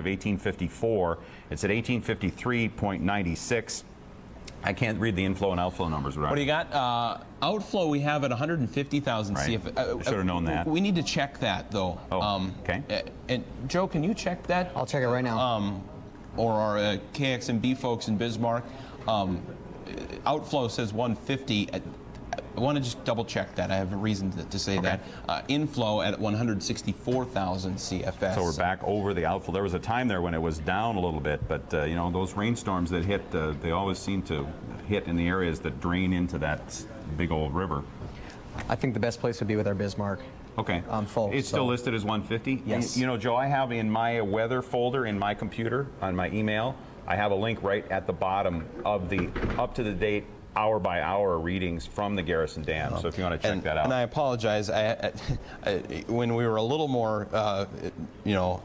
of 1854. It's at 1853.96. I can't read the inflow and outflow numbers. What do you got? Outflow we have at 150,000 right. CFS. Should have known that. We need to check that though. Oh, okay. And Joe, can you check that? I'll check it right now. Or our KXNB folks in Bismarck. Outflow says 150. I want to just double check that. I have a reason to say that. Inflow at 164,000 CFS. So we're back over the outflow. There was a time there when it was down a little bit, but you know, those rainstorms that hit, they always seem to hit in the areas that drain into that big old river. I think the best place would be with our Bismarck. Okay. Full. It's still listed as 150? Yes. You know, Joe, I have in my weather folder in my computer, on my email, I have a link right at the bottom of the up-to-the-date hour-by-hour readings from the Garrison Dam. So if you want to check that out. And I apologize. When we were a little more, you know,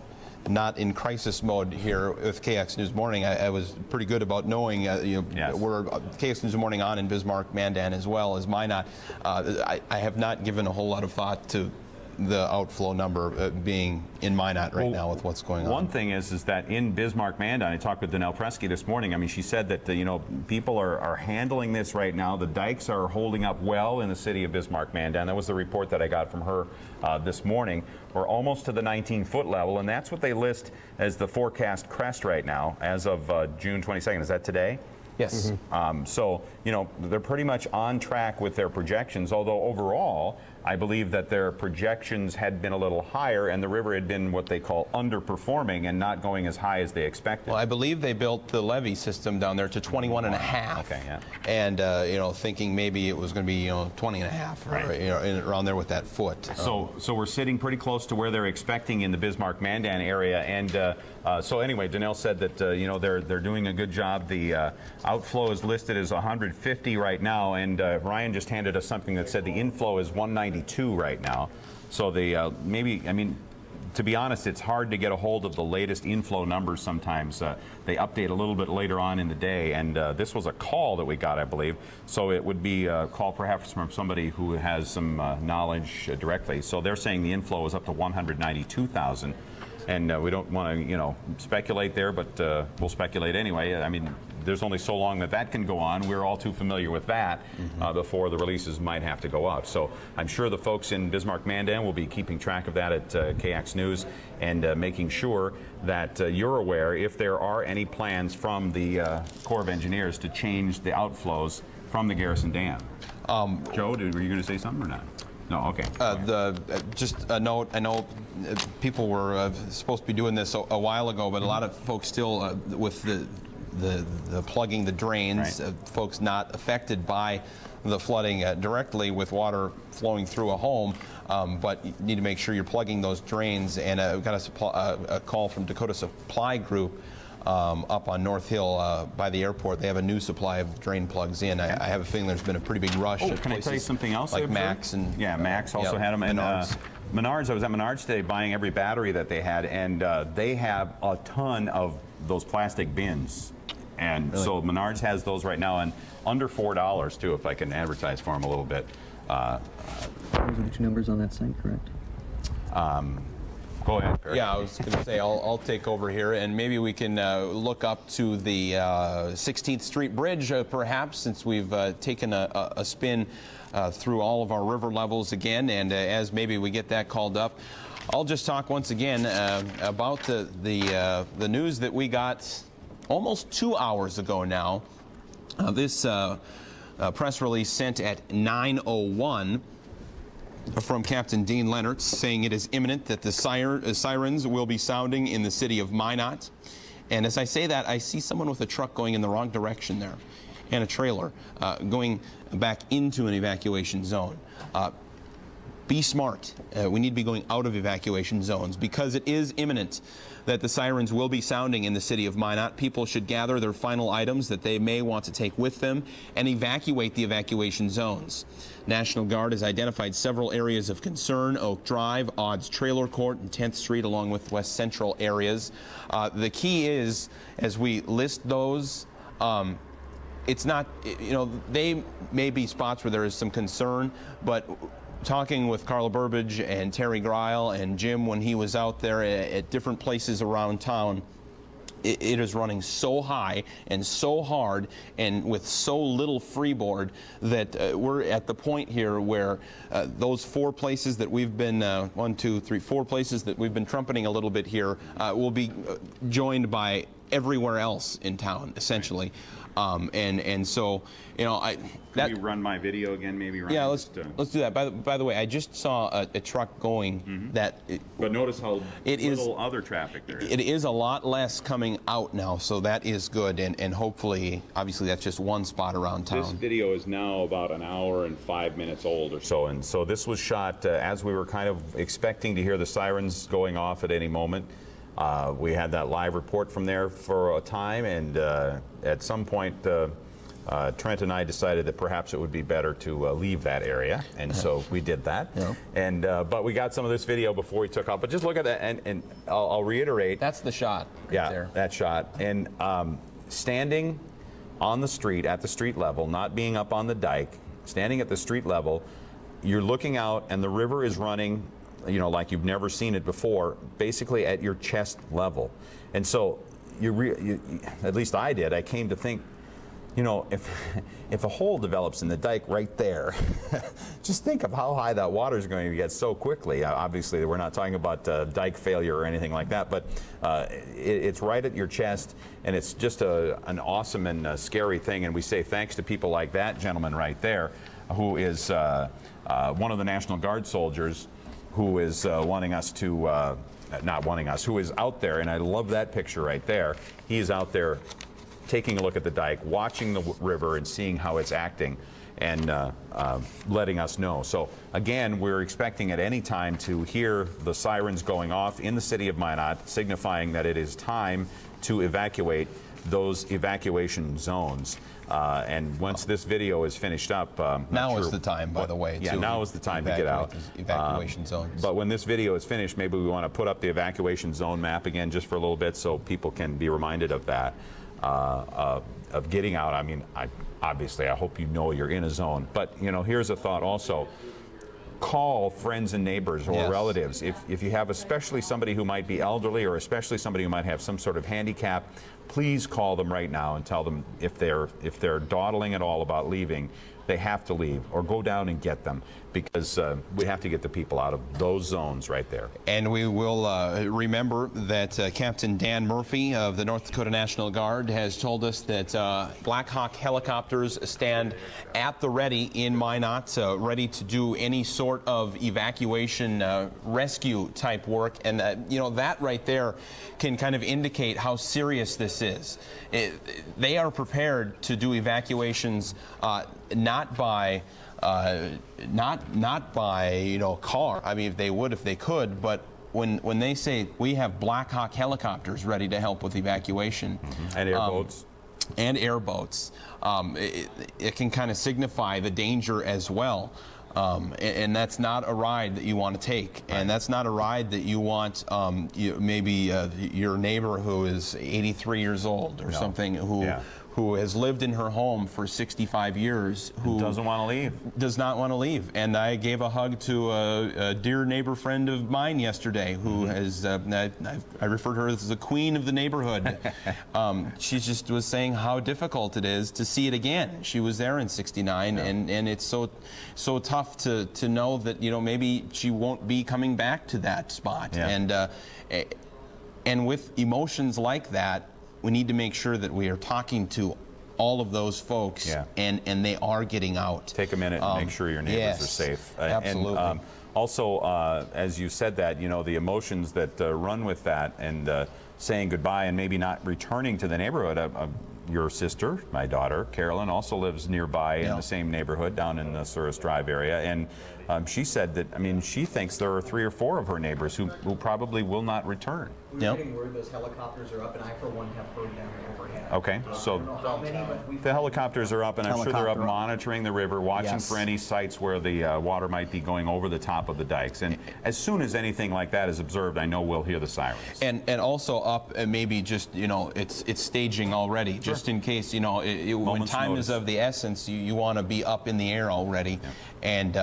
not in crisis mode here with KX News Morning, I was pretty good about knowing, you know, yes. we're KX News Morning on in Bismarck, Mandan, as well as Minot. I have not given a whole lot of thought to the outflow number being in Minot right now with what's going on. One thing is that in Bismarck, Mandan, I talked with Danelle Presky this morning. I mean, she said that you know, people are handling this right now. The dikes are holding up well in the city of Bismarck, Mandan. That was the report that I got from her this morning. We're almost to the 19-foot level, and that's what they list as the forecast crest right now as of June 22nd. Is that today? Yes. So, you know, they're pretty much on track with their projections, although overall, I believe that their projections had been a little higher and the river had been what they call underperforming and not going as high as they expected. Well, I believe they built the levee system down there to 21 and a half. Okay, yeah. And, you know, thinking maybe it was going to be, you know, 20 and a half, or, you know, around there with that foot. So we're sitting pretty close to where they're expecting in the Bismarck-Mandan area. And so anyway, Danelle said that, you know, they're doing a good job. The outflow is listed as 150 right now. And Ryan just handed us something that said the inflow is 192 right now. So the maybe, I mean, to be honest, it's hard to get a hold of the latest inflow numbers sometimes. They update a little bit later on in the day, and this was a call that we got, I believe. So it would be a call perhaps from somebody who has some knowledge directly. So they're saying the inflow is up to 192,000. And we don't want to, you know, speculate there, but we'll speculate anyway. I mean, there's only so long that can go on. We're all too familiar with that before the releases might have to go up. So I'm sure the folks in Bismarck-Mandan will be keeping track of that at KX News and making sure that you're aware if there are any plans from the Corps of Engineers to change the outflows from the Garrison Dam. Joe, were you going to say something or not? No, okay. Just a note, I know people were supposed to be doing this a while ago, but a lot of folks still, with the plugging the drains, right. Folks not affected by the flooding directly with water flowing through a home, but you need to make sure you're plugging those drains. And we've got a call from Dakota Supply Group up on North Hill by the airport. They have a new supply of drain plugs in. I have a feeling there's been a pretty big rush. Oh, can I tell you something else? Like Max and Max also had them. And Menards. I was at Menards today buying every battery that they had, and they have a ton of those plastic bins. And really? So Menards has those right now, and under $4 too, if I can advertise for them a little bit. Those are the two numbers on that site, correct? Go ahead, Perry. Yeah, I was going to say I'll take over here, and maybe we can look up to the 16th Street Bridge, perhaps, since we've taken a spin through all of our river levels again, and as maybe we get that called up, I'll just talk once again about the news that we got almost 2 hours ago now. This press release sent at 9:01. From Captain Dean Leonard, saying it is imminent that the sirens will be sounding in the city of Minot. And as I say that, I see someone with a truck going in the wrong direction there, and a trailer going back into an evacuation zone. Be smart. We need to be going out of evacuation zones because it is imminent that the sirens will be sounding in the city of Minot. People should gather their final items that they may want to take with them and evacuate the evacuation zones. National Guard has identified several areas of concern: Oak Drive, Odds Trailer Court, and 10th Street, along with West Central areas. The key is, as we list those, it's not, you know, they may be spots where there is some concern, but talking with Carla Burbage and Terry Greil and Jim when he was out there at different places around town, it is running so high and so hard and with so little freeboard that we're at the point here where those 4 places that we've been, 4 places that we've been trumpeting a little bit here will be joined by everywhere else in town, essentially. And so, you know, Can we run my video again, maybe? Ryan? Yeah, let's do that. By the way, I just saw a truck going that. But notice how it little is, other traffic there is. It is a lot less coming out now, so that is good. And hopefully, obviously, that's just one spot around town. This video is now about an hour and 5 minutes old or so, and so this was shot as we were kind of expecting to hear the sirens going off at any moment. We had that live report from there for a time, and at some point, Trent and I decided that perhaps it would be better to leave that area, and so we did that. Yeah. And but we got some of this video before we took off. But just look at that, and I'll reiterate. That's the shot right there. That shot. And standing on the street, at the street level, not being up on the dike, standing at the street level, you're looking out, and the river is running, you know, like you've never seen it before, basically at your chest level. And so you at least I did. I came to think, you know, if a hole develops in the dike right there, just think of how high that water is going to get so quickly. Obviously, we're not talking about dike failure or anything like that, but it's right at your chest, and it's just an awesome and scary thing. And we say thanks to people like that gentleman right there, who is one of the National Guard soldiers, who is wanting us to, not wanting us, who is out there, and I love that picture right there. He is out there taking a look at the dike, watching the river and seeing how it's acting, and letting us know. So again, we're expecting at any time to hear the sirens going off in the city of Minot, signifying that it is time to evacuate those evacuation zones. And once this video is finished up, Now is the time, by the way. Yeah, to now is the time to get out. Evacuation zones. But when this video is finished, maybe we want to put up the evacuation zone map again just for a little bit so people can be reminded of that, of getting out. I mean, obviously, I hope you know you're in a zone. But, you know, here's a thought also. Call friends and neighbors or Yes. relatives. If you have especially somebody who might be elderly or especially somebody who might have some sort of handicap, please call them right now and tell them if they're dawdling at all about leaving, they have to leave, or go down and get them, because we have to get the people out of those zones right there. And we will remember that Captain Dan Murphy of the North Dakota National Guard has told us that Black Hawk helicopters stand at the ready in Minot, ready to do any sort of evacuation rescue type work. And you know, that right there can kind of indicate how serious this is. They are prepared to do evacuations not by you know, car. I mean, if they would, if they could, but when they say we have Black Hawk helicopters ready to help with evacuation, And airboats. It can kind of signify the danger as well. And that's not a ride that you want to take, and that's not a ride that you want maybe your neighbor who is 83 years old or something, who has lived in her home for 65 years, who Doesn't want to leave. does not want to leave. And I gave a hug to a dear neighbor friend of mine yesterday who has, I refer to her as the queen of the neighborhood. She just was saying how difficult it is to see it again. She was there in '69, and it's so tough to know that, you know, maybe she won't be coming back to that spot. Yeah. And with emotions like that, we need to make sure that we are talking to all of those folks, and they are getting out. Take a minute and make sure your neighbors are safe. Absolutely. And also, as you said that, you know, the emotions that run with that, and saying goodbye and maybe not returning to the neighborhood. Your sister, my daughter, Carolyn, also lives nearby in the same neighborhood down in the Souris Drive area. And she said that, I mean, she thinks there are 3 or 4 of her neighbors who probably will not return. We're getting word those helicopters are up, and I, for one, have heard them overhead. Okay, so How many, but we've the helicopters are up, and I'm sure they're up Helicopter up. monitoring the river, watching Yes. for any sites where the water might be going over the top of the dikes. And as soon as anything like that is observed, I know we'll hear the sirens. And also up, and maybe just, you know, it's staging already, just in case, you know, when Moment's time notice. is of the essence, you want to be up in the air already. And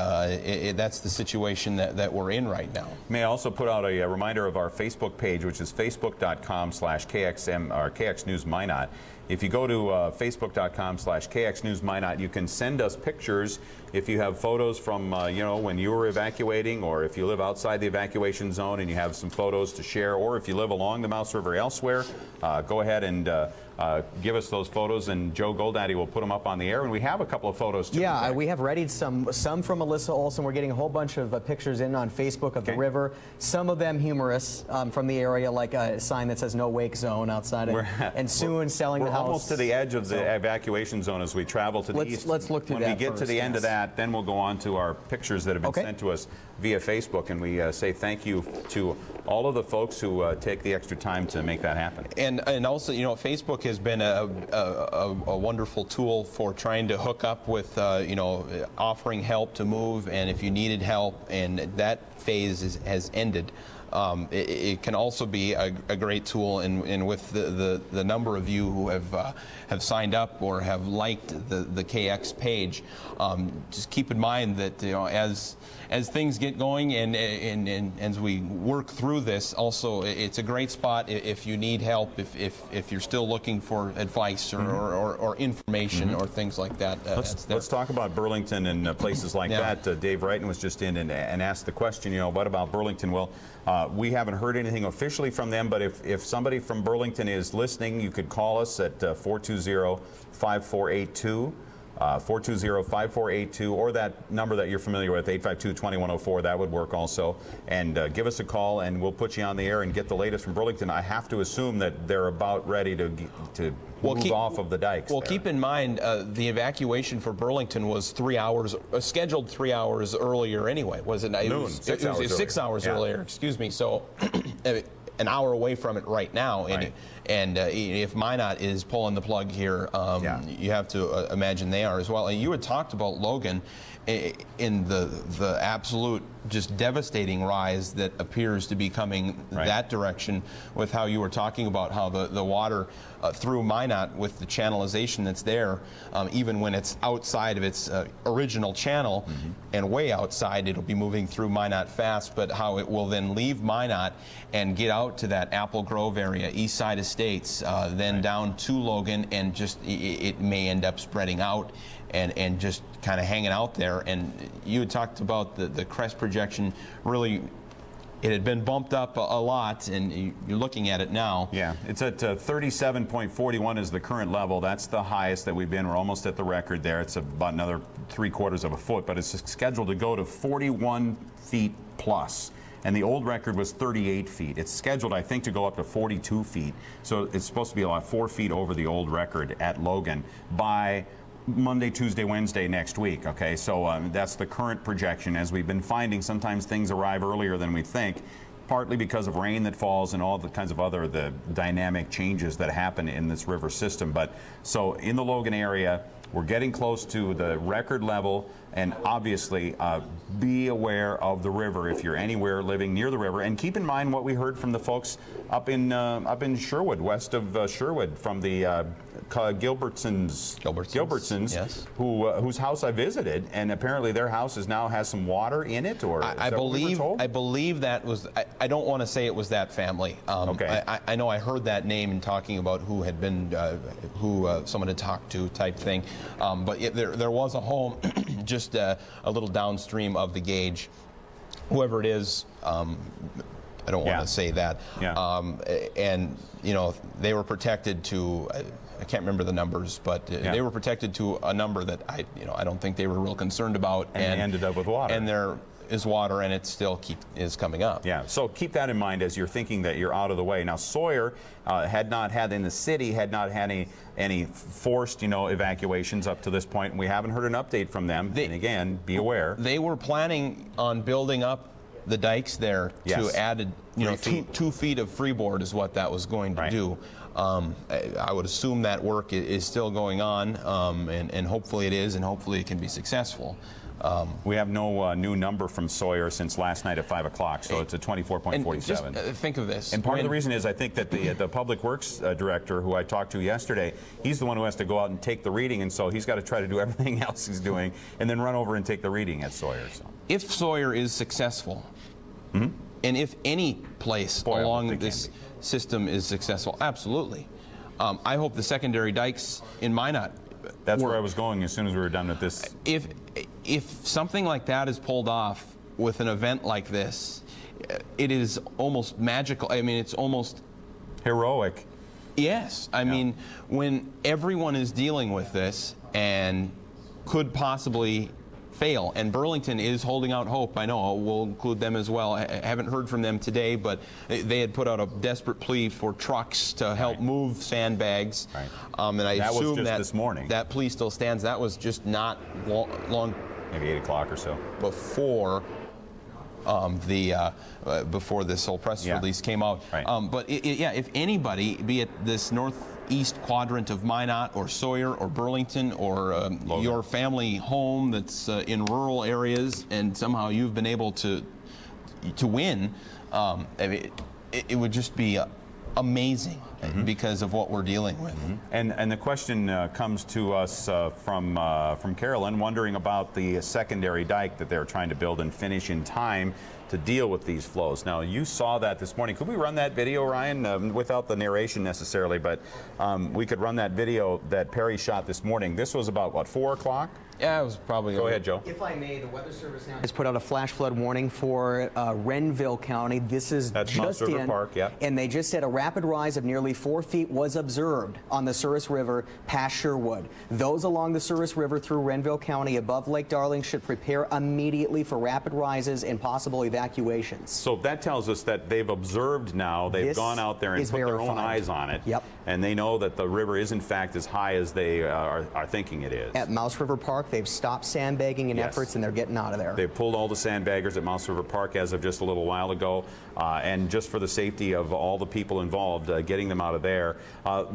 that's the situation that we're in right now. May I also put out a reminder of our Facebook page, which is facebook.com/KXM or KX News Minot. If you go to facebook.com/KX News Minot, you can send us pictures if you have photos from when you were evacuating, or if you live outside the evacuation zone and you have some photos to share, or if you live along the Mouse River elsewhere. Go ahead and give us those photos, and Joe Goldaddy will put them up on the air. And we have a couple of photos too. Yeah, we have readied some from Alyssa Olson. We're getting a whole bunch of pictures in on Facebook of the river. Some of them humorous from the area, like a sign that says "No Wake Zone" outside, and soon selling the house. We're almost to the edge of the evacuation zone as we travel to the east. Let's look through that. When we get to the end of that, then we'll go on to our pictures that have been sent to us via Facebook, and we say thank you to all of the folks who take the extra time to make that happen. And also, Facebook has been a wonderful tool for trying to hook up with, offering help to move, and if you needed help, and that phase has ended. It can also be a great tool, and with the number of you who have signed up or have liked the KX page, just keep in mind that as things get going and as we work through this, also it's a great spot if you need help, if you're still looking for advice or information or things like that. Let's talk about Burlington and places like that. Dave Wrighton was just in and asked the question, what about Burlington? Well, we haven't heard anything officially from them, but if somebody from Burlington is listening, you could call us at 420-5482. 420-5482, or that number that you're familiar with, 852-2104. That would work also. And give us a call, and we'll put you on the air and get the latest from Burlington. I have to assume that they're about ready to move off of the dikes. Well, there. keep in mind, the evacuation for Burlington was 3 hours, scheduled 3 hours earlier anyway, was it? Noon, 6 hours earlier. 6 hours earlier, excuse me. So an hour away from it right now. And if Minot is pulling the plug here, you have to imagine they are as well. And you had talked about Logan in the absolute just devastating rise that appears to be coming that direction, with how you were talking about how the water through Minot, with the channelization that's there, even when it's outside of its original channel and way outside, it'll be moving through Minot fast, but how it will then leave Minot and get out to that Apple Grove area, East Side Estates, then down to Logan, and just it may end up spreading out and just kind of hanging out there. And you had talked about the crest projection. Really, it had been bumped up a lot, and you're looking at it now. Yeah, it's at 37.41 is the current level. That's the highest that we've been. We're almost at the record there. It's about another 3/4 of a foot, but it's scheduled to go to 41 feet plus. And the old record was 38 feet. It's scheduled, I think, to go up to 42 feet. So it's supposed to be about 4 feet over the old record at Logan by Monday, Tuesday, Wednesday next week. Okay, so that's the current projection. As we've been finding, sometimes things arrive earlier than we think, partly because of rain that falls and all the kinds of the dynamic changes that happen in this river system. But so in the Logan area, we're getting close to the record level, and obviously be aware of the river if you're anywhere living near the river. And keep in mind what we heard from the folks up in Sherwood, west of Sherwood, from the Gilbertsons, yes. whose house I visited, and apparently their house now has some water in it, or I believe that was. I don't want to say it was that family. Okay. I know I heard that name in talking about who had been, who someone had talked to, type thing. But there was a home just a little downstream of the gauge. Whoever it is, I don't want to say that. And they were protected to. I can't remember the numbers, but they were protected to a number that I don't think they were real concerned about. And ended up with water. And there is water, and it still is coming up. Yeah, so keep that in mind as you're thinking that you're out of the way. Now, Sawyer had not had any forced, evacuations up to this point, and we haven't heard an update from them. And again, be aware. They were planning on building up the dikes there to add, 2 feet of freeboard is what that was going to do. I would assume that work is still going on, and hopefully it is, and hopefully it can be successful. We have no new number from Sawyer since last night at 5 o'clock, so it's a And just 24.47. think of this. And part of the reason is I think that the Public Works director, who I talked to yesterday, he's the one who has to go out and take the reading, and so he's got to try to do everything else he's doing and then run over and take the reading at Sawyer. So. If Sawyer is successful, and if any place Boy, I hope along they this can system is successful, absolutely. I hope the secondary dikes in Minot. That's where I was going as soon as we were done with this. If something like that is pulled off with an event like this, it is almost magical. I mean, it's almost Heroic. yes. I mean, when everyone is dealing with this and could possibly fail, and Burlington is holding out hope. I know we'll include them as well. I haven't heard from them today, but they had put out a desperate plea for trucks to help move sandbags. Right. And I That was assume just that this morning. that plea still stands. That was just not long Maybe 8 o'clock or so. before before this whole press Yeah. release came out. Right. But yeah, if anybody, be it this northeast quadrant of Minot or Sawyer or Burlington or your family home that's in rural areas, and somehow you've been able to win, I mean, it would just be amazing because of what we're dealing with. And the question comes to us from Carolyn, wondering about the secondary dike that they're trying to build and finish in time to deal with these flows. Now, you saw that this morning. Could we run that video, Ryan, without the narration necessarily, but we could run that video that Perry shot this morning. This was about, what, 4 o'clock? Yeah, it was probably. Go ahead, Joe. If I may, the Weather Service now has put out a flash flood warning for Renville County. This is That's just Mouse River in, Park, yeah. and they just said a rapid rise of nearly 4 feet was observed on the Souris River past Sherwood. Those along the Souris River through Renville County above Lake Darling should prepare immediately for rapid rises and possible evacuations. So that tells us that they've observed now, they've This gone out there and is put their own verified. eyes on it. Yep. And they know that the river is in fact as high as they are thinking it is. At Mouse River Park, they've stopped sandbagging and Yes. efforts, and they're getting out of there. They pulled all the sandbaggers at Mouse River Park as of just a little while ago, and just for the safety of all the people involved, getting them out of there.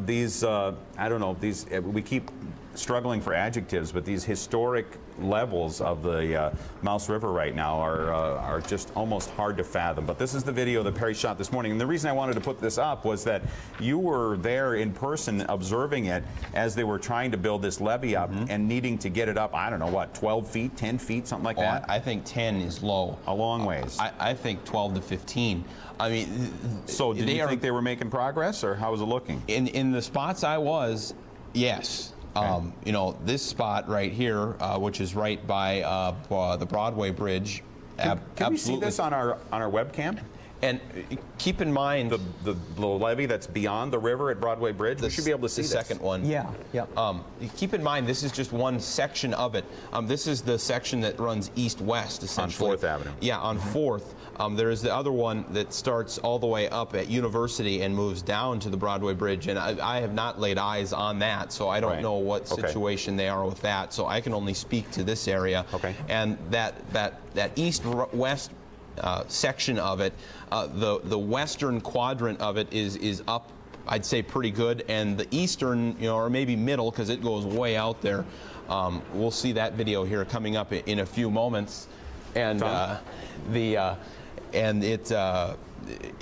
These, I don't know, these we keep struggling for adjectives, but these historic levels of the Mouse River right now are just almost hard to fathom. But this is the video that Perry shot this morning, and the reason I wanted to put this up was that you were there in person observing it as they were trying to build this levee up and needing to get it up, I don't know, what, 12 feet, 10 feet, something like that? I think 10 is low. A long ways. I think 12 to 15. I mean, So did you think they were making progress, or how was it looking? in the spots I was, yes. You know, this spot right here, which is right by the Broadway Bridge. Can we see absolutely. this on our webcam? And keep in mind The levee that's beyond the river at Broadway Bridge? We should be able to see the this. second one. Yeah, yeah. Keep in mind, this is just one section of it. This is the section that runs east-west, essentially. 4th Avenue. Yeah, on 4th. There is the other one that starts all the way up at University and moves down to the Broadway Bridge, and I have not laid eyes on that, so I don't Right. know what Okay. situation they are with that, so I can only speak to this area. Okay. And that east-west section of it, the western quadrant of it is up, I'd say, pretty good, and the eastern, you know, or maybe middle, because it goes way out there. We'll see that video here coming up in a few moments, and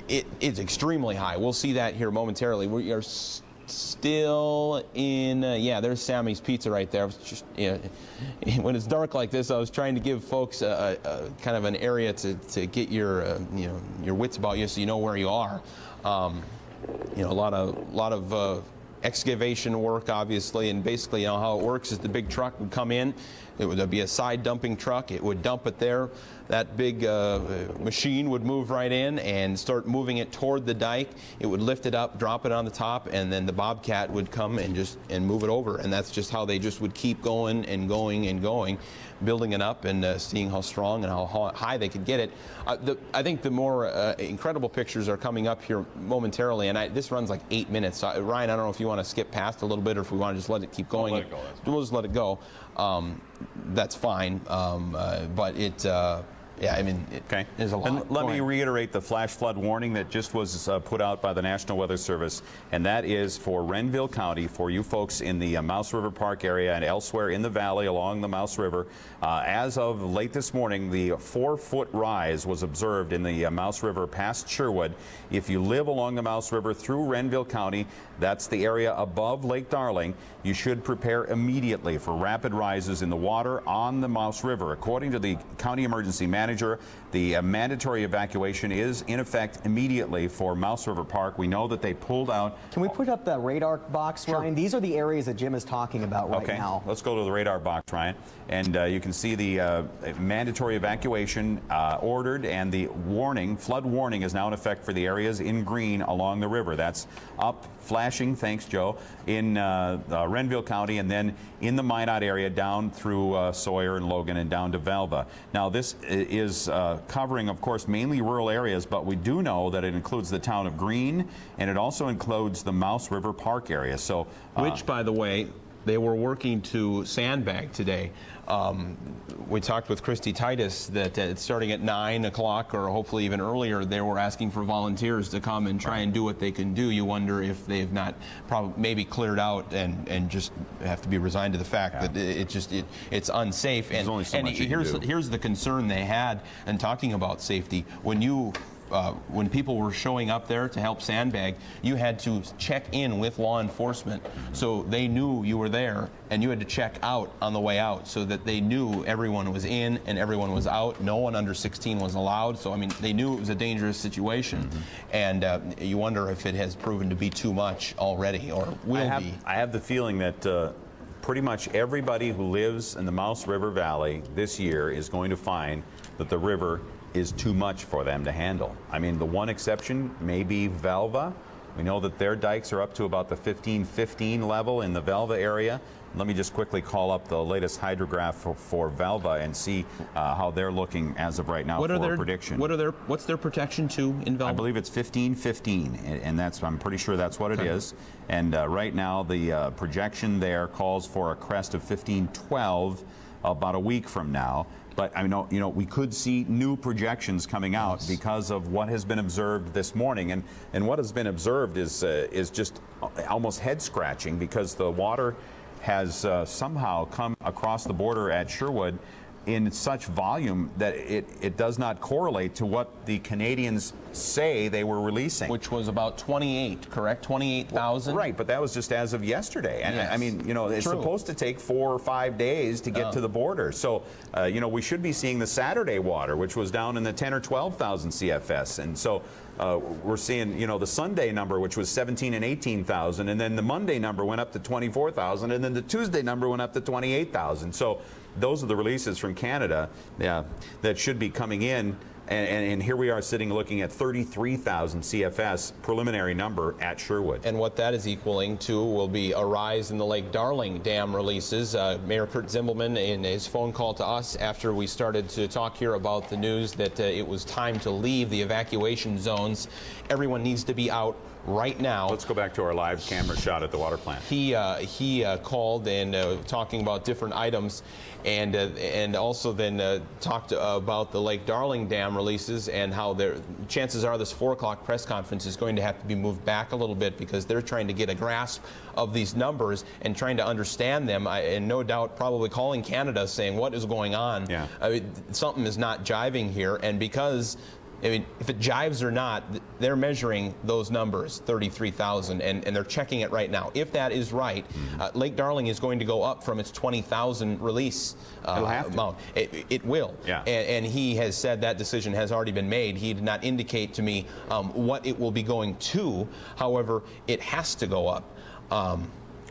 it's extremely high. We'll see that here momentarily. We are still in, yeah, there's Sammy's Pizza right there. Just, you know, when it's dark like this, I was trying to give folks a kind of an area to get your, you know, your wits about you, so you know where you are. You know, a lot of excavation work, obviously, and basically, you know, how it works is the big truck would come in. There'd be a side dumping truck. It would dump it there. That big machine would move right in and start moving it toward the dike. It would lift it up, drop it on the top, and then the Bobcat would come and move it over. And that's just how they just would keep going and going and going, building it up and seeing how strong and how high they could get it. I think the more incredible pictures are coming up here momentarily, and this runs like 8 minutes. So, Ryan, I don't know if you want to skip past a little bit or if we want to just let it keep going. We'll let it go. We'll just let it go. That's fine, but Yeah, I mean, there's a lot. And let me reiterate the flash flood warning that just was put out by the National Weather Service, and that is for Renville County, for you folks in the Mouse River Park area and elsewhere in the valley along the Mouse River. As of late this morning, the 4-foot rise was observed in the Mouse River past Sherwood. If you live along the Mouse River through Renville County, that's the area above Lake Darling, you should prepare immediately for rapid rises in the water on the Mouse River. According to the county emergency manager, the mandatory evacuation is in effect immediately for Mouse River Park. We know that they pulled out. Can we put up the radar box, Sure. Ryan? These are the areas that Jim is talking about right now. Let's go to the radar box, Ryan. And you can see the mandatory evacuation ordered, and the warning, flood warning, is now in effect for the areas in green along the river. That's up, flashing, thanks, Joe, in Renville County, and then in the Minot area down through Sawyer and Logan and down to Velva. Now, this is covering, of course, mainly rural areas, but we do know that it includes the town of Greene, and it also includes the Mouse River Park area. So, which, by the way, they were working to sandbag today. We talked with Christy Titus that starting at 9 o'clock or hopefully even earlier, they were asking for volunteers to come and try and do what they can do. You wonder if they've not maybe cleared out and just have to be resigned to the fact that it's unsafe. There's only so much you can do. Here's the concern they had, and talking about safety, when people were showing up there to help sandbag, you had to check in with law enforcement so they knew you were there, and you had to check out on the way out so that they knew everyone was in and everyone was out. No one under 16 was allowed. So, I mean, they knew it was a dangerous situation. And you wonder if it has proven to be too much already or will be. I have the feeling that pretty much everybody who lives in the Mouse River Valley this year is going to find that the river is too much for them to handle. I mean, the one exception may be Velva. We know that their dikes are up to about the 1515 level in the Velva area. Let me just quickly call up the latest hydrograph for Velva and see how they're looking as of right now for a prediction. What's their protection to in Velva? I believe it's 1515, and I'm pretty sure that's what it is. And right now the projection there calls for a crest of 1512 about a week from now. But I mean, you know, we could see new projections coming out because of what has been observed this morning, and what has been observed is just almost head scratching, because the water has somehow come across the border at Sherwood in such volume that it does not correlate to what the Canadians say they were releasing. Which was about 28, correct? 28,000? Right, but that was just as of yesterday. And yes. I mean, you know, it's supposed to take 4 or 5 days to get to the border. So, you know, we should be seeing the Saturday water, which was down in the 10 or 12,000 CFS. And so we're seeing, you know, the Sunday number, which was 17 and 18,000, and then the Monday number went up to 24,000, and then the Tuesday number went up to 28,000. So those are the releases from Canada that should be coming in. And here we are sitting looking at 33,000 CFS preliminary number at Sherwood. And what that is equaling to will be a rise in the Lake Darling Dam releases. Mayor Kurt Zimbelman, in his phone call to us after we started to talk here about the news that it was time to leave the evacuation zones, everyone needs to be out right now. Let's go back to our live camera shot at the water plant. He called and talking about different items, and also then talked about the Lake Darling Dam releases and how chances are this 4 o'clock press conference is going to have to be moved back a little bit, because they're trying to get a grasp of these numbers and trying to understand them, and no doubt probably calling Canada saying what is going on. Yeah. I mean, something is not jiving here, and because I mean, if it jives or not, they're measuring those numbers, 33,000, and they're checking it right now. If that is right, Lake Darling is going to go up from its 20,000 release amount. It will. Yeah. And he has said that decision has already been made. He did not indicate to me what it will be going to. However, it has to go up.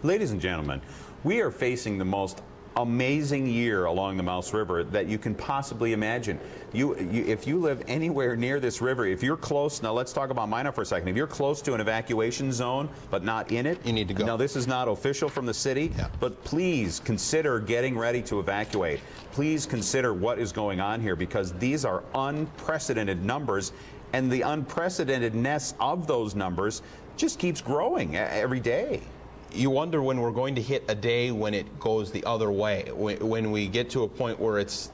Ladies and gentlemen, we are facing the most amazing year along the Mouse River that you can possibly imagine. If you live anywhere near this river, if you're close, now let's talk about Minot for a second. If you're close to an evacuation zone but not in it, you need to go. Now, this is not official from the city, but please consider getting ready to evacuate. Please consider what is going on here, because these are unprecedented numbers, and the unprecedentedness of those numbers just keeps growing every day. You wonder when we're going to hit a day when it goes the other way, when we get to a point where it's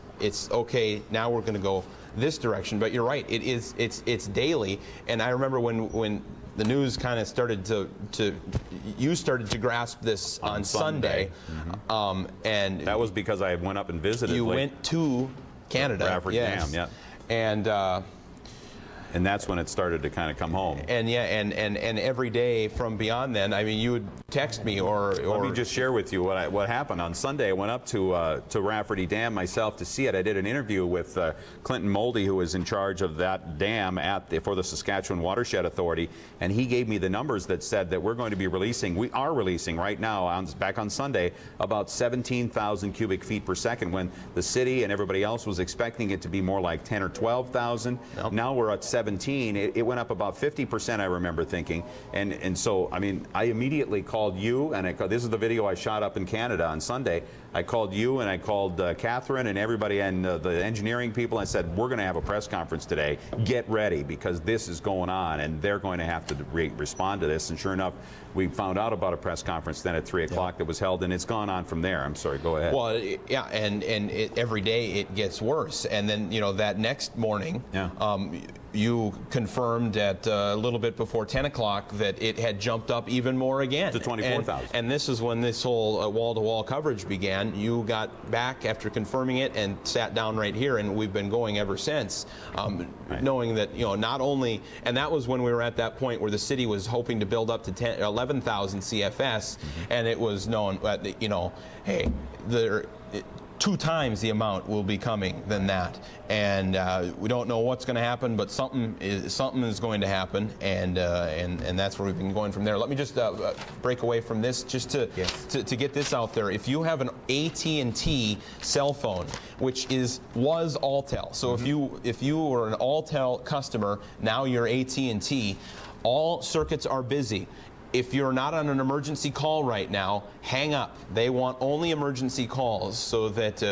okay, now we're going to go this direction. But you're right, it's daily. And I remember when the news kind of started you started to grasp this on Sunday. And that was because I went up and visited. You went to Canada. Rafferty Dam, yeah. And that's when it started to kind of come home. And yeah, and every day from beyond then, I mean, you would text me or let me just share with you what happened on Sunday. I went up to Rafferty Dam myself to see it. I did an interview with Clinton Moldy, who is in charge of that dam for the Saskatchewan Watershed Authority, and he gave me the numbers that said that we are releasing right now back on Sunday about 17,000 cubic feet per second, when the city and everybody else was expecting it to be more like 10 or 12,000. Nope. Now we're at 17. It went up about 50%, I remember thinking. And so, I mean, I immediately called you, and this is the video I shot up in Canada on Sunday. I called you, and I called Catherine and everybody, and the engineering people. I said, we're going to have a press conference today. Get ready, because this is going on, and they're going to have to respond to this. And sure enough, we found out about a press conference then at 3 o'clock that was held, and it's gone on from there. I'm sorry, go ahead. Well, yeah, and every day it gets worse. And then, that next morning, you confirmed at a little bit before 10 o'clock that it had jumped up even more again. To 24,000. And this is when this whole wall-to-wall coverage began. You got back after confirming it and sat down right here, and we've been going ever since, knowing that, not only, and that was when we were at that point where the city was hoping to build up to 11,000 CFS, and it was known that, hey, there 2 times the amount will be coming than that, and we don't know what's going to happen, but something is going to happen, and that's where we've been going from there. Let me just break away from this just to get this out there. If you have an AT&T cell phone, which was Alltel, so if you were an Alltel customer, now you're AT&T, all circuits are busy. If you're not on an emergency call right now, hang up. They want only emergency calls, so that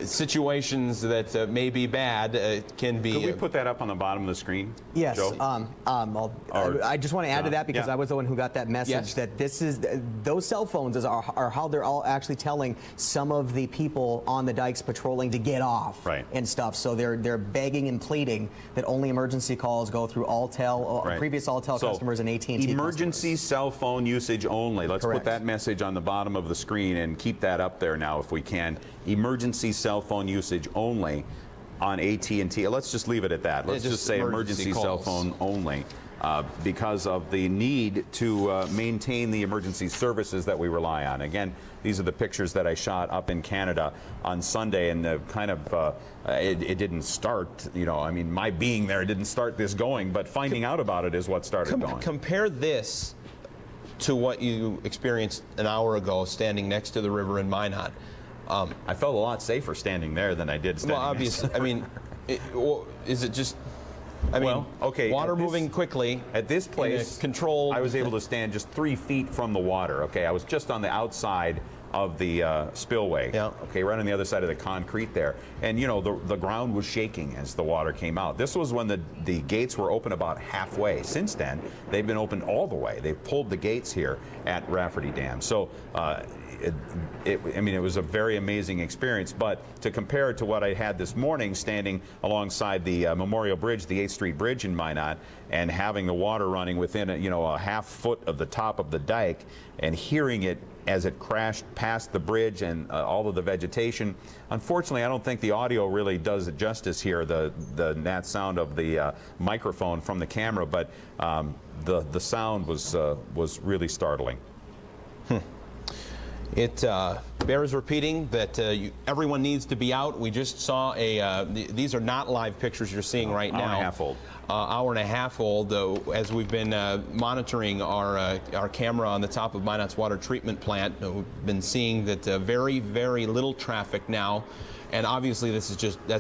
situations that may be bad can be. Could we put that up on the bottom of the screen? Yes. Joe? I just want to add to that, because I was the one who got that message, that those cell phones are how they're all actually telling some of the people on the dikes patrolling to get off and stuff. So they're begging and pleading that only emergency calls go through Alltel, previous Alltel customers and AT&T emergency cell phone usage only. Let's put that message on the bottom of the screen and keep that up there now if we can. Emergency cell phone usage only on AT&T. Let's just leave it at that. Let's just say emergency cell phone only, because of the need to maintain the emergency services that we rely on. Again, these are the pictures that I shot up in Canada on Sunday, and it didn't start, I mean, my being there didn't start this going, but finding out about it is what started going. Compare this to what you experienced an hour ago standing next to the river in Minot. I felt a lot safer standing there than I did standing obviously, I mean, is it just, water moving quickly. At this place, controlled. I was able to stand just 3 feet from the water. Okay, I was just on the outside of the spillway. Yeah. Okay, right on the other side of the concrete there. And the ground was shaking as the water came out. This was when the gates were open about halfway. Since then, they've been opened all the way. They've pulled the gates here at Rafferty Dam. So it was a very amazing experience, but to compare it to what I had this morning standing alongside the Memorial Bridge, the 8th Street Bridge in Minot, and having the water running within a half foot of the top of the dike, and hearing it as it crashed past the bridge and all of the vegetation. Unfortunately, I don't think the audio really does it justice here, that sound of the microphone from the camera, but the sound was really startling. It bears repeating that everyone needs to be out. We just saw these are not live pictures you're seeing right now. Hour and a half old. As we've been monitoring our camera on the top of Minot's water treatment plant, we've been seeing that very, very little traffic now. And obviously that's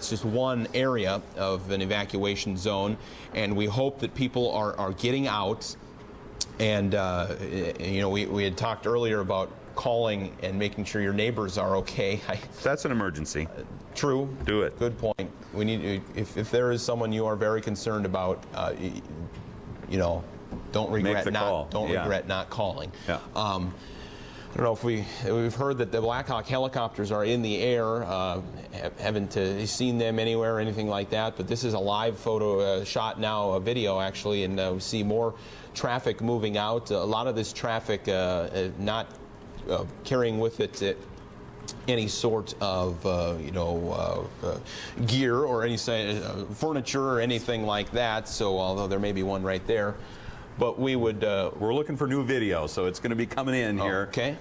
just one area of an evacuation zone. And we hope that people are getting out. And we had talked earlier about calling and making sure your neighbors are okay. That's an emergency. True. Do it. Good point. We need, if there is someone you are very concerned about, don't regret not calling. Yeah. I don't know if we've heard that the Black Hawk helicopters are in the air. Haven't seen them anywhere or anything like that, but this is a live photo shot now, a video actually, and we see more traffic moving out. A lot of this traffic not carrying with it any sort of gear or any furniture or anything like that. So although there may be one right there. But we would. We're looking for new video, so it's going to be coming in here. Okay.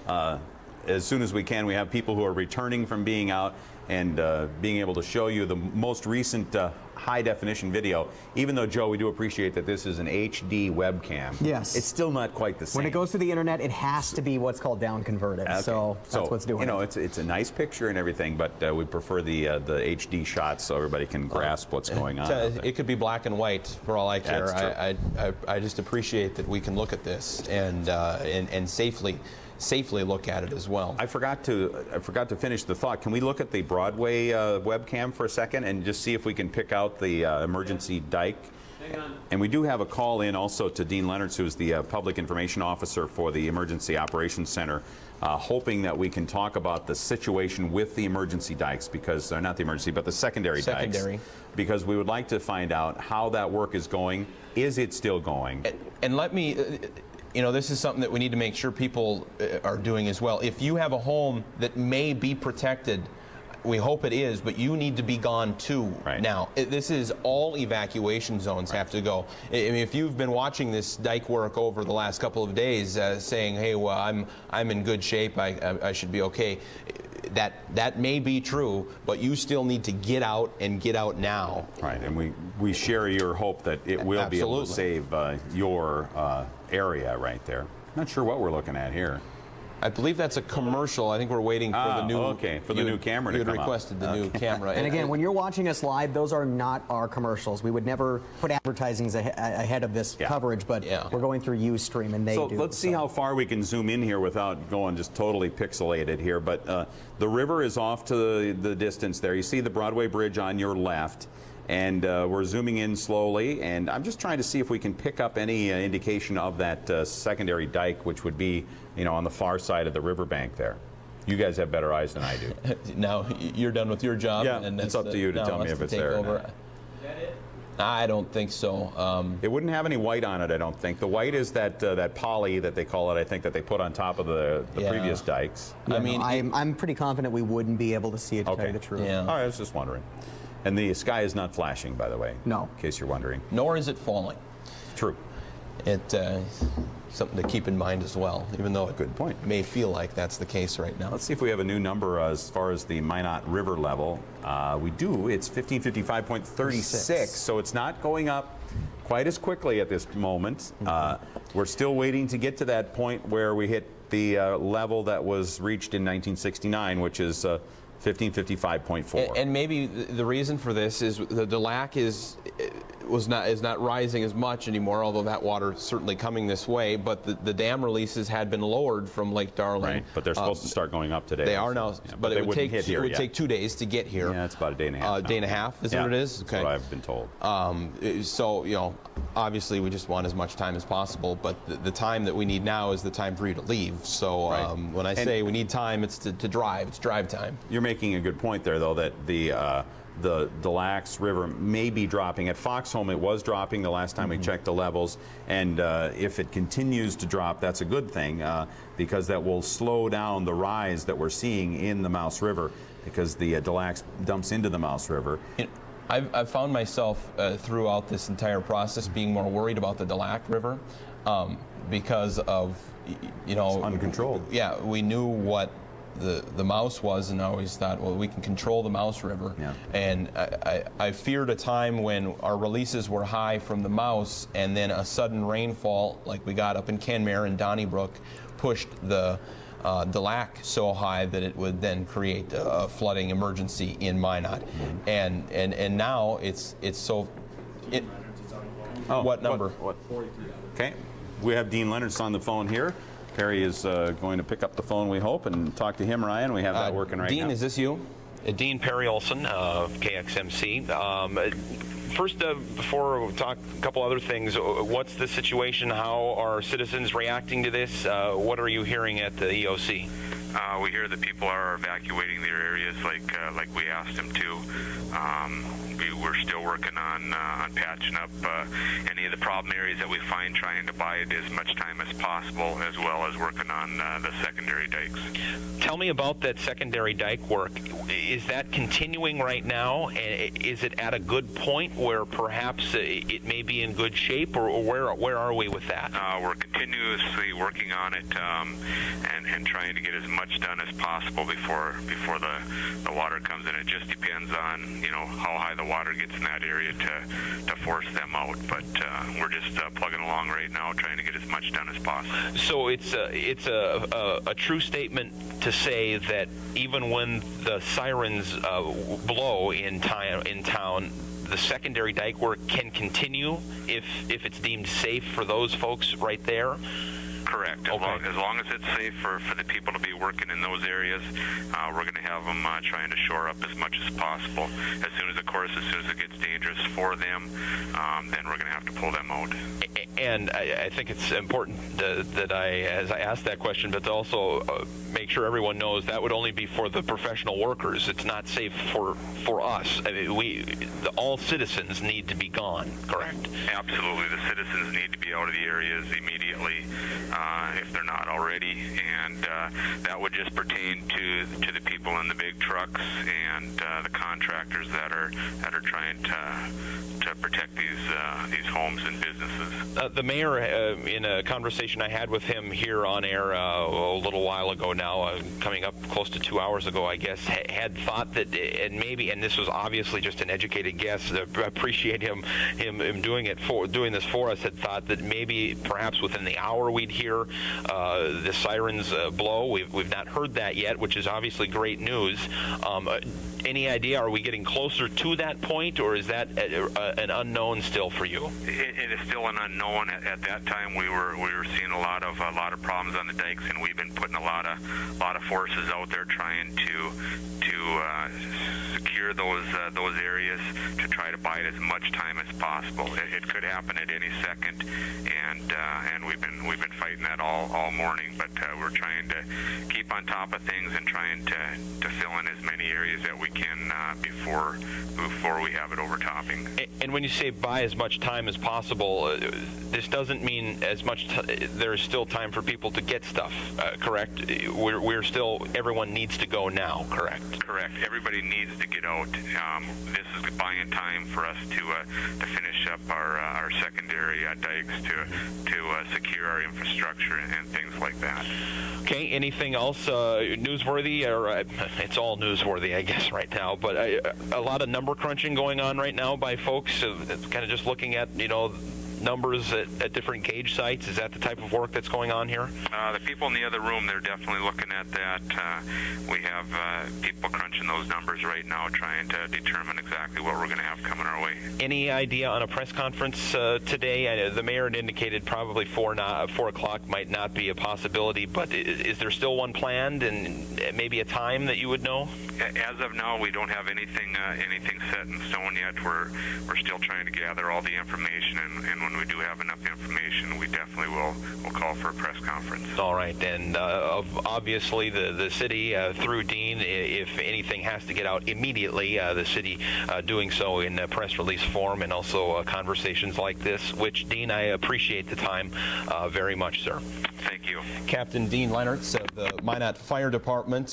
As soon as we can. We have people who are returning from being out and being able to show you the most recent high-definition video. Even though, Joe, we do appreciate that this is an HD webcam. Yes. It's still not quite the same. When it goes to the internet, it has to be what's called down converted. Okay. So that's what's doing it. It's a nice picture and everything, but we prefer the HD shots so everybody can grasp what's going on. It could be black and white for all I care. That's true. I just appreciate that we can look at this and safely look at it as well. I forgot to finish the thought. Can we look at the Broadway webcam for a second and just see if we can pick out the emergency dike? Hang on. And we do have a call in also to Dean Leonards, who is the Public Information Officer for the Emergency Operations Center, hoping that we can talk about the situation with the emergency dikes, because not the emergency, but the secondary dikes. Because we would like to find out how that work is going. Is it still going? And let me. This is something that we need to make sure people are doing as well. If you have a home that may be protected, we hope it is, but you need to be gone too. Right. Now, this is all evacuation zones have to go. I mean, if you've been watching this dike work over the last couple of days, saying, "Hey, well, I'm in good shape. I should be okay." That may be true, but you still need to get out and get out now. Right, and we share your hope that it will be able to save your area right there. Not sure what we're looking at here. I believe that's a commercial. I think we're waiting for the new. Okay, for the new camera to come up. You had requested the new camera. And again, when you're watching us live, those are not our commercials. We would never put advertisings ahead of this coverage, but we're going through Ustream, and they do. So let's see how far we can zoom in here without going just totally pixelated here. But the river is off to the distance there. You see the Broadway Bridge on your left. And we're zooming in slowly, and I'm just trying to see if we can pick up any indication of that secondary dike, which would be, on the far side of the riverbank there. You guys have better eyes than I do. Now you're done with your job. Yeah, and it's up to you to tell me if it's there or not. Is that it? I don't think so. It wouldn't have any white on it, I don't think. The white is that poly that they call it, I think, that they put on top of the previous dikes. Yeah, I'm pretty confident we wouldn't be able to see it, to tell you the truth. Yeah. All right, I was just wondering. And the sky is not flashing, by the way. No. In case you're wondering. Nor is it falling. True. It's something to keep in mind as well, even though it Good point. may feel like that's the case right now. Let's see if we have a new number as far as the Minot River level. We do. It's 1555.36, so it's not going up quite as quickly at this moment. We're still waiting to get to that point where we hit the level that was reached in 1969, which is 1555.4. And maybe the reason for this is the DeLac is not rising as much anymore, although that water is certainly coming this way. But the dam releases had been lowered from Lake Darling. Right, but they're supposed to start going up today. They are now, but it would take 2 days to get here. Yeah, it's about a day and a half. Day and a half is what it is? That's what I've been told. So, obviously we just want as much time as possible, but the time that we need now is the time for you to leave. So when I say we need time, it's to drive. It's drive time. You're making a good point there, though, that the Lacs River may be dropping. At Foxholm, it was dropping the last time we checked the levels, and if it continues to drop, that's a good thing, because that will slow down the rise that we're seeing in the Mouse River, because the DeLac dumps into the Mouse River. I've found myself throughout this entire process being more worried about the DeLac River because of, It's uncontrolled. Yeah, we knew what the Mouse was, and I always thought, well, we can control the Mouse River. Yeah. And I feared a time when our releases were high from the Mouse, and then a sudden rainfall like we got up in Kenmare and Donnybrook pushed the DeLac so high that it would then create a flooding emergency in Minot. And now it's so. What number? What? Okay, we have Dean Leonards on the phone here. Perry is going to pick up the phone, we hope, and talk to him, Ryan. We have that working right now. Dean, is this you? Dean Perry Olson of KXMC. First, before we talk a couple other things, what's the situation? How are citizens reacting to this? What are you hearing at the EOC? We hear that people are evacuating their areas like we asked them to. We're still working on patching up any of the problem areas that we find, trying to buy it as much time as possible, as well as working on the secondary dikes. Tell me about that secondary dike work. Is that continuing right now? Is it at a good point where perhaps it may be in good shape, or where are we with that? We're continuously working on it and trying to get as much done as possible before the water comes in. It just depends on how high the water gets in that area to force them out. But we're just plugging along right now, trying to get as much done as possible. So it's a true statement to say that even when the sirens blow in town, the secondary dike work can continue if it's deemed safe for those folks right there? Correct. As long as it's safe for the people to be working in those areas, we're going to have them trying to shore up as much as possible. As soon as it gets dangerous for them, then we're going to have to pull them out. And I think it's important that as I ask that question, but to also make sure everyone knows that would only be for the professional workers. It's not safe for us. I mean, all citizens need to be gone, correct? Absolutely. The citizens need to be out of the areas immediately if they're not already, and that would just pertain to the people in the big trucks and the contractors that are trying to protect these homes and businesses. The mayor, in a conversation I had with him here on air a little while ago now, coming up close to 2 hours ago, I guess, had thought that, and this was obviously just an educated guess, I appreciate him doing this for us, had thought that maybe perhaps within the hour we'd hear the sirens blow. We've not heard that yet, which is obviously great news. Any idea, are we getting closer to that point, or is that an unknown still for you? It is still an unknown. At that time, we were seeing a lot of problems on the dikes, and we've been putting a lot of forces out there trying to secure those areas, to try to buy it as much time as possible. It could happen at any second, and we've been fighting that all morning. But we're trying to keep on top of things and trying to fill in as many areas that we can before we have it overtopping. And when you say buy as much time as possible, this doesn't mean as much. There's still time for people to get stuff, correct? We're still, everyone needs to go now, correct? Correct. Everybody needs to get out. This is buying time for us to finish up our secondary dikes, to secure our infrastructure and things like that. Okay, anything else newsworthy? Or it's all newsworthy, I guess, right now, but a lot of number crunching going on right now by folks, kind of just looking at, numbers at different gauge sites. Is that the type of work that's going on here? The people in the other room, they're definitely looking at that. We have people crunching those numbers right now, trying to determine exactly what we're going to have coming our way. Any idea on a press conference today? The mayor had indicated probably 4 o'clock might not be a possibility, but is there still one planned, and maybe a time that you would know? As of now, we don't have anything set in stone yet. We're still trying to gather all the information, and when we do have enough information, we definitely will call for a press conference. All right, and obviously the city, through Dean, if anything has to get out immediately, the city doing so in press release form, and also conversations like this, which, Dean, I appreciate the time very much, sir. Thank you. Captain Dean Leinertz of the Minot Fire Department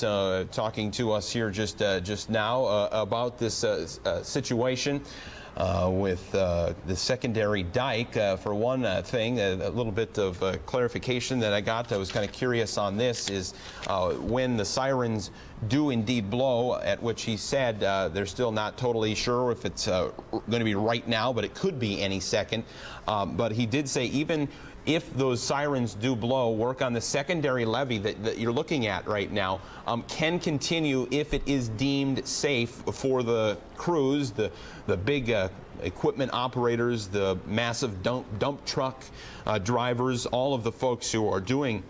talking to us here just now about this situation with the secondary dike. For one thing, a little bit of clarification that I got, I was kind of curious on this, is when the sirens do indeed blow, at which he said they're still not totally sure if it's going to be right now, but it could be any second. But he did say even if those sirens do blow, work on the secondary levee that you're looking at right now can continue if it is deemed safe for the crews, the big equipment operators, the massive dump truck drivers, all of the folks who are doing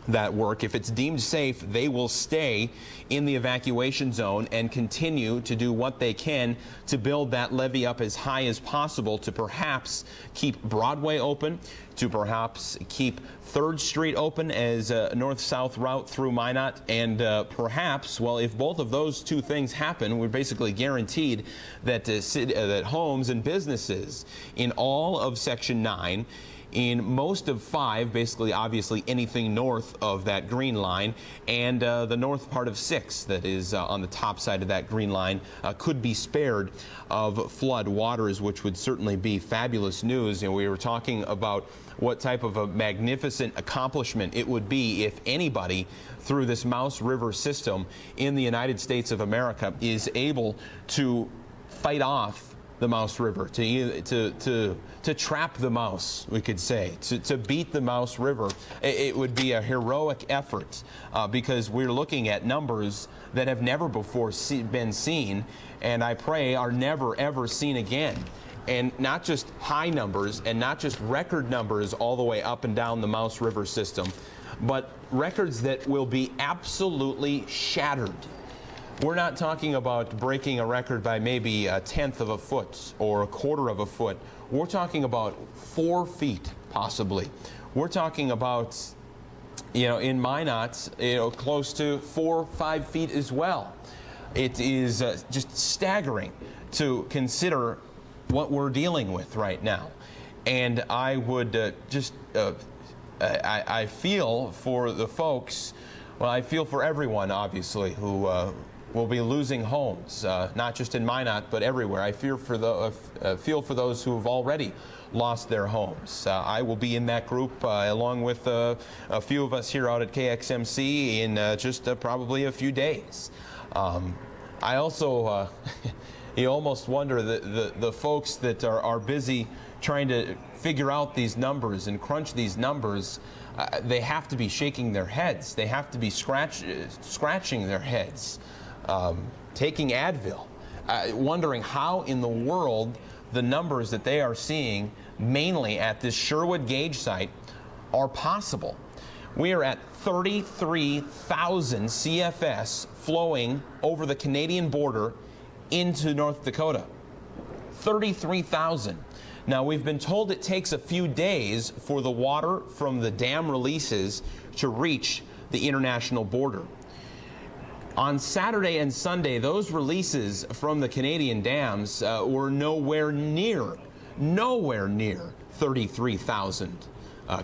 that work. If it's deemed safe, they will stay in the evacuation zone and continue to do what they can to build that levee up as high as possible to perhaps keep Broadway open, to perhaps keep 3rd Street open as a north-south route through Minot, and perhaps, well, if both of those two things happen, we're basically guaranteed that, that homes and businesses in all of Section 9, in most of 5, basically obviously anything north of that green line, and the north part of 6 that is on the top side of that green line could be spared of flood waters, which would certainly be fabulous news. And we were talking about what type of a magnificent accomplishment it would be if anybody through this Mouse River system in the United States of America is able to fight off the Mouse River, to trap the mouse, we could say, to beat the Mouse River. It would be a heroic effort because we're looking at numbers that have never before been seen, and I pray are never ever seen again. And not just high numbers and not just record numbers all the way up and down the Mouse River system, but records that will be absolutely shattered. We're not talking about breaking a record by maybe 1/10 of a foot or 1/4 of a foot. We're talking about 4 feet, possibly. We're talking about, in Minot, close to 4 or 5 feet as well. It is just staggering to consider what we're dealing with right now. And I would I feel for the folks, well, I feel for everyone, obviously, who will be losing homes, not just in Minot, but everywhere. I feel for those who have already lost their homes. I will be in that group along with a few of us here out at KXMC in just probably a few days. I also, you almost wonder the folks that are busy trying to figure out these numbers and crunch these numbers. They have to be shaking their heads. They have to be scratching their heads. Taking Advil, wondering how in the world the numbers that they are seeing, mainly at this Sherwood gauge site, are possible. We are at 33,000 CFS flowing over the Canadian border into North Dakota. 33,000. Now, we've been told it takes a few days for the water from the dam releases to reach the international border. On Saturday and Sunday, those releases from the Canadian dams were nowhere near 33,000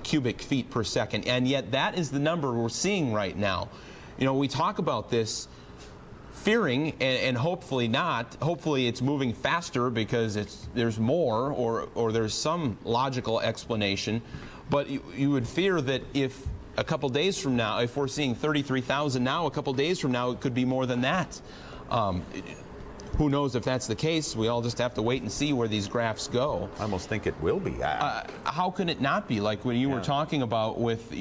cubic feet per second. And yet that is the number we're seeing right now. We talk about this fearing, and hopefully not. Hopefully it's moving faster because there's more or there's some logical explanation. But you would fear that if a couple days from now, if we're seeing 33,000 now, a couple days from now, it could be more than that. Who knows if that's the case? We all just have to wait and see where these graphs go. I almost think it will be. How can it not be? Like when you were talking about with,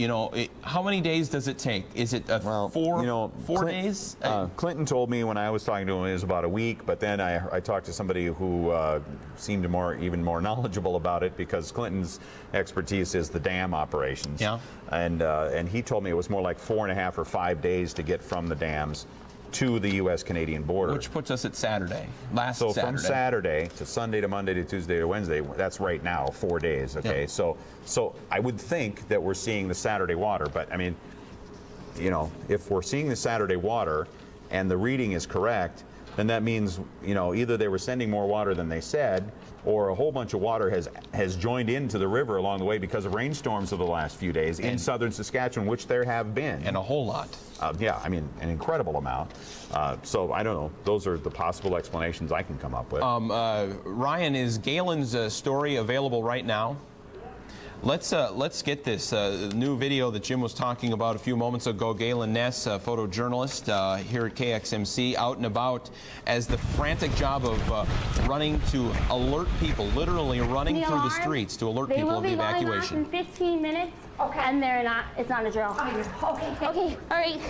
how many days does it take? Is it 4 days? Clinton told me when I was talking to him it was about a week, but then I talked to somebody who seemed even more knowledgeable about it because Clinton's expertise is the dam operations. Yeah. And he told me it was more like 4.5 or 5 days to get from the dams to the U.S.-Canadian border. Which puts us at Saturday, Saturday. So from Saturday to Sunday to Monday to Tuesday to Wednesday, that's right now, 4 days, okay? Yep. So I would think that we're seeing the Saturday water, but I mean, if we're seeing the Saturday water and the reading is correct, then that means, either they were sending more water than they said, or a whole bunch of water has joined into the river along the way because of rainstorms of the last few days in southern Saskatchewan, which there have been. And a whole lot. Yeah, I mean, an incredible amount. So I don't know. Those are the possible explanations I can come up with. Ryan, is Galen's story available right now? Let's get this new video that Jim was talking about a few moments ago. Galen Ness, a photojournalist here at KXMC, out and about as the frantic job of running to alert people, literally running through the streets to alert people of the evacuation. They will be going off in 15 minutes, and it's not a drill. Okay, all right.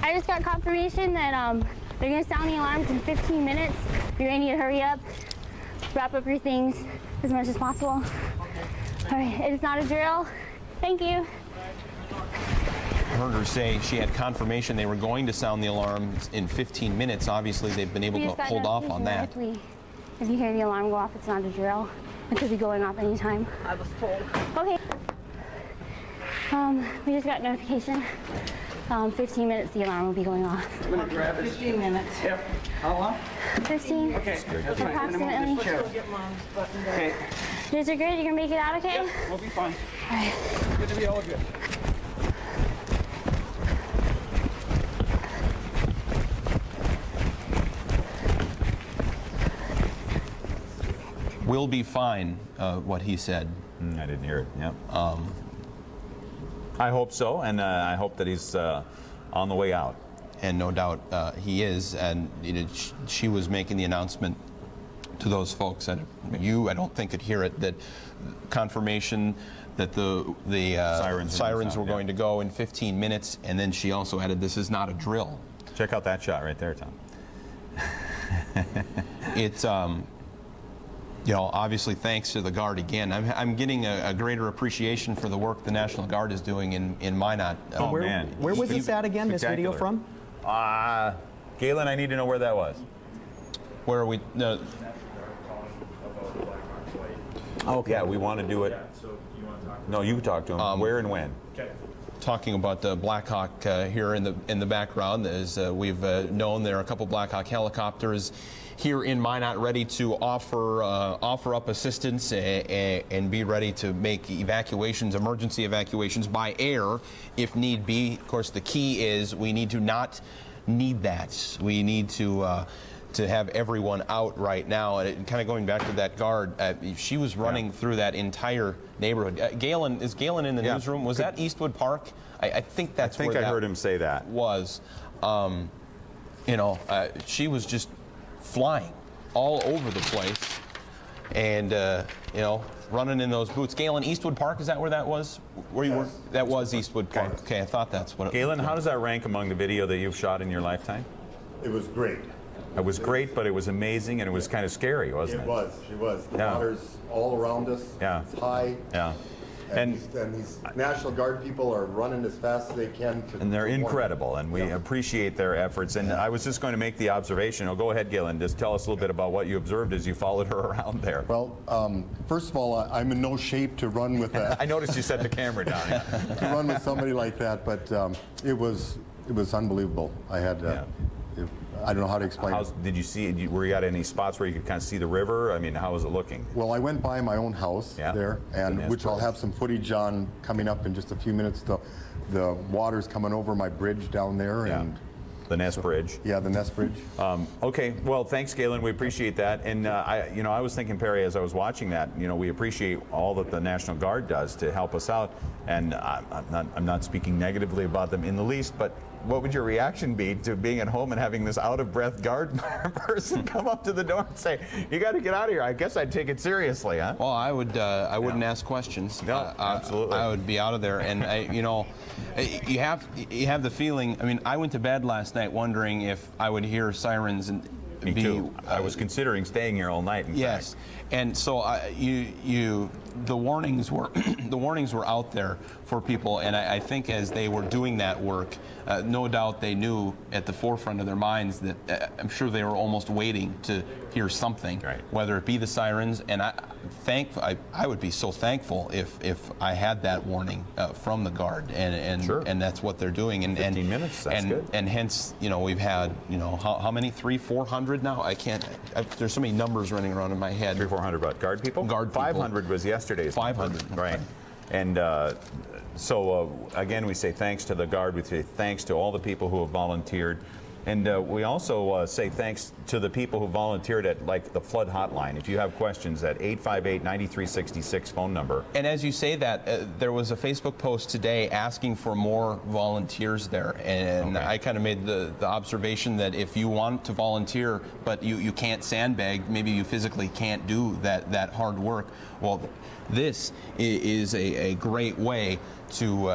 I just got confirmation that they're gonna sound the alarms in 15 minutes. You're gonna need to hurry up, wrap up your things as much as possible. All right, it's not a drill. Thank you. Heard her say she had confirmation they were going to sound the alarms in 15 minutes. Obviously, they've been able We to just got hold off on that. notification if you hear the alarm go off, it's not a drill. It could be going off anytime. I was told. Okay. We just got notification. 15 minutes, the alarm will be going off. 15 minutes. Yep. How long? 15, approximately. Sure. Get mom's button down. Okay. You guys are good? You gonna make it out okay? Yep, we'll be fine. All right. Good to be all good. Will be fine, what he said. I didn't hear it. Yep. I hope so, and I hope that he's on the way out. And no doubt he is. And you know, she was making the announcement to those folks, and I don't think could hear it, that confirmation that the sirens were going to go in 15 minutes, and then she also added, "This is not a drill." Check out that shot right there, Tom. It's you know, obviously thanks to the Guard again. I'm getting a greater appreciation for the work the National Guard is doing in Minot. Oh, man. Where was this at again, this video Spectacular. from? Galen, I need to know where that was. Where are we? No, Okay. Yeah, we want to do it. No, you talk to him. Where and when? talking about Blackhawk here in the background. As we've known, there are a couple Blackhawk helicopters here in Minot ready to offer up assistance and be ready to make evacuations, emergency evacuations by air if need be. Of course, the key is we need to not need that. We need to have everyone out right now. And kind of going back to that guard, she was running through that entire neighborhood. Galen, is Galen in the newsroom? Was that Eastwood Park? I think that's where I heard him say that. Was. She was just flying all over the place and, running in those boots. Galen, Eastwood Park, is that where that was? Where you were? That was Eastwood Park. Okay, I thought that's what it was. Galen, how does that rank among the video that you've shot in your lifetime? It was great. It was great, but it was amazing, and it was kind of scary, wasn't it? It was. It was. The Yeah. water's all around us. Yeah. It's high. Yeah. And these National Guard people are running as fast as they can. And they're to warn. incredible, and we appreciate their efforts. And I was just going to make the observation. Go ahead, Galen. Just tell us a little bit about what you observed as you followed her around there. Well, first of all, I'm in no shape to run with I noticed you set the camera down. to run with somebody like that, but it was unbelievable. I had I don't know how to explain it. Did you see? Were you at any spots where you could kind of see the river? I mean, how was it looking? Well, I went by my own house there, and which I'll have some footage on coming up in just a few minutes. The water's coming over my bridge down there, and the Ness Bridge. Yeah, the Ness Bridge. Okay, well, thanks, Galen. We appreciate that. And I was thinking, Perry, as I was watching that, we appreciate all that the National Guard does to help us out. And I'm not speaking negatively about them in the least, but what would your reaction be to being at home and having this out-of-breath guard person come up to the door and say, "You got to get out of here"? I guess I'd take it seriously, huh? Well, I would. I wouldn't ask questions. No, absolutely. I would be out of there, and you have the feeling. I mean, I went to bed last night wondering if I would hear sirens and. Me too. I was considering staying here all night. Yes, and so the warnings were out there for people, and I think as they were doing that work, no doubt they knew at the forefront of their minds that I'm sure they were almost waiting to hear something, whether it be the sirens. And I would be so thankful if I had that warning from the Guard, and that's what they're doing. And 15 minutes. That's good. And hence, we've had how many 400 now? I can't. There's so many numbers running around in my head. 400 what? Guard people? Guard people. 500 was yesterday's. 500. Right. And so again, we say thanks to the Guard. We say thanks to all the people who have volunteered. And we also say thanks to the people who volunteered at like the flood hotline. If you have questions, at 858-9366 phone number. And as you say that, there was a Facebook post today asking for more volunteers there, and I kind of made the observation that if you want to volunteer but you can't sandbag, maybe you physically can't do that hard work, well, this is a great way to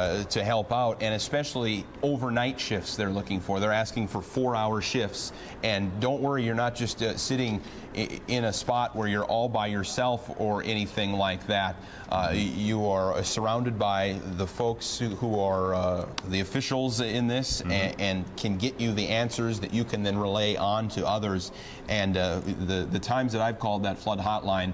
help out, and especially overnight shifts they're looking for. They're asking for 4-hour shifts, and don't worry, you're not just sitting in a spot where you're all by yourself or anything like that. You are surrounded by the folks who are the officials in this, and can get you the answers that you can then relay on to others. And the times that I've called that flood hotline,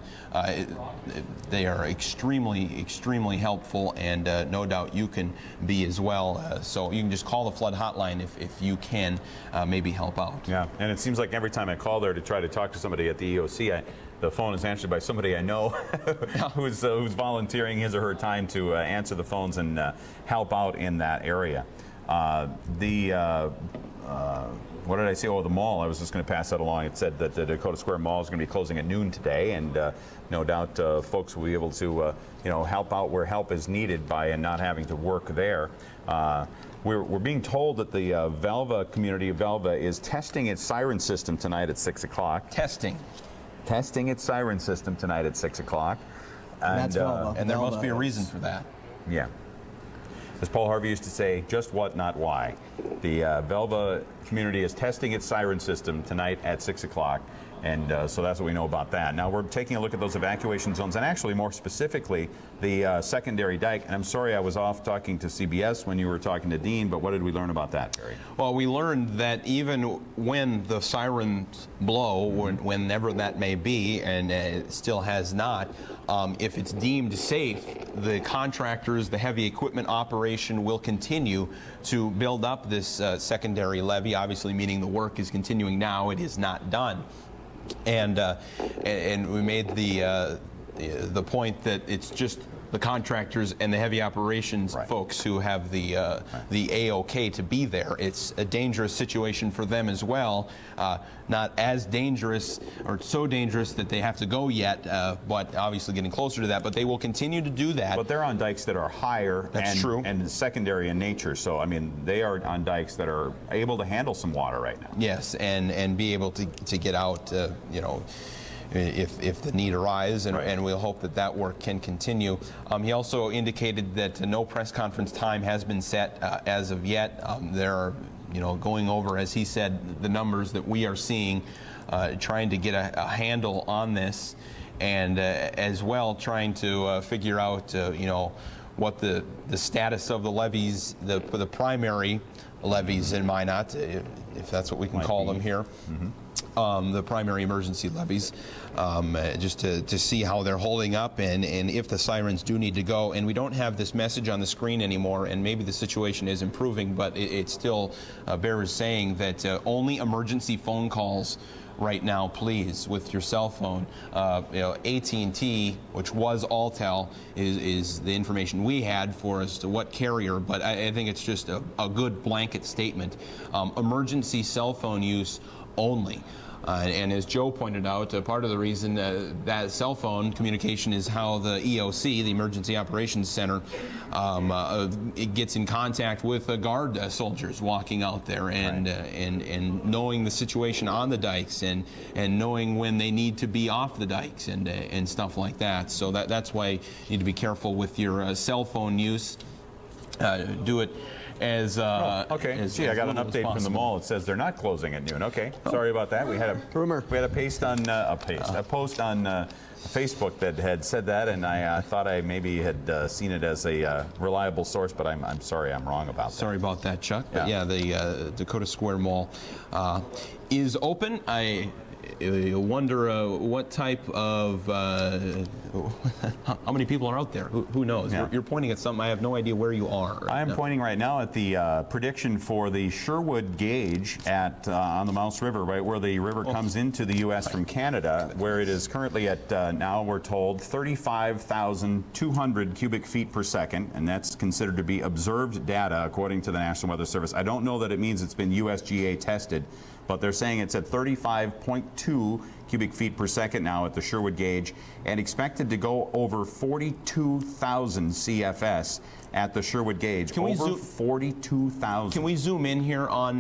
they are extremely helpful, and no doubt you can be as well. So you can just call the flood hotline if you can maybe help out. Yeah, and it seems like every time I call there to try to talk to somebody at the EOC, the phone is answered by somebody I know who's volunteering his or her time to answer the phones and help out in that area. What did I say? Oh, the mall. I was just going to pass that along. It said that the Dakota Square Mall is going to be closing at noon today, and no doubt folks will be able to help out where help is needed by not having to work there. We're being told that the Velva community of Velva is testing its siren system tonight at 6 o'clock. Testing its siren system tonight at 6 o'clock. And that's Velva. And there Velva must be a reason for that. Yeah. As Paul Harvey used to say, just what, not why. The Velva community is testing its siren system tonight at 6 o'clock. And so that's what we know about that. Now we're taking a look at those evacuation zones, and actually more specifically the secondary dike. And I'm sorry I was off talking to CBS when you were talking to Dean, but what did we learn about that, Barry? Well, we learned that even when the sirens blow, whenever that may be, and it still has not, if it's deemed safe, the contractors, the heavy equipment operation will continue to build up this secondary levee, obviously meaning the work is continuing now. It is not done. And we made the point that it's just the contractors and the heavy operations folks who have the A-OK to be there. It's a dangerous situation for them as well. Not as dangerous or so dangerous that they have to go yet, but obviously getting closer to that. But they will continue to do that. But they're on dikes that are higher and secondary in nature. So, I mean, they are on dikes that are able to handle some water right now. Yes, and be able to get out, if the need arises, and we'll hope that work can continue. He also indicated that no press conference time has been set as of yet. There are, going over, as he said, the numbers that we are seeing, trying to get a handle on this, and as well trying to figure out, what the status of the levees, the primary levees in Minot, if that's what we can call them here. The primary emergency levees, just to see how they're holding up, and if the sirens do need to go. And we don't have this message on the screen anymore, and maybe the situation is improving, but it still bears saying that only emergency phone calls right now, please, with your cell phone. AT&T, which was Alltel, is the information we had for as to what carrier, but I think it's just a good blanket statement. Emergency cell phone use only. And as Joe pointed out, part of the reason that cell phone communication is how the EOC, the Emergency Operations Center, it gets in contact with guard soldiers walking out there, and knowing the situation on the dikes, and knowing when they need to be off the dikes, and stuff like that. So that's why you need to be careful with your cell phone use. Do it as okay. as, Gee, as I got an little as update from the possible. mall. It says they're not closing at noon. Okay, sorry about that. We had a rumor. We had a post on Facebook that had said that, and I thought I maybe had seen it as a reliable source, but I'm sorry, I'm wrong about that. Sorry about that, Chuck. But yeah, the Dakota Square Mall is open. you wonder what type of, how many people are out there? Who knows? Yeah. You're pointing at something. I have no idea where you are. I am pointing right now at the prediction for the Sherwood gauge at on the Mouse River, right where the river comes into the U.S. from Canada, where it is currently at now we're told 35,200 cubic feet per second, and that's considered to be observed data according to the National Weather Service. I don't know that it means it's been USGA tested, but they're saying it's at 35.2 cubic feet per second now at the Sherwood gauge, and expected to go over 42,000 CFS at the Sherwood gauge. Can we over zoom- 42,000. Can we zoom in here on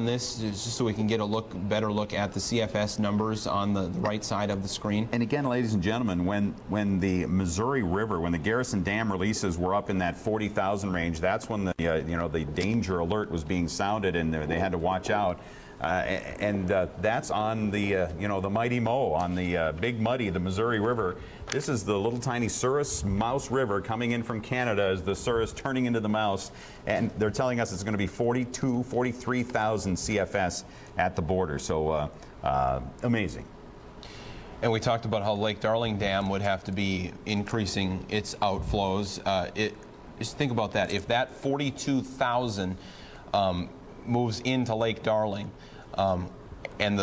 this, just so we can get a better look at the CFS numbers on the right side of the screen? And again, ladies and gentlemen, when the Missouri River, when the Garrison Dam releases were up in that 40,000 range, that's when the the danger alert was being sounded, and they had to watch out. That's on the the mighty Mo, on the Big Muddy, the Missouri River. This is the little tiny Souris Mouse River coming in from Canada as the Souris turning into the Mouse, and they're telling us it's going to be 43,000 CFS at the border. So amazing. And we talked about how Lake Darling Dam would have to be increasing its outflows. Just think about that. If that 42,000 moves into Lake Darling, and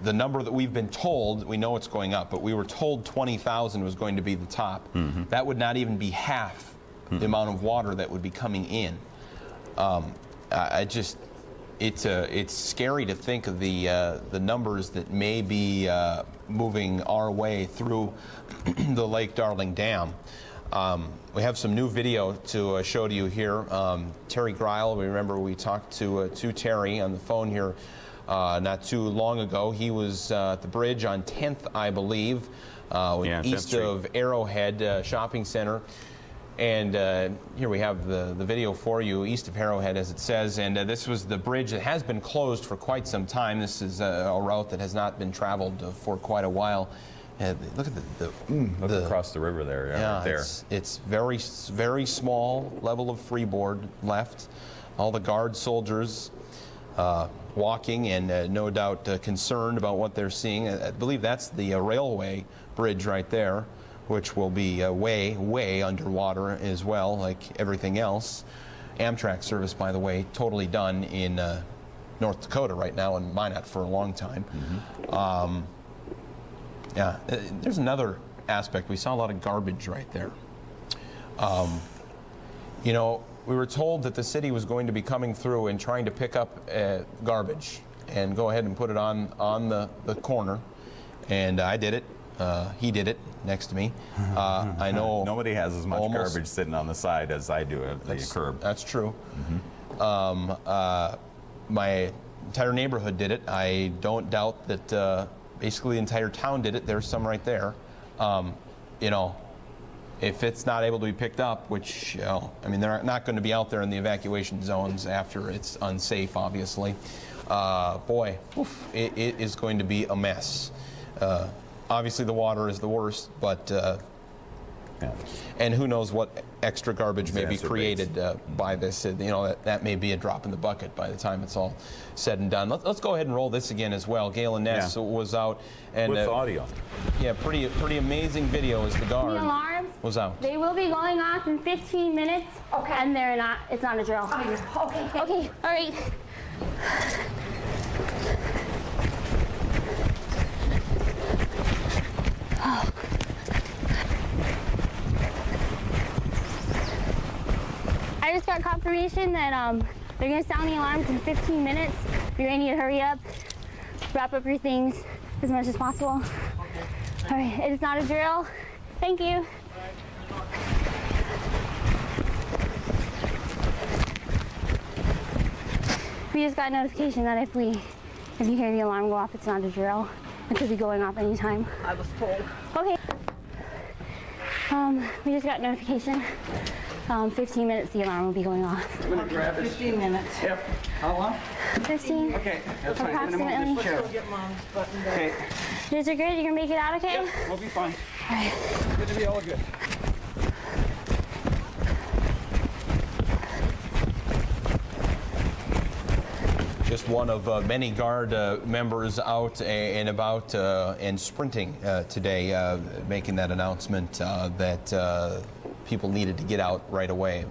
the number that we've been told, we know it's going up, but we were told 20,000 was going to be the top. That would not even be half the amount of water that would be coming in. It's scary to think of the numbers that may be moving our way through the Lake Darling Dam. We have some new video to show to you here. Terry Greil, we remember we talked to Terry on the phone here not too long ago. He was at the bridge on 10th, I believe, east of Arrowhead Shopping Center. And here we have the video for you, east of Arrowhead, as it says. And this was the bridge that has been closed for quite some time. This is a route that has not been traveled for quite a while. Look at Look across the river there. yeah, right there. It's very, very small level of freeboard left. All the guard soldiers walking and no doubt concerned about what they're seeing. I believe that's the railway bridge right there, which will be way, way underwater as well, like everything else. Amtrak service, by the way, totally done in North Dakota right now, and Minot for a long time. Yeah, there's another aspect. We saw a lot of garbage right there. We were told that the city was going to be coming through and trying to pick up garbage and go ahead and put it on the corner. And I did it. He did it next to me. I know Nobody has as much garbage sitting on the side as I do at the curb. That's true. My entire neighborhood did it. I don't doubt that basically the entire town did it. There's some right there. If it's not able to be picked up, which, they're not going to be out there in the evacuation zones after it's unsafe, obviously. It is going to be a mess. Obviously, the water is the worst, but and who knows what extra garbage may be created by this. That may be a drop in the bucket by the time it's all said and done. Let's go ahead and roll this again as well. Galen Ness was out. And, with audio. Yeah, pretty amazing video as the guard The alarms was out. They will be going off in 15 minutes. Okay. And it's not a drill. Okay, all right. I just got confirmation that they're gonna sound the alarms in 15 minutes. You're gonna need to hurry up, wrap up your things as much as possible. All right, it is not a drill. Thank you. We just got notification that if you hear the alarm go off, it's not a drill. It could be going off anytime. I was told. Okay. We just got notification. 15 minutes, the alarm will be going off. I'm gonna grab this. 15 minutes. Yep. How long? 15. Okay, that's fine. I'm gonna move Approximately. this chair. Go get Mom's button down. Okay. You guys are good? You gonna make it out okay? Yep, we'll be fine. All right. Good to be all good. Just one of many Guard members out and about and sprinting today, making that announcement that people needed to get out right away.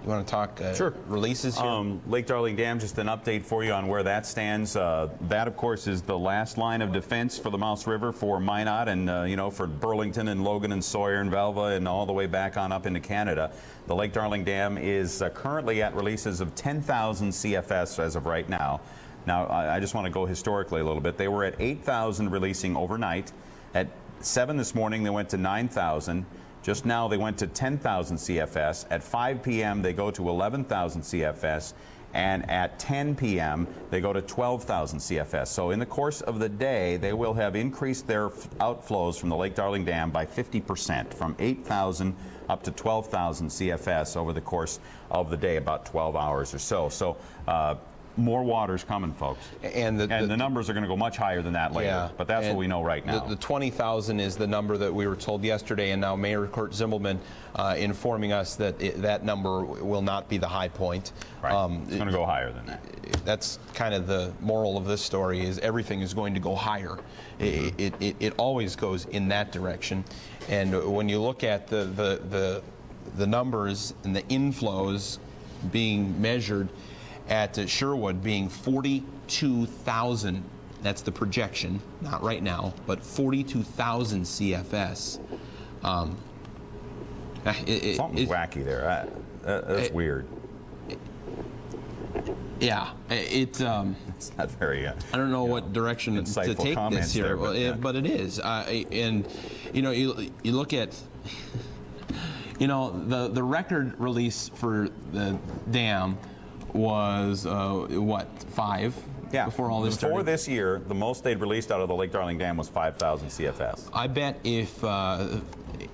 You want to talk Sure. releases here? Lake Darling Dam, just an update for you on where that stands. That, of course, is the last line of defense for the Mouse River for Minot and, you know, for Burlington and Logan and Sawyer and Velva and all the way back on up into Canada. The Lake Darling Dam is currently at releases of 10,000 CFS as of right now. Now, I just want to go historically a little bit. They were at 8,000 releasing overnight. At 7 this morning, they went to 9,000. Just now, they went to 10,000 CFS. At 5 p.m., they go to 11,000 CFS. And at 10 p.m., they go to 12,000 CFS. So in the course of the day, they will have increased their outflows from the Lake Darling Dam by 50%, from 8,000 up to 12,000 CFS over the course of the day, about 12 hours or so. So more water's coming, folks. And the numbers are going to go much higher than that later. Yeah, but that's what we know right now. The 20,000 is the number that we were told yesterday, and now Mayor Kurt Zimmelman informing us that that number will not be the high point. Right. It's going to go higher than that. That's kind of the moral of this story, is everything is going to go higher. It always goes in that direction. And when you look at the numbers and the inflows being measured at Sherwood being 42,000, that's the projection, not right now, but 42,000 CFS. Something's wacky there. That's weird. Yeah, it's not very. I don't know what direction to take this here, but it is. And you know, you look at, you know, the record release for the dam was what, 5? Yeah. Before all this started. Before this year, the most they'd released out of the Lake Darling Dam was 5,000 CFS. I bet if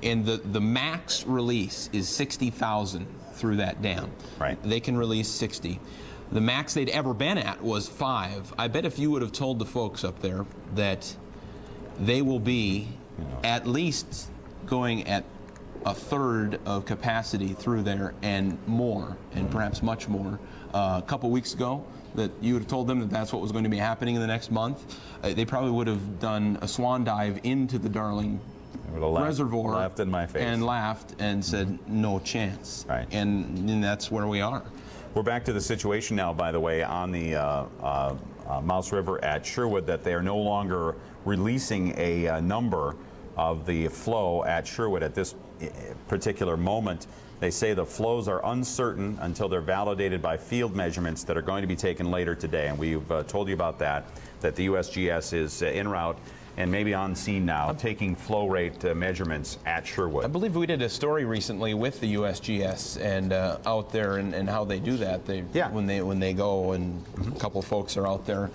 and the max release is 60,000 through that dam. Right. They can release 60. The max they'd ever been at was 5. I bet if you would have told the folks up there that they will be at least going at a third of capacity through there and more, and perhaps much more, a couple weeks ago, that you would have told them that that's what was going to be happening in the next month, they probably would have done a swan dive into the Darling Reservoir, laughed in my face, and laughed and said, no chance. Right. And that's where we are. We're back to the situation now, by the way, on the Mouse River at Sherwood, that they are no longer releasing a number of the flow at Sherwood at this particular moment. They say the flows are uncertain until they're validated by field measurements that are going to be taken later today. And we've told you about that the USGS is en route and maybe on scene now, taking flow rate measurements at Sherwood. I believe we did a story recently with the USGS and out there and how they do that. When they go, and a couple of folks are out there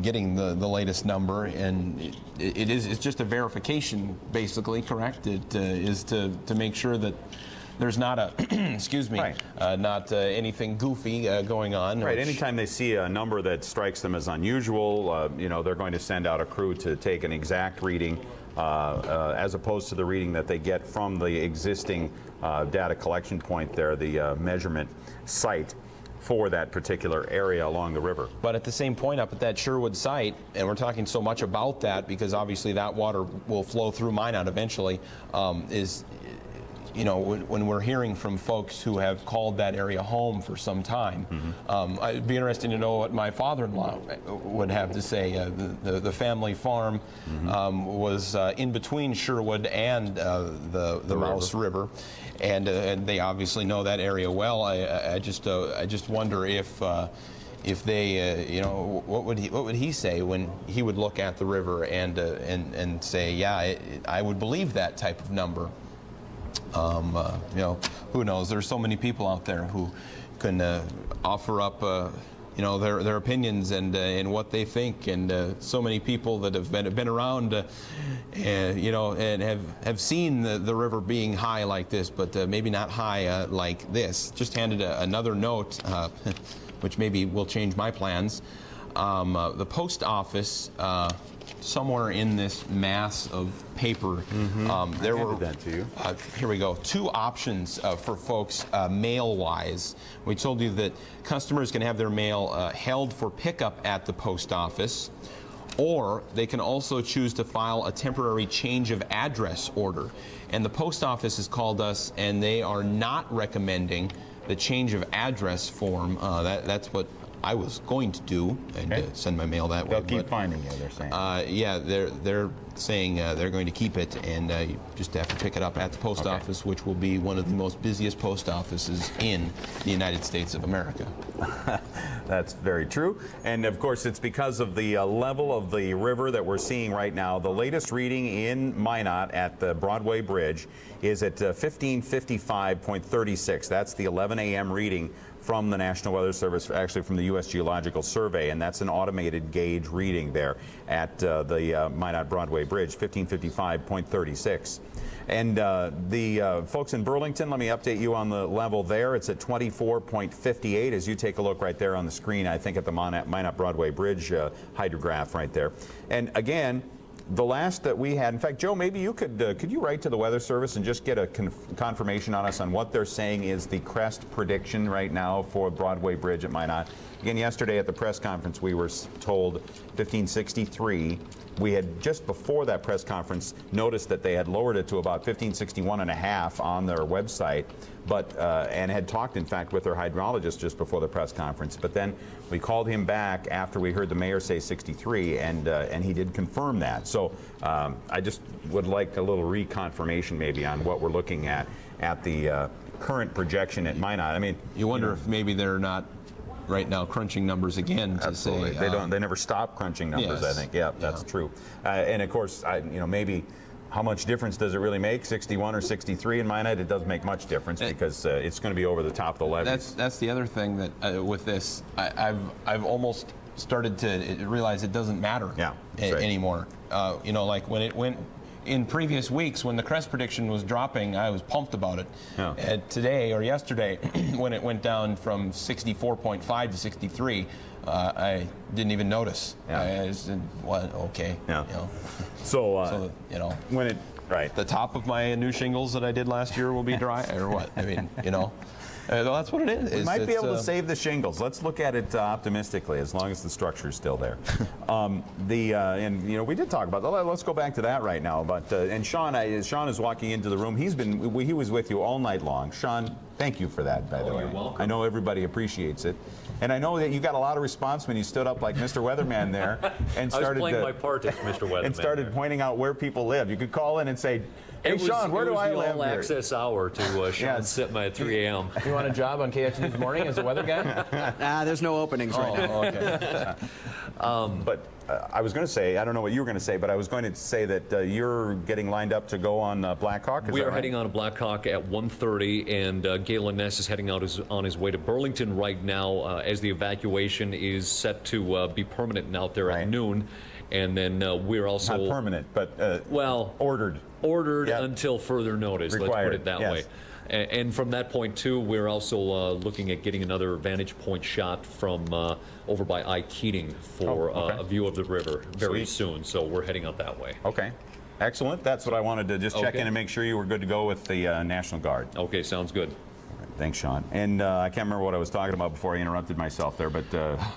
getting the latest number, and it's just a verification, basically, correct? It is to make sure that there's not a excuse me, right. Not anything goofy going on. Right. Anytime they see a number that strikes them as unusual, you know, they're going to send out a crew to take an exact reading, as opposed to the reading that they get from the existing data collection point there, the measurement site for that particular area along the river. But at the same point, up at that Sherwood site, and we're talking so much about that because obviously that water will flow through Minot eventually, is, you know, when we're hearing from folks who have called that area home for some time, it'd be interesting to know what my father-in-law would have to say. The family farm was in between Sherwood and the Mouse River. And they obviously know that area well. I just wonder if they, you know, what would he say when he would look at the river and say, yeah, I would believe that type of number. You know, who knows? There's so many people out there who can offer up, you know, their opinions and what they think, and so many people that have been around, you know, and have seen the river being high like this, but maybe not high like this. Just handed another note, which maybe will change my plans. The post office, somewhere in this mass of paper, there were that to you. here we go. 2 options for folks mail-wise. We told you that customers can have their mail held for pickup at the post office, or they can also choose to file a temporary change of address order. And the post office has called us, and they are not recommending the change of address form. That's what I was going to do, and send my mail that way. They'll keep finding you, they're saying. Yeah, they're saying they're going to keep it, and you just have to pick it up at the post office, which will be one of the most busiest post offices in the United States of America. That's very true. And of course, it's because of the level of the river that we're seeing right now. The latest reading in Minot at the Broadway Bridge is at 1555.36. That's the 11 a.m. reading from the National Weather Service, actually from the U.S. Geological Survey, and that's an automated gauge reading there at the Minot Broadway Bridge, 1555.36. And the folks in Burlington, let me update you on the level there. It's at 24.58 as you take a look right there on the screen, I think at the Minot Broadway Bridge hydrograph right there. And again, the last that we had, in fact, Joe, maybe you could you write to the Weather Service and just get a confirmation on us on what they're saying is the crest prediction right now for Broadway Bridge at Minot. Again, yesterday at the press conference, we were told 1563. We had just before that press conference noticed that they had lowered it to about 1561.5 on their website, but and had talked, in fact, with their hydrologist just before the press conference. But then we called him back after we heard the mayor say 63, and he did confirm that. So I just would like a little reconfirmation maybe on what we're looking at the current projection at Minot. I mean, You wonder if maybe they're not right now crunching numbers again to absolutely. say They never stop crunching numbers. Yes. I think. Yeah, that's true. And of course, maybe how much difference does it really make? 61 or 63 in Minot? It doesn't make much difference because it's going to be over the top of the levees. That's the other thing that with this, I've almost started to realize it doesn't matter anymore. Like when it went in previous weeks when the crest prediction was dropping, I was pumped about it. Yeah. And today or yesterday, when it went down from 64.5 to 63, I didn't even notice. Yeah. I just said, "What? Okay." Yeah. So when it the top of my new shingles that I did last year will be dry, or what? I mean, that's what it is. We might be able to save the shingles. Let's look at it optimistically, as long as the structure is still there. And we did talk about that. Let's go back to that right now. But and Sean is walking into the room. He was with you all night long. Sean, thank you for that, by the way. You're welcome. I know everybody appreciates it. And I know that you got a lot of response when you stood up like Mr. Weatherman there and started I was playing my part as Mr. Weatherman and started pointing out where people live. You could call in and say, "Hey, Sean, where do I live?" It was the all-access hour to Sean Sitma at 3 a.m. You want a job on KXNEWS Morning as a weather guy? There's no openings right now. Okay. But I was going to say, I don't know what you were going to say, but I was going to say that you're getting lined up to go on Blackhawk. We are heading on a Blackhawk at 1:30, and Galen Ness is heading out on his way to Burlington right now as the evacuation is set to be permanent out there at noon. And then we're also... Not permanent, but ordered. Ordered until further notice, Required. Let's put it that way. And from that point, too, we're also looking at getting another vantage point shot from over by I-Keating for a view of the river very soon. So we're heading out that way. Okay. Excellent. That's what I wanted to just check in and make sure you were good to go with the National Guard. Okay, sounds good. Thanks, Sean. And I can't remember what I was talking about before I interrupted myself there, but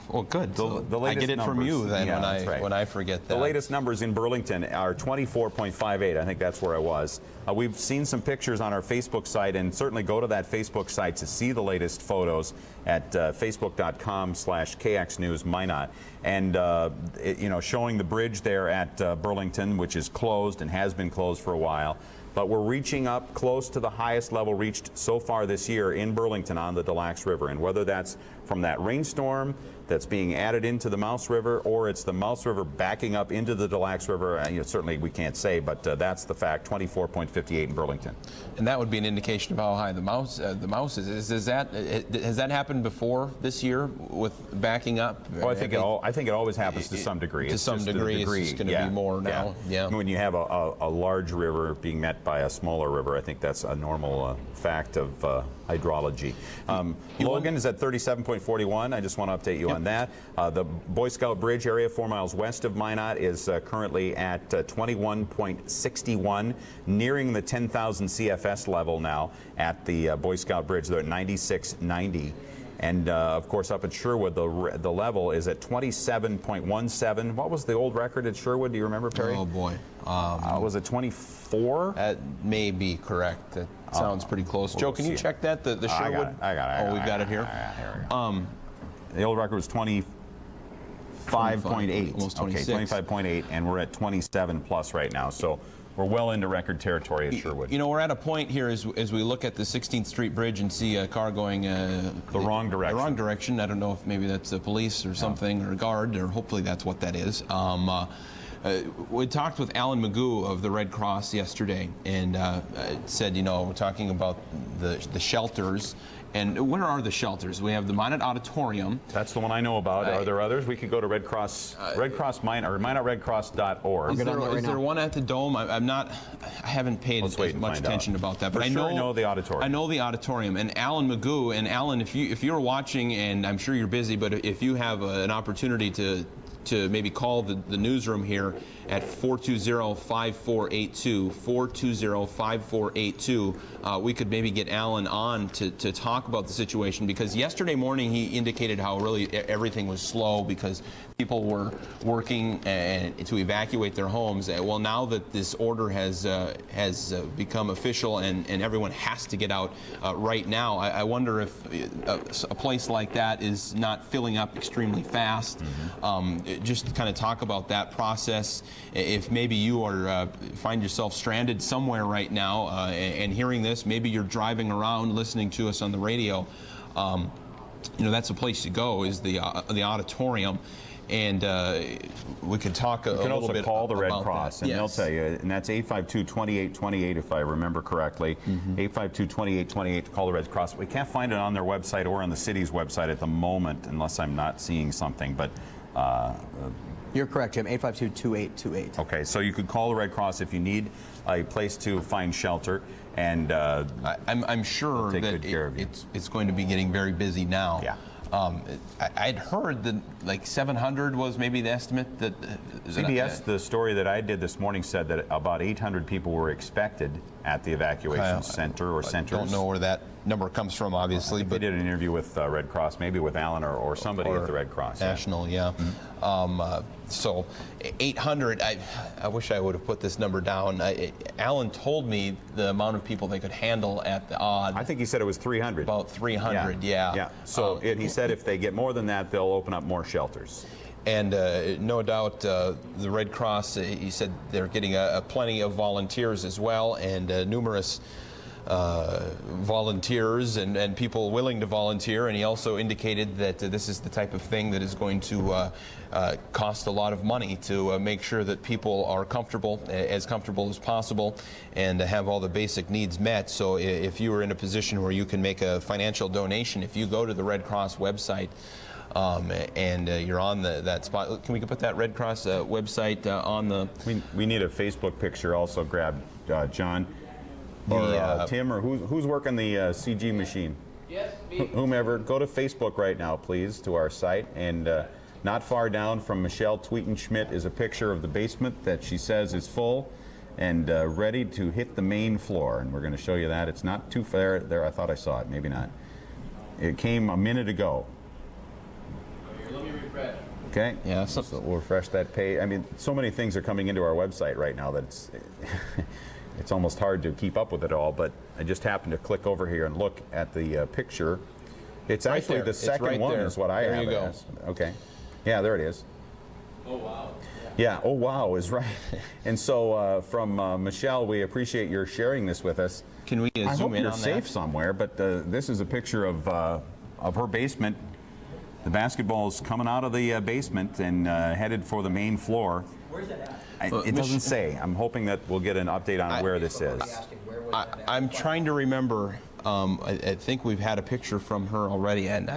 well, good. The latest I get it numbers, from you then right. when I forget that. The latest numbers in Burlington are 24.58. I think that's where I was. We've seen some pictures on our Facebook site, and certainly go to that Facebook site to see the latest photos at facebook.com/KXNews Minot. And showing the bridge there at Burlington, which is closed and has been closed for a while. But we're reaching up close to the highest level reached so far this year in Burlington on the Des Lacs River. And whether that's from that rainstorm that's being added into the Mouse River, or it's the Mouse River backing up into the Des Lacs River, certainly we can't say, but that's the fact, 24.58 in Burlington. And that would be an indication of how high the mouse is. Has that happened before this year with backing up? Oh, I think it always happens to some degree. To some degree, it's going to be more now. Yeah. When you have a large river being met by a smaller river, I think that's a normal fact of hydrology. Logan is at 37.41. I just want to update you on that. The Boy Scout Bridge area 4 miles west of Minot is currently at 21.61, nearing the 10,000 CFS level now at the Boy Scout Bridge. They're at 96.90. And of course, up at Sherwood, the level is at 27.17. What was the old record at Sherwood? Do you remember, Perry? Oh boy, was it 24? that may be correct. That sounds pretty close. Joe, can you check that? The Sherwood. I got it. Oh, we've got it here. The old record was 25.8. Almost 26. Okay, 25.8, and we're at 27 plus right now. So we're well into record territory at Sherwood. You know, we're at a point here as we look at the 16th Street Bridge and see a car going the wrong direction. The wrong direction. I don't know if maybe that's the police or something, or a guard, or hopefully that's what that is. We talked with Alan Magoo of the Red Cross yesterday, and said, you know, we're talking about the shelters. And where are the shelters? We have the Minot Auditorium. That's the one I know about. Are there others? We could go to Red Cross, Minot, or MinotRedCross.org. Is there one at the Dome? I haven't paid as much attention about that, but I know the auditorium. I know the auditorium. And Alan Magoo, and Alan, if you're watching, and I'm sure you're busy, but if you have an opportunity to maybe call the newsroom here at 420-5482, 420-5482. We could maybe get Alan on to talk about the situation, because yesterday morning he indicated how really everything was slow because people were working to evacuate their homes. Well, now that this order has become official and everyone has to get out right now, I wonder if a place like that is not filling up extremely fast. Just to kind of talk about that process. If maybe you are find yourself stranded somewhere right now and hearing this, maybe you're driving around listening to us on the radio. You know, that's a place to go, is the auditorium. And we could talk a little bit about that. You can also call the Red Cross, and they'll tell you, and that's 852-2828 if I remember correctly. 852-2828 to call the Red Cross. We can't find it on their website or on the city's website at the moment, unless I'm not seeing something. But you're correct, Jim. 852-2828. Okay, so you could call the Red Cross if you need a place to find shelter, and I'm sure that it's going to be getting very busy now. Yeah. I'd heard that like 700 was maybe the estimate that CBS, the story that I did this morning, said that about 800 people were expected at the evacuation center or centers. I don't know where that number comes from, obviously. But they did an interview with Red Cross, maybe with Alan or somebody at the Red Cross. National, yeah. So 800, I wish I would have put this number down. Alan told me the amount of people they could handle at the odd. I think he said it was 300. About 300, yeah. So he said if they get more than that, they'll open up more shelters. And no doubt the Red Cross, he said they're getting plenty of volunteers as well, and numerous volunteers and people willing to volunteer. And he also indicated that this is the type of thing that is going to cost a lot of money to make sure that people are comfortable as possible, and to have all the basic needs met. So if you are in a position where you can make a financial donation, if you go to the Red Cross website, and you're on that spot. Can we put that Red Cross website on the... We need a Facebook picture also grabbed, John, or Tim, or who's working the CG machine? Yes, me. Whomever, go to Facebook right now, please, to our site. And not far down from Michelle Tweeten-Schmidt is a picture of the basement that she says is full and ready to hit the main floor. And we're going to show you that. It's not too far there. I thought I saw it. Maybe not. It came a minute ago. Let me refresh. Okay. Yeah. So we'll refresh that page. I mean, so many things are coming into our website right now that it's almost hard to keep up with it all. But I just happened to click over here and look at the picture. It's right actually there. the second right one there. is what I have. There you go. Okay. Yeah, there it is. Oh, wow. Yeah, oh wow is right. And so from Michelle, we appreciate your sharing this with us. Can we I zoom hope in you're on safe that? somewhere, but this is a picture of her basement. The basketball's coming out of the basement and headed for the main floor. Where's that at? It doesn't say. I'm hoping that we'll get an update on where this is. I'm trying to remember. I think we've had a picture from her already, and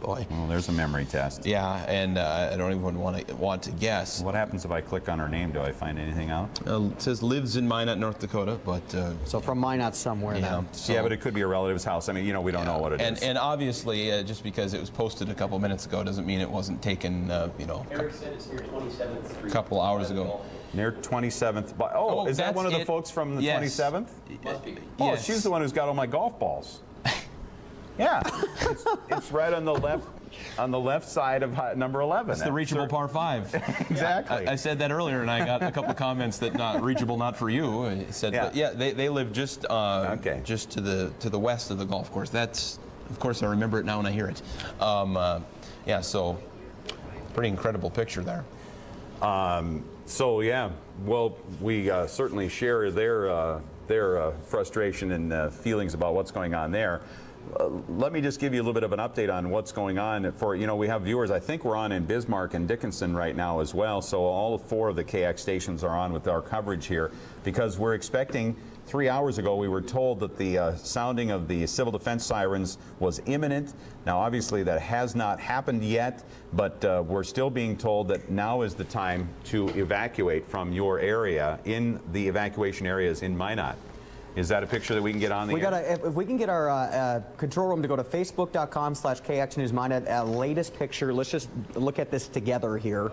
boy. Well, there's a memory test. Yeah, and I don't even want to guess. What happens if I click on her name? Do I find anything out? It says lives in Minot, North Dakota, but so from Minot somewhere. Yeah, Then. so, Yeah, but it could be a relative's house. I mean, you know, we don't know what it is. And obviously, just because it was posted a couple minutes ago doesn't mean it wasn't taken, you know, Eric said it's near 27th Street. a couple hours ago. Near 27th. Oh, is that that's one of the it. folks from the Yes. 27th? Must be. Oh, Yes. she's the one who's got all my golf balls. Yeah, it's right on the left side of number 11. It's the reachable par 5. Exactly. I said that earlier, and I got a couple of comments that not reachable, not for you. I said, Yeah. but yeah, they live just just to the west of the golf course. That's, of course, I remember it now when I hear it. Yeah, so pretty incredible picture there. So yeah, well, we certainly share their frustration and feelings about what's going on there. Let me just give you a little bit of an update on what's going on. For we have viewers. I think we're on in Bismarck and Dickinson right now as well. So all 4 of the KX stations are on with our coverage here because we're expecting. 3 hours ago, we were told that the sounding of the civil defense sirens was imminent. Now, obviously, that has not happened yet, but we're still being told that now is the time to evacuate from your area in the evacuation areas in Minot. Is that a picture that we can get on the air? If we can get our control room to go to facebook.com/KXNewsMinot, latest picture. Let's just look at this together here.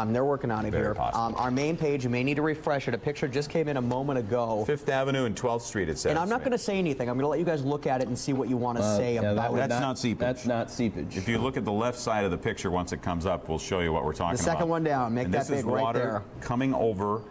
They're working on it Very here. possible. Our main page, you may need to refresh it. A picture just came in a moment ago. 5th Avenue and 12th Street, it says. And I'm not going to say anything. I'm going to let you guys look at it and see what you want to say about it. That's not seepage. That's not seepage. If you look at the left side of the picture, once it comes up, we'll show you what we're talking about. The second one down, make and that big right there. This is water coming over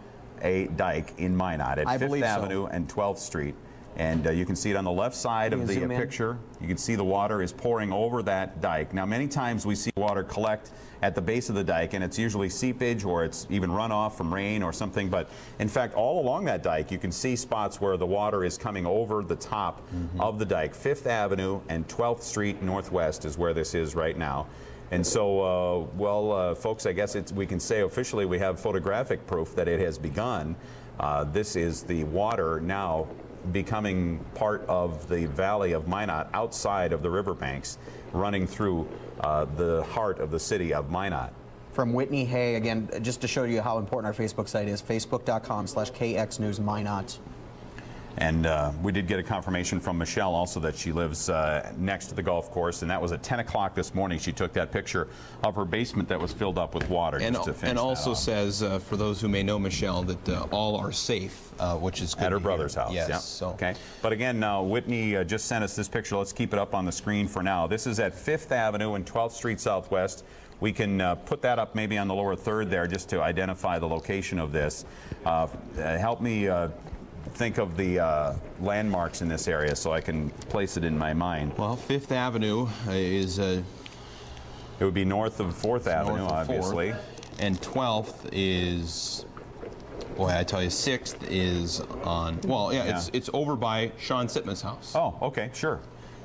a dike in Minot at 5th Avenue and 12th Street. And you can see it on the left side of the picture. You can see the water is pouring over that dike. Now, many times we see water collect at the base of the dike, and it's usually seepage or it's even runoff from rain or something. But in fact, all along that dike, you can see spots where the water is coming over the top of the dike. 5th Avenue and 12th Street Northwest is where this is right now. And so, folks, I guess we can say officially we have photographic proof that it has begun. This is the water now becoming part of the valley of Minot outside of the riverbanks, running through the heart of the city of Minot. From Whitney Hay, again, just to show you how important our Facebook site is, facebook.com/KXNewsMinot. And we did get a confirmation from Michelle also that she lives next to the golf course, and that was at 10 o'clock this morning. She took that picture of her basement that was filled up with water. And, just to finish also that off. says, for those who may know Michelle, that all are safe, which is good. At her to brother's hear. house. Yes. Yep. So. Okay. But again, Whitney just sent us this picture. Let's keep it up on the screen for now. This is at 5th Avenue and 12th Street Southwest. We can put that up maybe on the lower third there just to identify the location of this. Help me think of the landmarks in this area so I can place it in my mind. Well, 5th Avenue is... it would be north of 4th Avenue, obviously. 4th, and 12th is... Boy, I tell you, 6th is on... Well, yeah. It's over by Sean Sitman's house. Oh, okay, sure.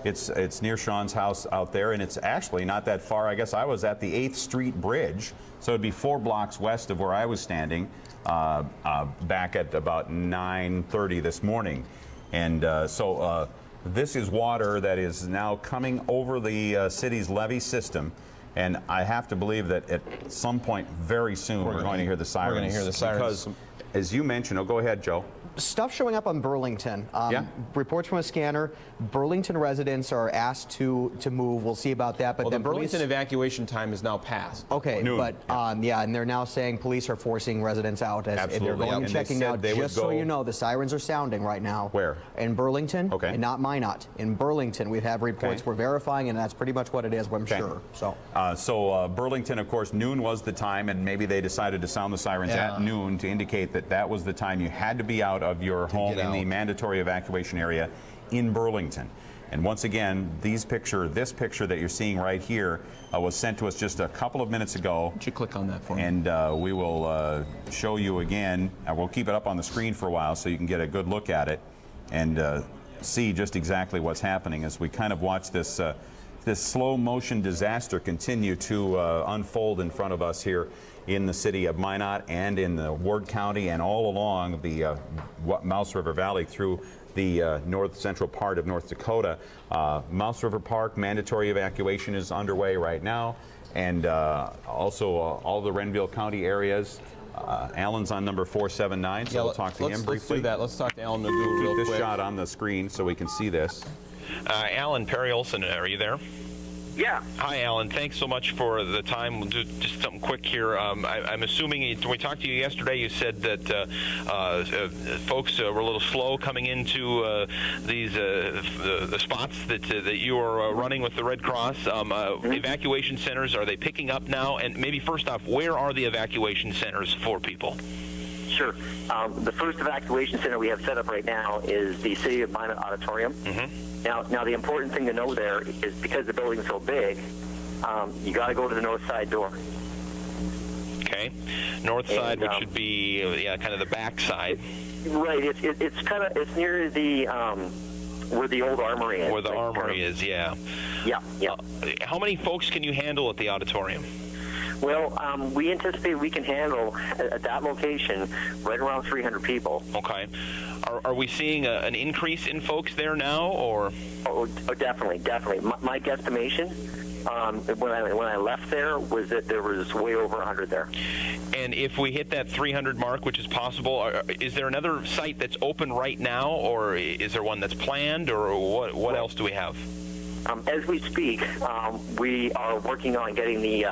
It's near Sean's house out there, and it's actually not that far. I guess I was at the 8th Street Bridge, so it'd be 4 blocks west of where I was standing back at about 9:30 this morning. And so this is water that is now coming over the city's levee system. And I have to believe that at some point very soon we're going to hear the sirens. We're going to hear the sirens. Because, as you mentioned, go ahead, Joe. Stuff showing up on Burlington. Reports from a scanner. Burlington residents are asked to move. We'll see about that. But Well, the then Burlington evacuation time is now passed. Okay, Noon. but and they're now saying police are forcing residents out as Absolutely. they're going Yep. and And checking they said out. they would Just so go- you know, the sirens are sounding right now. Where? In Burlington. Okay. And not Minot. In Burlington, we have reports. Okay. We're verifying, and that's pretty much what it is. I'm Okay. sure. So. So Burlington, of course, noon was the time, and maybe they decided to sound the sirens at noon to indicate that that was the time you had to be out of your home in the mandatory evacuation area in Burlington. And once again, this picture that you're seeing right here was sent to us just a couple of minutes ago. Would you click on that for me? And we will show you again. We'll keep it up on the screen for a while so you can get a good look at it and see just exactly what's happening as we kind of watch this this slow motion disaster continue to unfold in front of us here in the city of Minot and in the Ward County and all along the Mouse River Valley through the north central part of North Dakota. Mouse River Park, mandatory evacuation is underway right now, and also all the Renville County areas. Alan's on number 479, so we'll talk to him briefly. Let's do that. Let's talk to Alan Nagu real Keep quick. this shot on the screen so we can see this. Alan, Perry Olson, are you there? Yeah. Hi, Alan. Thanks so much for the time. We'll do just something quick here. I'm assuming when we talked to you yesterday, you said that folks were a little slow coming into these the spots that you are running with the Red Cross. Evacuation centers, are they picking up now? And maybe first off, where are the evacuation centers for people? Sure. The first evacuation center we have set up right now is the City of Minot Auditorium. Now, the important thing to know there is because the building's so big, you got to go to the north side door. Okay, north side, which should be kind of the back side. Right. It's near the where the old armory is. Where the armory is, yeah. Yeah. How many folks can you handle at the auditorium? Well, we anticipate we can handle at that location right around 300 people. Okay. Are we seeing an increase in folks there now, or? Oh, definitely. My guesstimation when I left there was that there was way over 100 there. And if we hit that 300 mark, which is possible, is there another site that's open right now, or is there one that's planned, or what else do we have? As we speak, we are working on getting the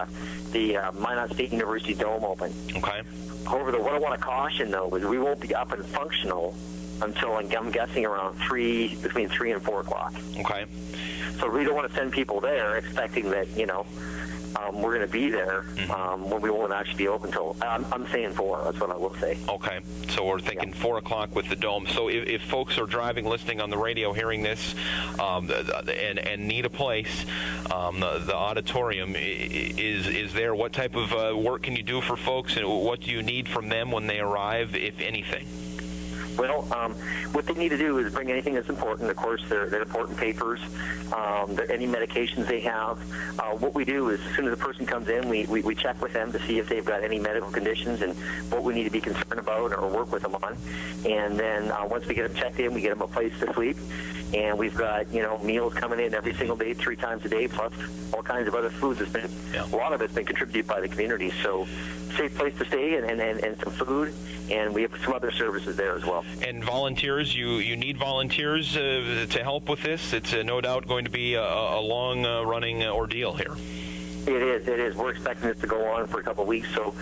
Minot State University Dome open. Okay. However, what I want to caution, though, is we won't be up and functional until I'm guessing around between 3 and 4 o'clock. Okay. So we don't want to send people there expecting that, we're going to be there when we won't actually be open until, I'm saying 4, that's what I will say. Okay, so we're thinking 4 o'clock with the dome. So if folks are driving, listening on the radio, hearing this, and need a place, the auditorium is there. What type of work can you do for folks, and what do you need from them when they arrive, if anything? Well, what they need to do is bring anything that's important. Of course, their important papers, any medications they have. What we do is, as soon as a person comes in, we check with them to see if they've got any medical conditions and what we need to be concerned about or work with them on. And then once we get them checked in, we get them a place to sleep. And we've got, meals coming in every single day, 3 times a day, plus all kinds of other foods. A lot of it's been contributed by the community. So safe place to stay and some food. And we have some other services there as well. And volunteers, you need volunteers to help with this? It's no doubt going to be a long-running ordeal here. It is. We're expecting this to go on for a couple of weeks. So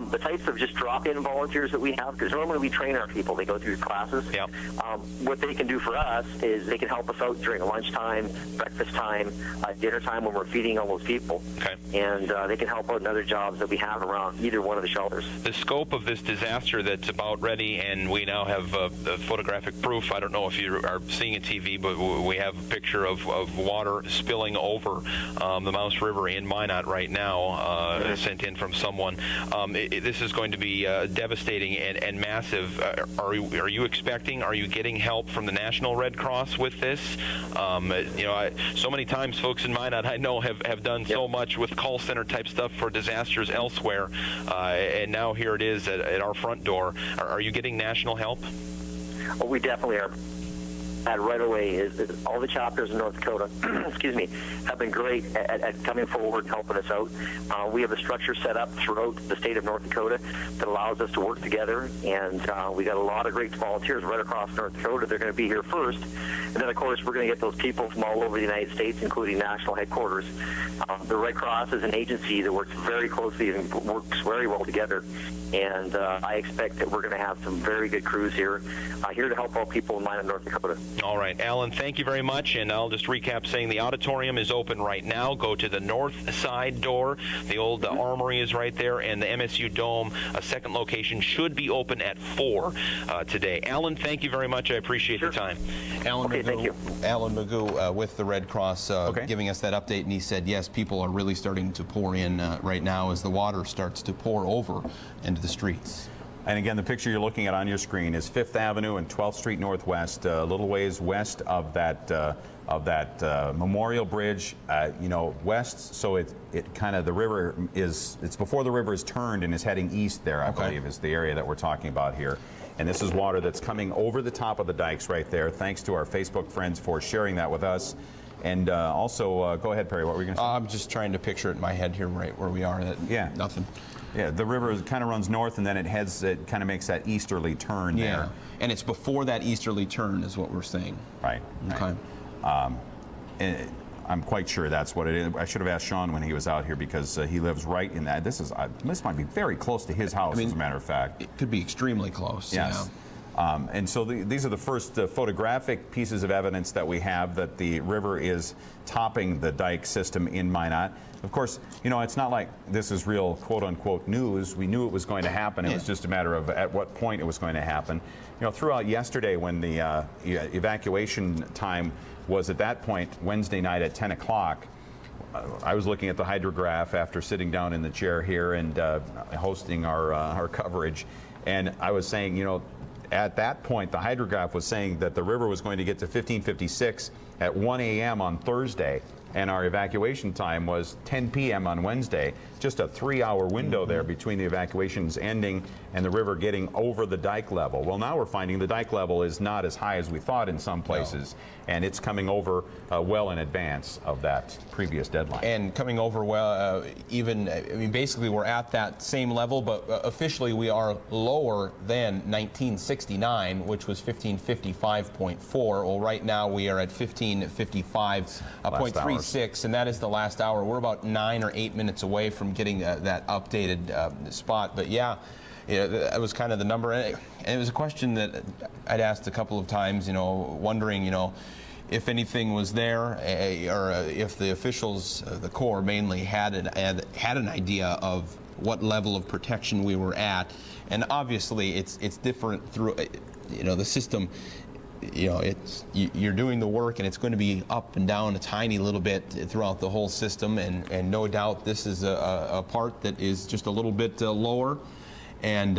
the types of just drop-in volunteers that we have, because normally we train our people. They go through classes. Yep. What they can do for us is they can help us out during lunchtime, breakfast time, dinner time when we're feeding all those people. Okay. And they can help out in other jobs that we have around either one of the shelters. The scope of this disaster that's about ready, and we now have photographic proof. I don't know if you are seeing a TV, but we have a picture of water spilling over the Mouse River in Minot right now, sent in from someone. This is going to be devastating and massive. Are you expecting? Are you getting help from the National Red Cross with this? So many times folks in Minot I know have done so much with call center type stuff for disasters elsewhere, and now here it is at our front door. Are you getting national help? Oh, we definitely are. Right away is all the chapters in North Dakota, excuse me, have been great at coming forward and helping us out. We have a structure set up throughout the state of North Dakota that allows us to work together, and we got a lot of great volunteers right across North Dakota. They're going to be here first, and then of course we're going to get those people from all over the United States, including national headquarters. The Red Cross is an agency that works very closely and works very well together, and I expect that we're going to have some very good crews here to help all people in Minot, North Dakota. All right, Alan, thank you very much, and I'll just recap saying the auditorium is open right now. Go to the north side door. The old armory is right there, and the MSU Dome, a second location, should be open at 4 today. Alan, thank you very much. I appreciate the time. Alan Nagu with the Red Cross giving us that update, and he said, yes, people are really starting to pour in right now as the water starts to pour over into the streets. And again, the picture you're looking at on your screen is 5th Avenue and 12th Street Northwest, a little ways west of that Memorial Bridge, west. So it kind of, the river is, it's before the river is turned and is heading east there, I believe, is the area that we're talking about here. And this is water that's coming over the top of the dikes right there. Thanks to our Facebook friends for sharing that with us. And also, go ahead, Perry, what were you going to say? I'm just trying to picture it in my head here, right where we are. Nothing. Yeah, the river kind of runs north and then it kind of makes that easterly turn there. And it's before that easterly turn is what we're saying. Right. Okay. And I'm quite sure that's what it is. I should have asked Sean when he was out here because he lives right in that. This might be very close to his house, as a matter of fact. It could be extremely close. Yes. Yeah. And so these are the first photographic pieces of evidence that we have that the river is topping the dike system in Minot. Of course, it's not like this is real quote-unquote news. We knew it was going to happen. It was just a matter of at what point it was going to happen. Throughout yesterday when the evacuation time was at that point, Wednesday night at 10 o'clock, I was looking at the hydrograph after sitting down in the chair here and hosting our coverage. And I was saying, at that point, the hydrograph was saying that the river was going to get to 1556 at 1 a.m. on Thursday, and our evacuation time was 10 p.m. on Wednesday. Just a 3-hour window there between the evacuations ending and the river getting over the dike level. Well, now we're finding the dike level is not as high as we thought in some places, and it's coming over well in advance of that previous deadline. And coming over well, basically we're at that same level, but officially we are lower than 1969, which was 1555.4. Well, right now we are at 1555.36, and that is the last hour. We're about 9 or 8 minutes away from getting that updated spot. But yeah, that was kind of the number, and it was a question that I'd asked a couple of times, wondering, if anything was there, or if the officials, the Corps mainly, had an idea of what level of protection we were at. And obviously, it's different through, the system. You're doing the work, and it's going to be up and down a tiny little bit throughout the whole system, and no doubt this is a part that is just a little bit lower, and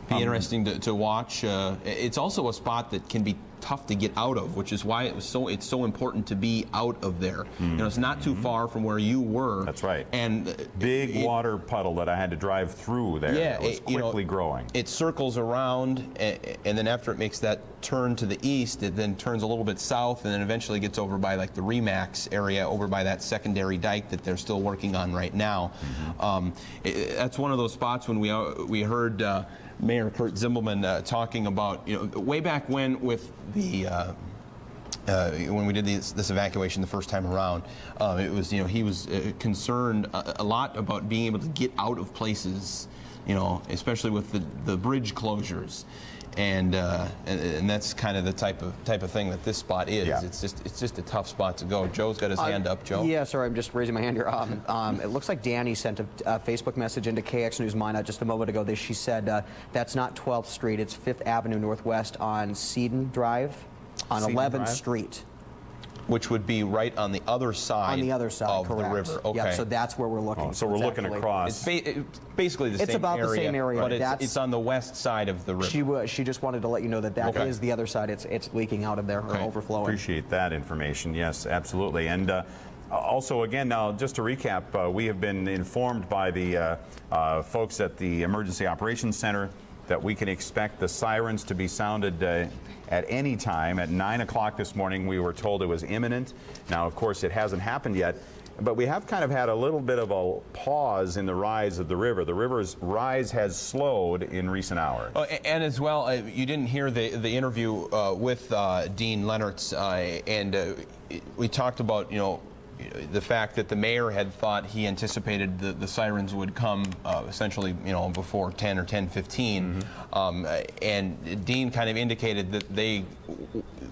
be interesting to watch. It's also a spot that can be tough to get out of, which is why it's so important to be out of there. It's not too far from where you were. That's right. And big water puddle that I had to drive through there. Yeah, it was quickly growing. It circles around, and then after it makes that turn to the east, it then turns a little bit south, and then eventually gets over by like the Remax area, over by that secondary dike that they're still working on right now. That's one of those spots when we heard Mayor Kurt Zimbelman talking about, way back when with the when we did this evacuation the first time around, it was, he was concerned a lot about being able to get out of places, especially with the bridge closures. And that's kind of the type of thing that this spot is. Yeah. It's just a tough spot to go. Joe's got his hand up. Joe. Yeah, sorry, I'm just raising my hand here. It looks like Danny sent a Facebook message into KXNews Minot just a moment ago. She said that's not 12th Street. It's 5th Avenue Northwest on Seaton Drive on 11th Street. Which would be right on the other side. On the other side, of correct. the river. Okay. Yeah, so that's where we're looking. So we're looking across. It's basically the same area. It's about the same area. But it's on the west side of the river. She just wanted to let you know that is the other side. It's leaking out of there or overflowing. Appreciate that information. Yes, absolutely. And also, again, now just to recap, we have been informed by the folks at the Emergency Operations Center that we can expect the sirens to be sounded at any time. At 9 o'clock this morning, we were told it was imminent. Now, of course, it hasn't happened yet, but we have kind of had a little bit of a pause in the rise of the river. The river's rise has slowed in recent hours. Oh, and as well, you didn't hear the interview with Dean Lennertz, and we talked about, the fact that the mayor had thought he anticipated the sirens would come essentially, before 10 or 10:15, and Dean kind of indicated that they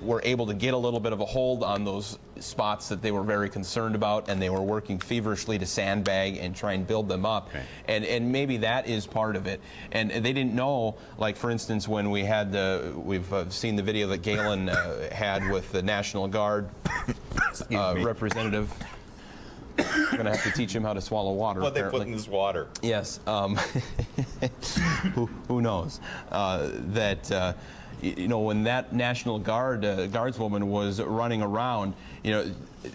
were able to get a little bit of a hold on those spots that they were very concerned about, and they were working feverishly to sandbag and try and build them up. And maybe that is part of it. And they didn't know, like for instance, when we had we've seen the video that Galen had with the National Guard representative. Going to have to teach him how to swallow water. What they apparently. put in this water? Yes. Who knows? When that National Guard guardswoman was running around,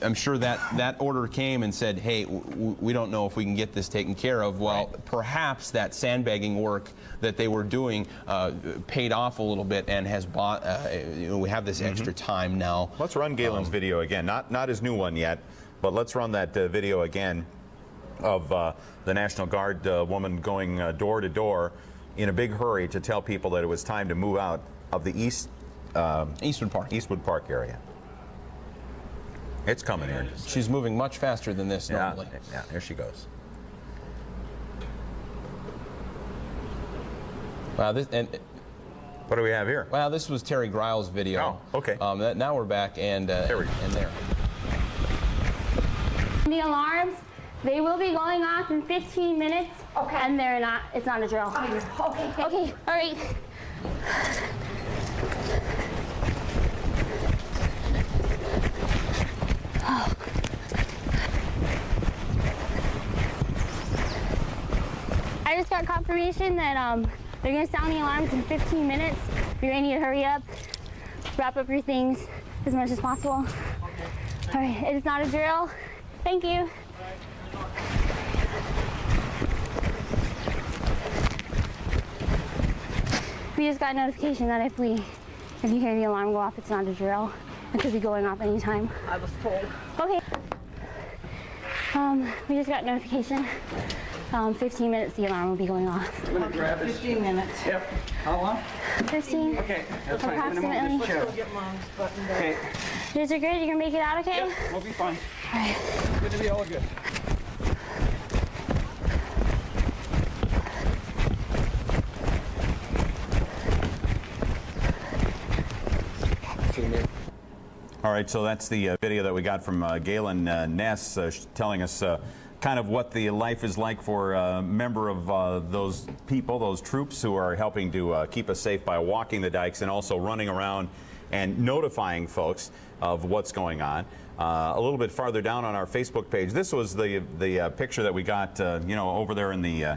I'm sure that order came and said, hey, we don't know if we can get this taken care of. Well, perhaps that sandbagging work that they were doing paid off a little bit and has bought, we have this extra time now. Let's run Galen's video again. Not his new one yet, but let's run that video again of the National Guard woman going door to door in a big hurry to tell people that it was time to move out of the Eastwood Park area. It's coming here. She's moving much faster than this normally. Yeah, there she goes. Wow, what do we have here? Well, this was Terry Griles' video. Oh, okay. Now we're back and there. The alarms, they will be going off in 15 minutes. Okay. And it's not a drill. Okay. Okay, all right. I just got confirmation that they're gonna sound the alarms in 15 minutes. You're gonna need to hurry up, wrap up your things as much as possible. All right, it's not a drill. Thank you. We just got notification that if you hear the alarm go off, it's not a drill. It could be going off anytime. I was told. Okay. We just got notification. 15 minutes, the alarm will be going off. I'm gonna grab this. 15 minutes. Yep. How long? 15. Okay, that's fine. I'm gonna move Approximately. this chair. Go get mom's button down. Okay. You guys are good? You gonna make it out okay? Yep, we'll be fine. All right. Good to be all good. All right, so that's the video that we got from Galen Ness telling us kind of what the life is like for a member of those people, those troops who are helping to keep us safe by walking the dikes and also running around and notifying folks of what's going on. A little bit farther down on our Facebook page, this was the picture that we got, over there in the,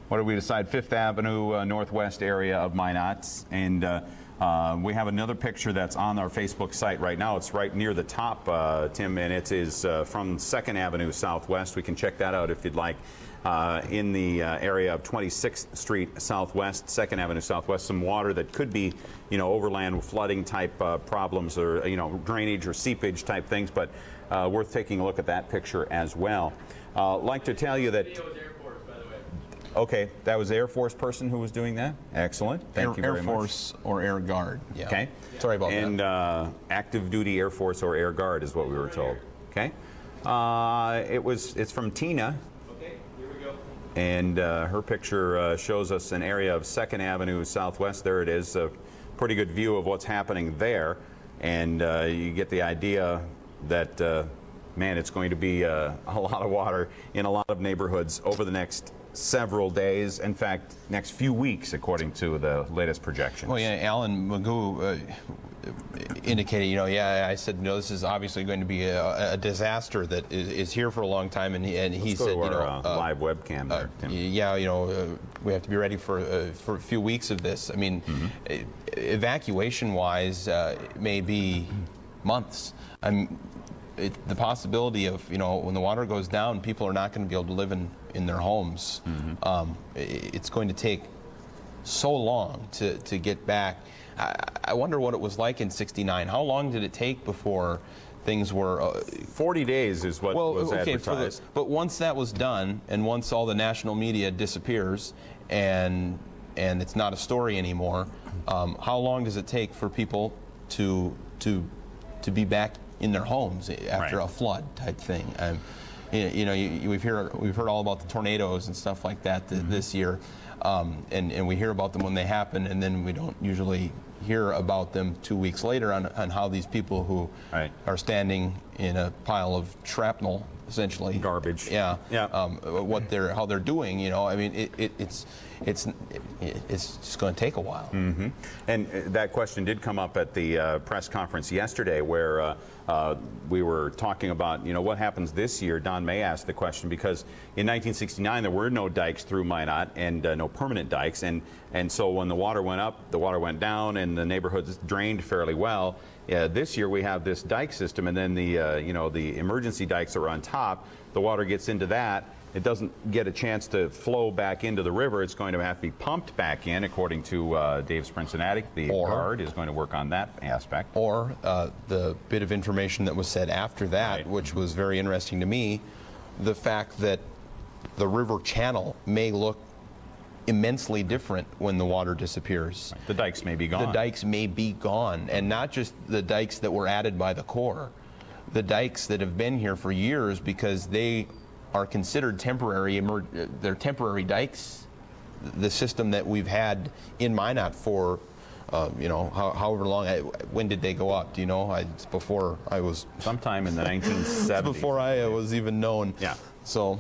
what did we decide, 5th Avenue Northwest area of Minot. And we have another picture that's on our Facebook site right now. It's right near the top, Tim, and it is from 2nd Avenue Southwest. We can check that out if you'd like. In the area of 26th Street Southwest, 2nd Avenue Southwest, some water that could be, overland flooding type problems or, drainage or seepage type things, but worth taking a look at that picture as well. Like to tell you that. Okay, that was the Air Force person who was doing that? Excellent. Thank you very much. Air Force or Air Guard. Yeah. Okay. Sorry about that. And active duty Air Force or Air Guard is what we were told. Okay. It's from Tina. Okay, here we go. And her picture shows us an area of 2nd Avenue Southwest. There it is. A pretty good view of what's happening there. And you get the idea that, man, it's going to be a lot of water in a lot of neighborhoods over the next several days, in fact, next few weeks, according to the latest projections. Well, yeah, Alan Magoo indicated, I said, this is obviously going to be a disaster that is here for a long time, and he said, live webcam there, Tim. We have to be ready for a few weeks of this. I mean, evacuation-wise, it may be months. The possibility of, when the water goes down, people are not going to be able to live in their homes. It's going to take so long to get back. I wonder what it was like in '69. How long did it take before things were 40 days is what was advertised. But once that was done, and once all the national media disappears and it's not a story anymore, how long does it take for people to be back in their homes after a flood type thing? We've heard all about the tornadoes and stuff like that this year. and we hear about them when they happen, and then we don't usually hear about them 2 weeks later on how these people who are standing in a pile of shrapnel, essentially garbage. Yeah. How they're doing. You know, I mean, it's just going to take a while. Mm-hmm. And that question did come up at the press conference yesterday, where we were talking about, you know, what happens this year. Don May asked the question because in 1969 there were no dikes through Minot and no permanent dikes, and so when the water went up, the water went down, and the neighborhoods drained fairly well. This year we have this dike system, and then the you know, the emergency dikes are on top. The water gets into that. It doesn't get a chance to flow back into the river. It's going to have to be pumped back in, according to Dave Sprinsanatic. The guard is going to work on that aspect. Or the bit of information that was said after that, which was very interesting to me, the fact that the river channel may look immensely different when the water disappears. The dikes may be gone. The dikes may be gone, and not just the dikes that were added by the Corps. The dikes that have been here for years, because they are considered temporary. They're temporary dikes. The system that we've had in Minot for, you know, however long. When did they go up? Do you know? It's before I was. Sometime in the 1970s. Before I was even known. Yeah. So.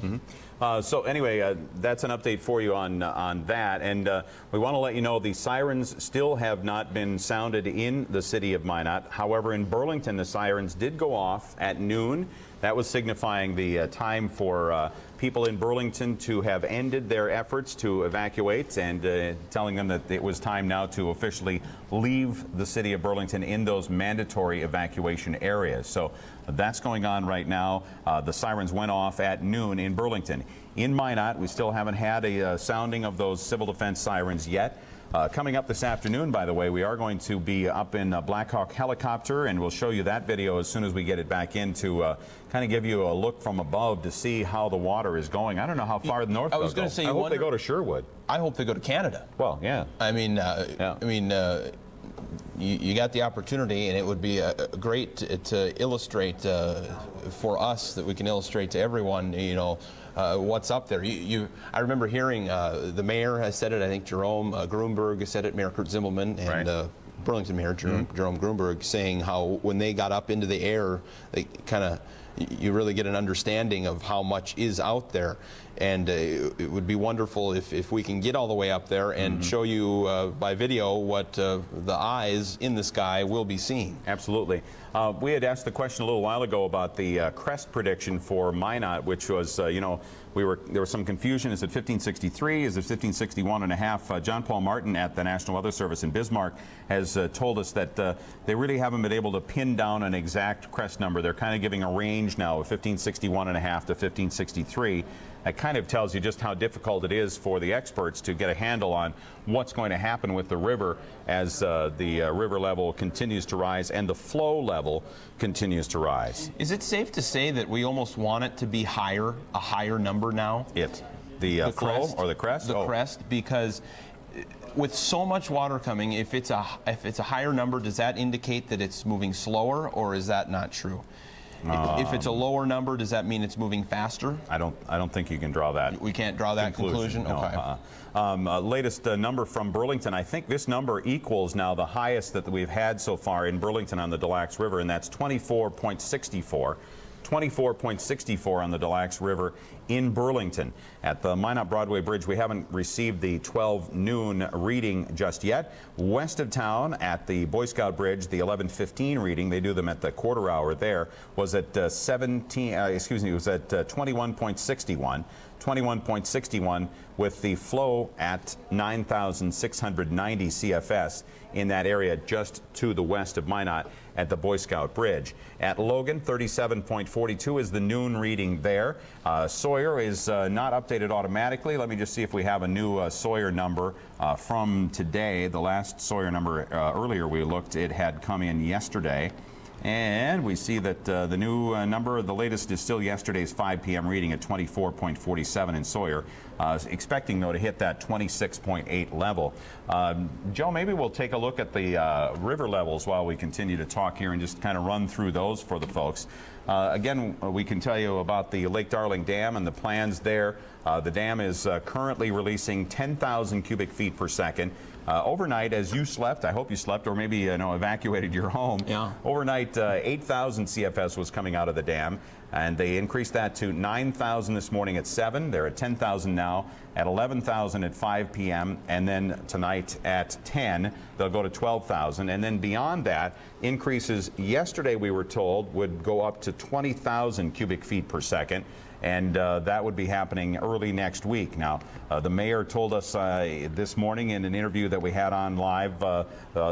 So anyway, that's an update for you on that, and we want to let you know the sirens still have not been sounded in the city of Minot. However, in Burlington, the sirens did go off at noon. That was signifying the time for people in Burlington to have ended their efforts to evacuate, and telling them that it was time now to officially leave the city of Burlington in those mandatory evacuation areas. So that's going on right now. The sirens went off at noon in Burlington. In Minot, we still haven't had a sounding of those civil defense sirens yet. Coming up this afternoon, by the way, we are going to be up in a Black Hawk helicopter, and we'll show you that video as soon as we get it back in to kind of give you a look from above to see how the water is going. I don't know how far north I was going to say, I hope they go to Sherwood. I hope they go to Canada. Well, yeah. I mean, you got the opportunity, and it would be great to illustrate for us, that we can illustrate to everyone, you know, what's up there. I remember hearing the mayor has said it. I think Jerome Grunberg has said it. Mayor Kurt Zimmelman and Burlington Mayor Jerome Grunberg saying how when they got up into the air, they kind of, you really get an understanding of how much is out there. And it would be wonderful if we can get all the way up there and show you by video what the eyes in the sky will be seeing. Absolutely. We had asked the question a little while ago about the crest prediction for Minot, which was, you know, there was some confusion. Is it 1563? Is it 1561 and a half? John Paul Martin at the National Weather Service in Bismarck has told us that they really haven't been able to pin down an exact crest number. They're kind of giving a range now of 1561 and a half to 1563. That kind of tells you just how difficult it is for the experts to get a handle on what's going to happen with the river as the river level continues to rise and the flow level continues to rise. Is it safe to say that we almost want it to be higher, a higher number now? The flow crest, or the crest? The crest, because with so much water coming, if it's a higher number, does that indicate that it's moving slower, or is that not true? If it's a lower number, does that mean it's moving faster? I don't think you can draw that. We can't draw that conclusion? No, okay. Latest number from Burlington, I think this number equals now the highest that we've had so far in Burlington on the Des Lacs River, and that's 24.64. 24.64 on the Des Lacs River in Burlington. At the Minot Broadway Bridge, we haven't received the 12 noon reading just yet. West of town at the Boy Scout Bridge, the 11:15 reading, they do them at the quarter hour there, was at 21.61. 21.61 with the flow at 9,690 CFS in that area just to the west of Minot at the Boy Scout Bridge. At Logan, 37.42 is the noon reading there. Sawyer is not updated automatically. Let me just see if we have a new Sawyer number from today. The last Sawyer number earlier we looked, it had come in yesterday. And we see that the new number, the latest, is still yesterday's 5 p.m. reading at 24.47 in Sawyer. expecting, though, to hit that 26.8 level. Joe, maybe we'll take a look at the river levels while we continue to talk here and just kind of run through those for the folks. Again, we can tell you about the Lake Darling Dam and the plans there. The dam is currently releasing 10,000 cubic feet per second. Overnight, as you slept, I hope you slept, or maybe evacuated your home. Yeah. Overnight, 8,000 CFS was coming out of the dam, and they increased that to 9,000 this morning at 7. They're at 10,000 now, at 11,000 at 5 p.m., and then tonight at 10, they'll go to 12,000. And then beyond that, increases yesterday, we were told, would go up to 20,000 cubic feet per second. And that would be happening early next week. Now, the mayor told us this morning in an interview that we had on live, the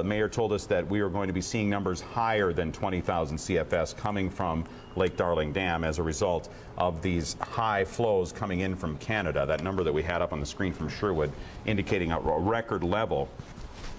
mayor told us that we are going to be seeing numbers higher than 20,000 CFS coming from Lake Darling Dam as a result of these high flows coming in from Canada. That number that we had up on the screen from Sherwood indicating a record level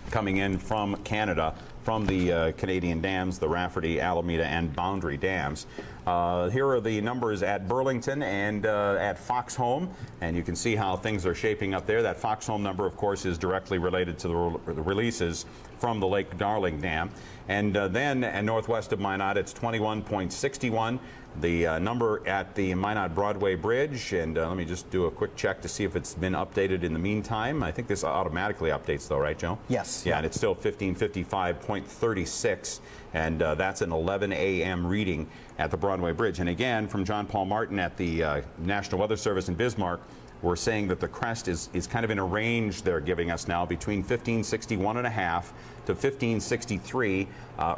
coming in from Canada, from the Canadian dams, the Rafferty, Alameda, and Boundary dams. Here are the numbers at Burlington and at Foxholm, and you can see how things are shaping up there. That Foxholm number, of course, is directly related to the releases from the Lake Darling Dam. And then northwest of Minot, it's 21.61. The number at the Minot Broadway Bridge, and let me just do a quick check to see if it's been updated in the meantime. I think this automatically updates, though, right, Joe? Yes. Yeah, and it's still 1555.36, and that's an 11 a.m. reading at the Broadway Bridge. And again, from John Paul Martin at the National Weather Service in Bismarck, we're saying that the crest is kind of in a range they're giving us now between 1561.5 to 1563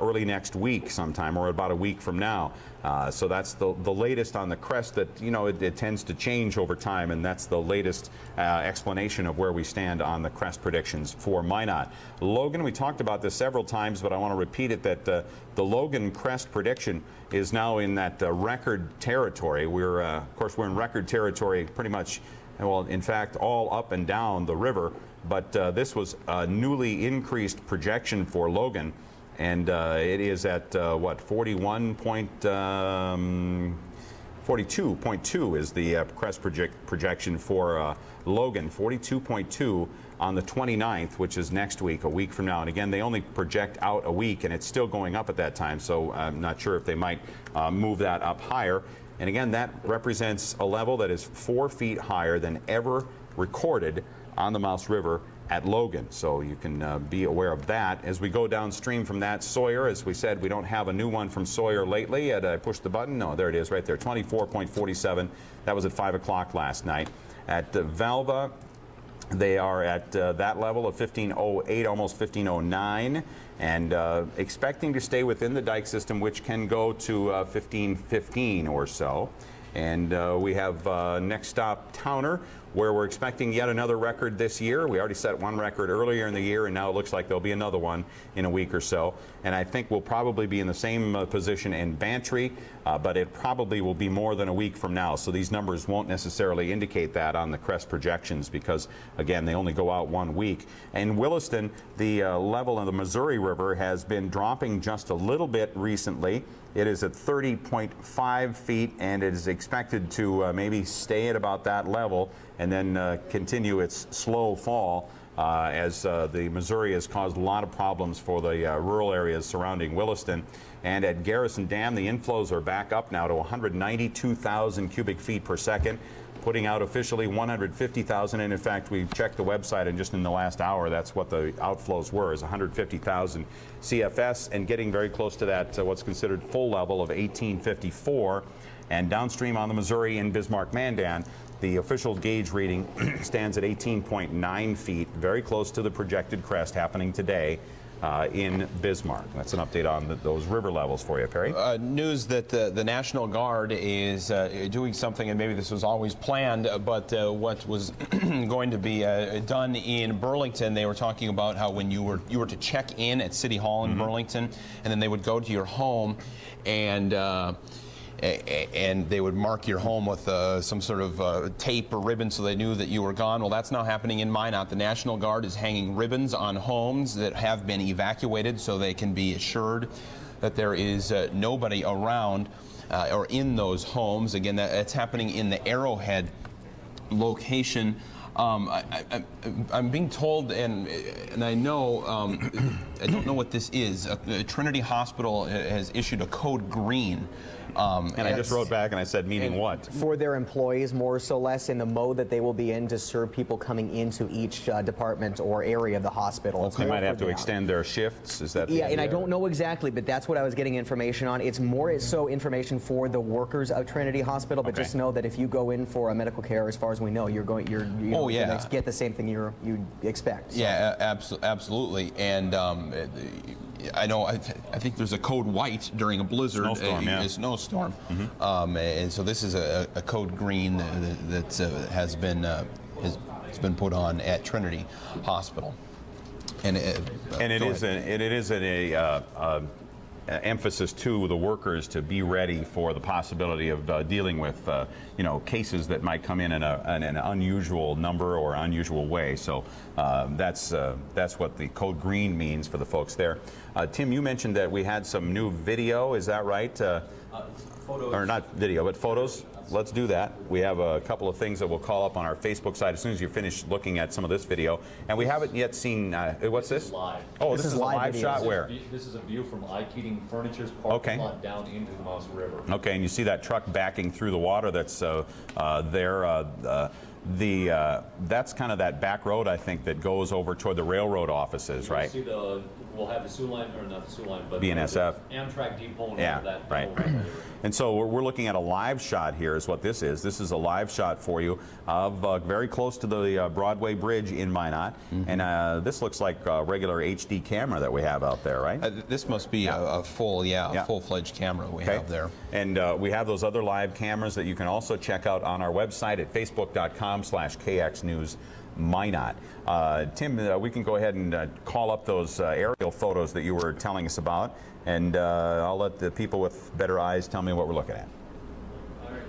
early next week sometime, or about a week from now. So that's the latest on the crest that, it tends to change over time, and that's the latest explanation of where we stand on the crest predictions for Minot. Logan, we talked about this several times, but I want to repeat it that the Logan crest prediction is now in that record territory. Of course, we're in record territory pretty much, well, in fact, all up and down the river, but this was a newly increased projection for Logan, and it is at what, 42.2 is the crest projection for Logan, 42.2 on the 29th, which is next week, a week from now. And again, they only project out a week, and it's still going up at that time, so I'm not sure if they might move that up higher. And again, that represents a level that is 4 feet higher than ever recorded on the Mouse River at Logan. So you can be aware of that. As we go downstream from that, Sawyer, as we said, we don't have a new one from Sawyer lately. I pushed the button. No, there it is right there, 24.47. That was at 5 o'clock last night. At Valva, they are at that level of 1508, almost 1509, and expecting to stay within the dike system, which can go to 1515 or so. And we have next stop Towner, where we're expecting yet another record this year. We already set one record earlier in the year, and now it looks like there'll be another one in a week or so. And I think we'll probably be in the same position in Bantry, but it probably will be more than a week from now. So these numbers won't necessarily indicate that on the crest projections because, again, they only go out 1 week. In Williston, the level of the Missouri River has been dropping just a little bit recently. It is at 30.5 feet, and it is expected to maybe stay at about that level and then continue its slow fall as the Missouri has caused a lot of problems for the rural areas surrounding Williston. And at Garrison Dam, the inflows are back up now to 192,000 cubic feet per second, putting out officially 150,000. And in fact, we checked the website, and just in the last hour, that's what the outflows were, is 150,000 CFS, and getting very close to that, what's considered full level of 1854. And downstream on the Missouri in Bismarck-Mandan, the official gauge reading stands at 18.9 feet, very close to the projected crest happening today in Bismarck. That's an update on those river levels for you, Perry. News that the National Guard is doing something, and maybe this was always planned, but what was going to be done in Burlington, they were talking about how when you were to check in at City Hall in Burlington, and then they would go to your home and they would mark your home with some sort of tape or ribbon so they knew that you were gone. Well, that's now happening in Minot. The National Guard is hanging ribbons on homes that have been evacuated so they can be assured that there is nobody around or in those homes. Again, that's happening in the Arrowhead location. I'm being told, and I know, I don't know what this is. Trinity Hospital has issued a code green. And I just wrote back and I said, meaning what? For their employees, more so less, in the mode that they will be in to serve people coming into each department or area of the hospital. They might have to extend their shifts. Is that the Yeah, and I idea? don't know exactly, but that's what I was getting information on. It's more so information for the workers of Trinity Hospital, but just know that if you go in for a medical care, as far as we know, you're going to get the same thing you expect. So. Yeah, absolutely. And I know. I think there's a code white during a blizzard, a snowstorm, and so this is a code green that has been put on at Trinity Hospital, and it is an emphasis to the workers to be ready for the possibility of dealing with cases that might come in an unusual number or unusual way. So that's what the code green means for the folks there. Tim, you mentioned that we had some new video. Is that right? Photos. Or not video, but photos. Let's do that. We have a couple of things that we'll call up on our Facebook site as soon as you finish looking at some of this video. And we haven't yet seen, what's this? Live. Oh, this is a live shot where? This is a view from Keating Furniture's parking lot down into the Mouse River. Okay, and you see that truck backing through the water that's there. That's kind of that back road, I think, that goes over toward the railroad offices, right? See we'll have the Sioux Line, or not the Sioux Line, but BNSF. Amtrak depot and Yeah, all that. right. And so we're looking at a live shot here is what this is. This is a live shot for you of very close to the Broadway Bridge in Minot. And this looks like a regular HD camera that we have out there, right? this must be a full-fledged camera we have there. And we have those other live cameras that you can also check out on our website at facebook.com/KXNews Minot. Tim, we can go ahead and call up those aerial photos that you were telling us about, and I'll let the people with better eyes tell me what we're looking at. All right.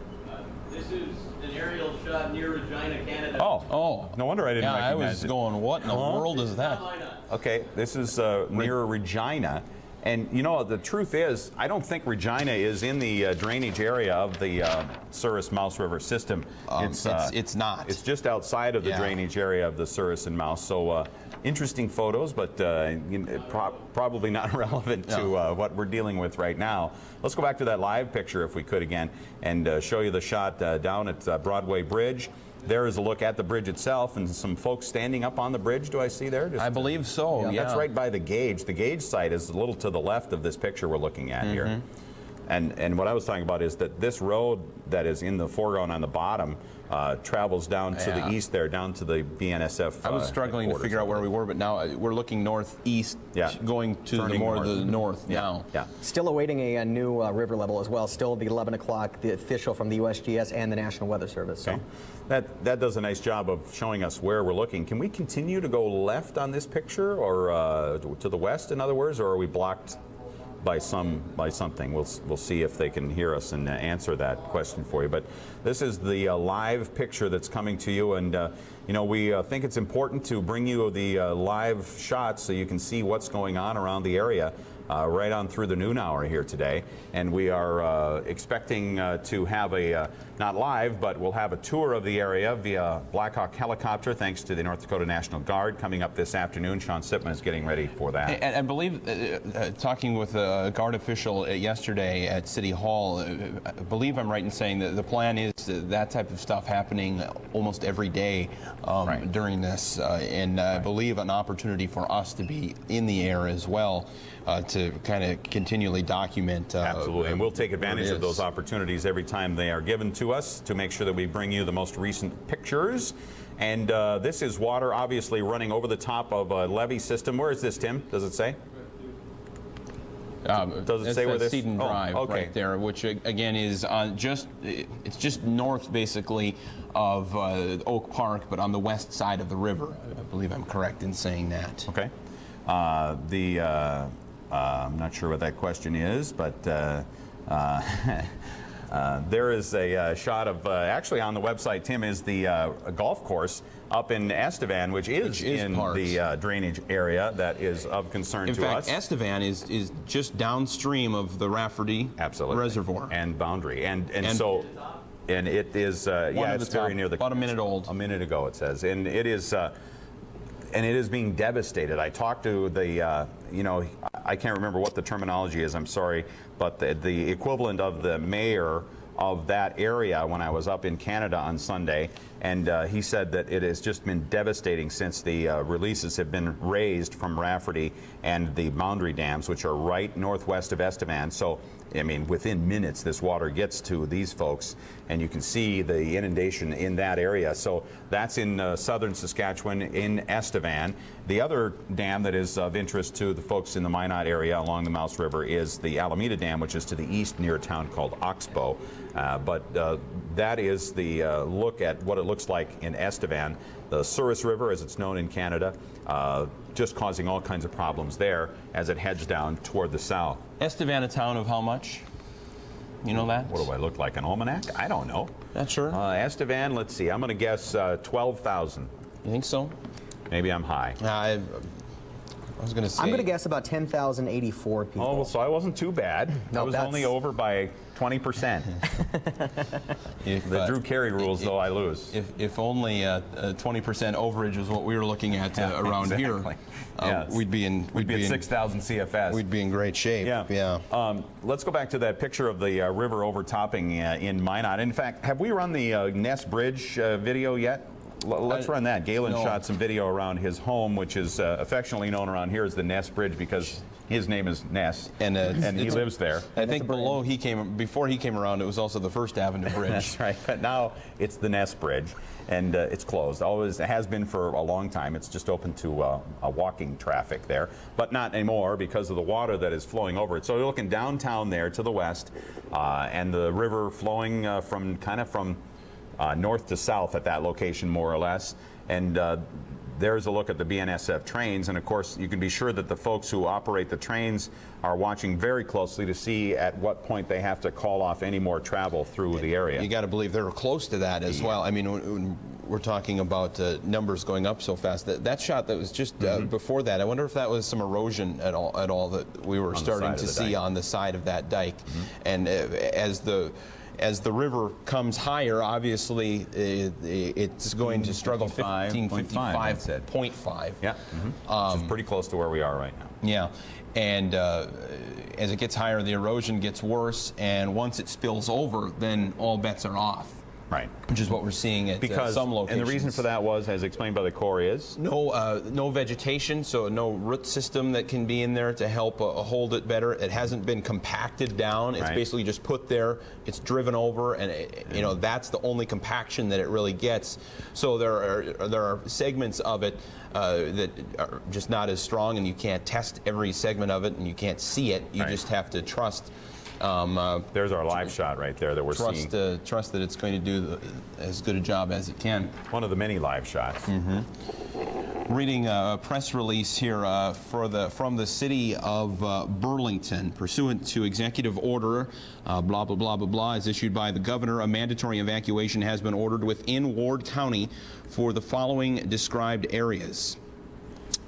This is an aerial shot near Regina, Canada. Oh, no wonder I didn't recognize I was it. going, what in the world is that? Okay, this is near Regina. And you know, the truth is, I don't think Regina is in the drainage area of the Souris Mouse River system. It's not. It's just outside of the drainage area of the Souris and Mouse. So interesting photos, but probably not relevant to what we're dealing with right now. Let's go back to that live picture, if we could again, and show you the shot down at Broadway Bridge. There is a look at the bridge itself and some folks standing up on the bridge. Do I see there? I believe so, yeah. That's right by the gauge. The gauge site is a little to the left of this picture we're looking at here. And what I was talking about is that this road that is in the foreground on the bottom travels down to the east there, down to the BNSF. I was struggling to figure out where we were, but now we're looking northeast, going to the north now. Yeah. Still awaiting a new river level as well. Still the 11 o'clock, the official from the USGS and the National Weather Service. So. Okay. That does a nice job of showing us where we're looking. Can we continue to go left on this picture, or to the west, in other words, or are we blocked by something? We'll see if they can hear us and answer that question for you. But this is the live picture that's coming to you, and we think it's important to bring you the live shots so you can see what's going on around the area. Right on through the noon hour here today, and we are expecting to have not live, but we'll have a tour of the area via Black Hawk helicopter, thanks to the North Dakota National Guard, coming up this afternoon. Sean Sipman is getting ready for that. And I believe, talking with a Guard official yesterday at City Hall, I believe I'm right in saying that the plan is that type of stuff happening almost every day during this, and I believe an opportunity for us to be in the air as well. To kind of continually document. Absolutely, and we'll take advantage of those opportunities every time they are given to us to make sure that we bring you the most recent pictures. And this is water obviously running over the top of a levee system. Where is this, Tim? Does it say? Does it say where this? Seton Drive, right there, which again is on it's just north basically of Oak Park, but on the west side of the river. I believe I'm correct in saying that. Okay. I'm not sure what that question is, but there is a shot of, actually on the website, Tim, is the golf course up in Estevan, which is in the drainage area that is of concern to us. In fact, Estevan is just downstream of the Rafferty Reservoir. And boundary. And so, And it is, yeah, it's very near the... About a minute old. A minute ago, it says. And it is being devastated. I talked to the, you know, I can't remember what the terminology is, I'm sorry, but the equivalent of the mayor of that area when I was up in Canada on Sunday, and he said that it has just been devastating since the releases have been raised from Rafferty and the boundary dams, which are right northwest of Estevan. So, I mean, within minutes, this water gets to these folks, and you can see the inundation in that area. So that's in southern Saskatchewan, in Estevan. The other dam that is of interest to the folks in the Minot area along the Mouse River is the Alameda Dam, which is to the east near a town called Oxbow. But that is the look at what it looks like in Estevan. The Souris River, as it's known in Canada, just causing all kinds of problems there as it heads down toward the south. Estevan, a town of how much? You know that? What do I look like, an almanac? I don't know. Not sure. Estevan, let's see. I'm going to guess 12,000. You think so? Maybe I'm high. I was going to say... I'm going to guess about 10,084 people. Oh, well, so I wasn't too bad. No, I was only over by 20%. The Drew Carey rules, though, I lose. If only 20% overage was what we were looking at around here, yes. we'd be at 6,000 CFS. We'd be in great shape. Yeah. Let's go back to that picture of the river overtopping in Minot. In fact, have we run the Ness Bridge video yet? Let's run that. Galen shot some video around his home, which is affectionately known around here as the Ness Bridge because his name is Ness, and he lives there. I think before he came around, it was also the First Avenue Bridge. That's right. But now it's the Ness Bridge, and it's closed. Always it has been for a long time. It's just open to a walking traffic there, but not anymore because of the water that is flowing over it. So you're looking downtown there to the west, and the river flowing from north to south at that location, more or less. And there's a look at the BNSF trains, and of course you can be sure that the folks who operate the trains are watching very closely to see at what point they have to call off any more travel through the area. You got to believe they're close to that as well. I mean, when we're talking about numbers going up so fast. That shot that was just before that, I wonder if that was some erosion at all that we were starting to see on the side of that dike. And as the river comes higher, obviously it's going to struggle. 1555.5. Yeah, which is pretty close to where we are right now. Yeah, and as it gets higher, the erosion gets worse, and once it spills over, then all bets are off. Right. Which is what we're seeing at some locations. And the reason for that was, as explained by the Corps, is? No vegetation, so no root system that can be in there to help hold it better. It hasn't been compacted down. It's basically just put there. It's driven over, and that's the only compaction that it really gets. So there are segments of it that are just not as strong, and you can't test every segment of it, and you can't see it. You just have to trust. There's our live shot right there that we're seeing. Trust that it's going to do as good a job as it can. One of the many live shots. Reading a press release here from the city of Burlington. Pursuant to executive order, blah, blah, blah, blah, blah, is issued by the governor, a mandatory evacuation has been ordered within Ward County for the following described areas.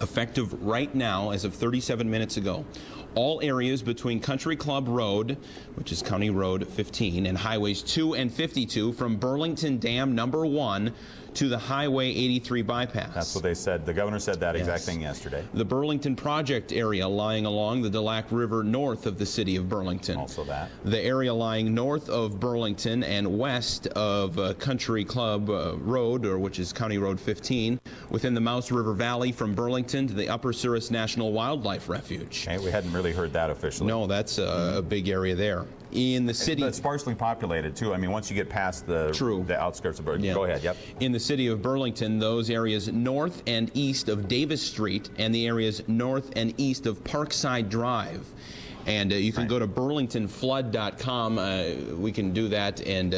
Effective right now, as of 37 minutes ago. All areas between Country Club Road, which is County Road 15, and Highways 2 and 52 from Burlington Dam number 1 to the Highway 83 bypass. That's what they said. The governor said that exact thing yesterday. The Burlington Project area lying along the Delac River north of the city of Burlington. Also that. The area lying north of Burlington and west of Country Club Road, which is County Road 15, within the Mouse River Valley from Burlington to the Upper Souris National Wildlife Refuge. Okay, we hadn't really heard that officially. No, that's a big area there. In the city, it's sparsely populated too. I mean, once you get past the outskirts of Burlington. Go ahead. Yep. In the city of Burlington, those areas north and east of Davis Street and the areas north and east of Parkside Drive. And you can go to burlingtonflood.com. We can do that, and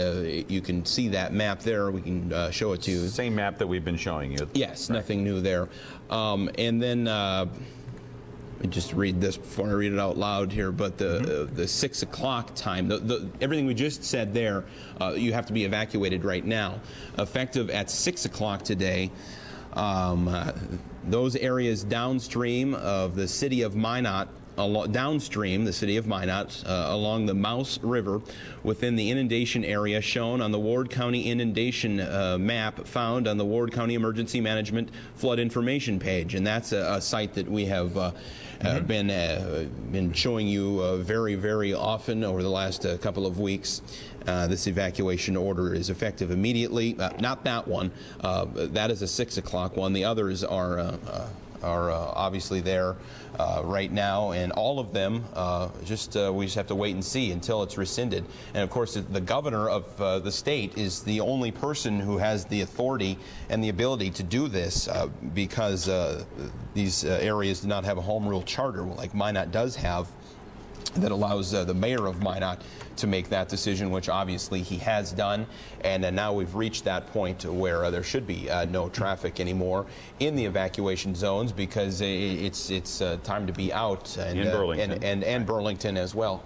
you can see that map there. We can show it to you. Same map that we've been showing you. Yes, nothing new there. And then let me just read this before I read it out loud here. But the 6 o'clock time, everything we just said there, you have to be evacuated right now. Effective at 6 o'clock today, those areas downstream of the city of Minot downstream the city of Minot along the Mouse River within the inundation area shown on the Ward County inundation map found on the Ward County Emergency Management Flood Information page. And that's a site that we have been showing you very, very often over the last couple of weeks. This evacuation order is effective immediately. Not that one. That is a 6 o'clock one. The others are obviously there right now, and all of them we just have to wait and see until it's rescinded. And of course, the governor of the state is the only person who has the authority and the ability to do this because these areas do not have a home rule charter like Minot does have, that allows the mayor of Minot to make that decision, which obviously he has done. And now we've reached that point where there should be no traffic anymore in the evacuation zones because it's time to be out. And, in Burlington. And Burlington as well.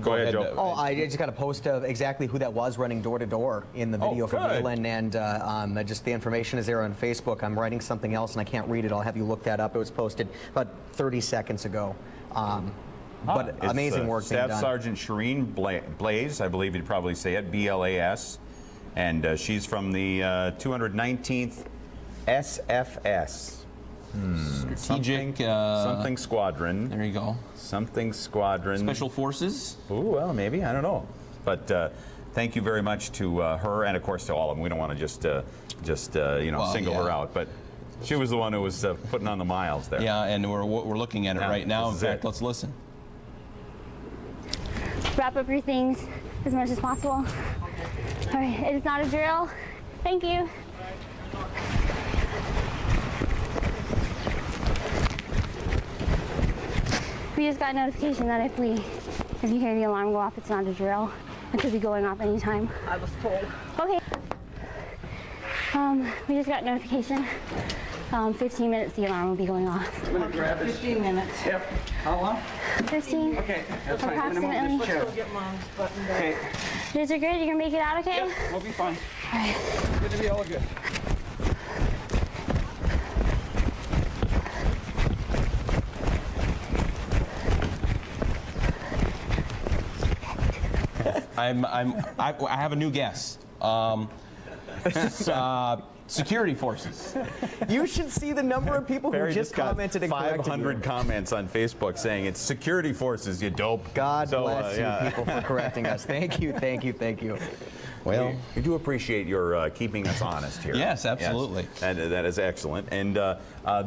Go ahead, Joe. Oh, I just got a post of exactly who that was running door to door in the video from Galen, and just the information is there on Facebook. I'm writing something else and I can't read it. I'll have you look that up. It was posted about 30 seconds ago. But amazing work being done. Staff Sergeant Shireen Blaze, I believe you'd probably say it, B-L-A-S, and she's from the 219th SFS. Strategic something Squadron. There you go. Something Squadron. Special Forces? Oh, well, maybe. I don't know. But thank you very much to her and, of course, to all of them. We don't want to just single her out. But she was the one who was putting on the miles there. Yeah, and we're looking at it right now. In fact, let's listen. Wrap up your things as much as possible. All right, it is not a drill. Thank you. We just got notification that if you hear the alarm go off, it's not a drill. It could be going off anytime. I was told. Okay. We just got notification. 15 minutes, the alarm will be going off. I'm gonna grab this. 15 minutes. Yep. How long? 15. Okay, that's fine. I'm gonna move Approximately. this chair. Go get mom's button down. Okay. You guys are good? You gonna make it out okay? Yep, we'll be fine. All right. Good to be all good. I have a new guess. Security forces. You should see the number of people who just commented and corrected you. 500 comments on Facebook saying it's security forces, you dope. God bless you people for correcting us. Thank you, thank you, thank you. Well, we do appreciate your keeping us honest here. Yes, absolutely. Yes, that is excellent. And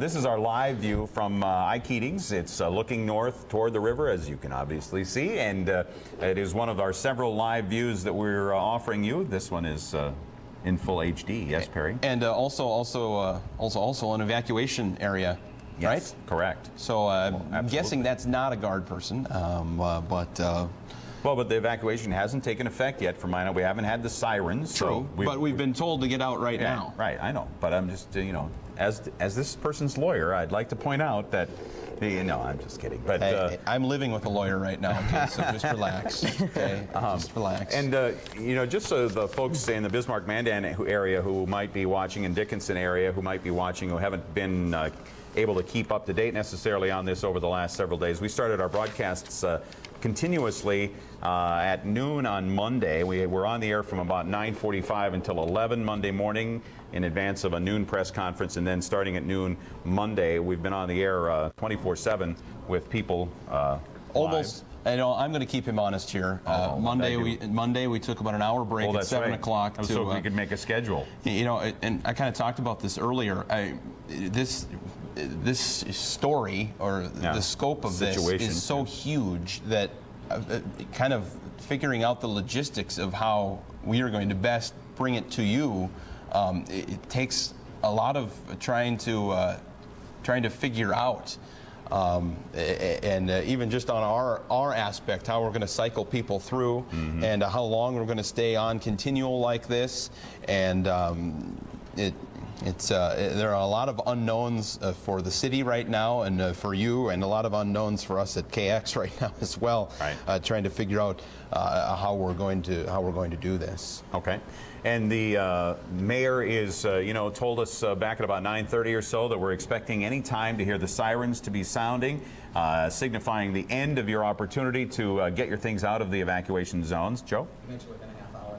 this is our live view from I-Keatings. It's looking north toward the river, as you can obviously see. And it is one of our several live views that we're offering you. This one is in full HD. Yes, Perry? And also an evacuation area, yes, right? Correct. So I'm guessing that's not a guard person, Well, but the evacuation hasn't taken effect yet for Minot. We haven't had the sirens. True, but we've been told to get out right now. Right, I know. But I'm just, as this person's lawyer, I'd like to point out that, no, I'm just kidding. But hey, I'm living with a lawyer right now, okay, so just relax, okay? Just relax. And, just so the folks in the Bismarck-Mandan area who might be watching, and Dickinson area who might be watching, who haven't been able to keep up to date necessarily on this over the last several days, we started our broadcasts continuously at noon on Monday. We were on the air from about 9:45 until 11 Monday morning in advance of a noon press conference, and then starting at noon Monday, we've been on the air 24/7 with people almost. I'm going to keep him honest here. Monday we took about an hour break at 7 o'clock so we could make a schedule. And I kind of talked about this earlier. This story or the scope of this is so huge that kind of figuring out the logistics of how we are going to best bring it to you, it takes a lot of trying to figure out. And even just on our aspect, how we're going to cycle people through, and how long we're going to stay on continual like this, and There are a lot of unknowns for the city right now, and for you, and a lot of unknowns for us at KX right now as well. Right. Trying to figure out how we're going to do this. Okay. And the mayor is, told us back at about 9:30 or so that we're expecting any time to hear the sirens to be sounding, signifying the end of your opportunity to get your things out of the evacuation zones. Joe? You mentioned within a half hour.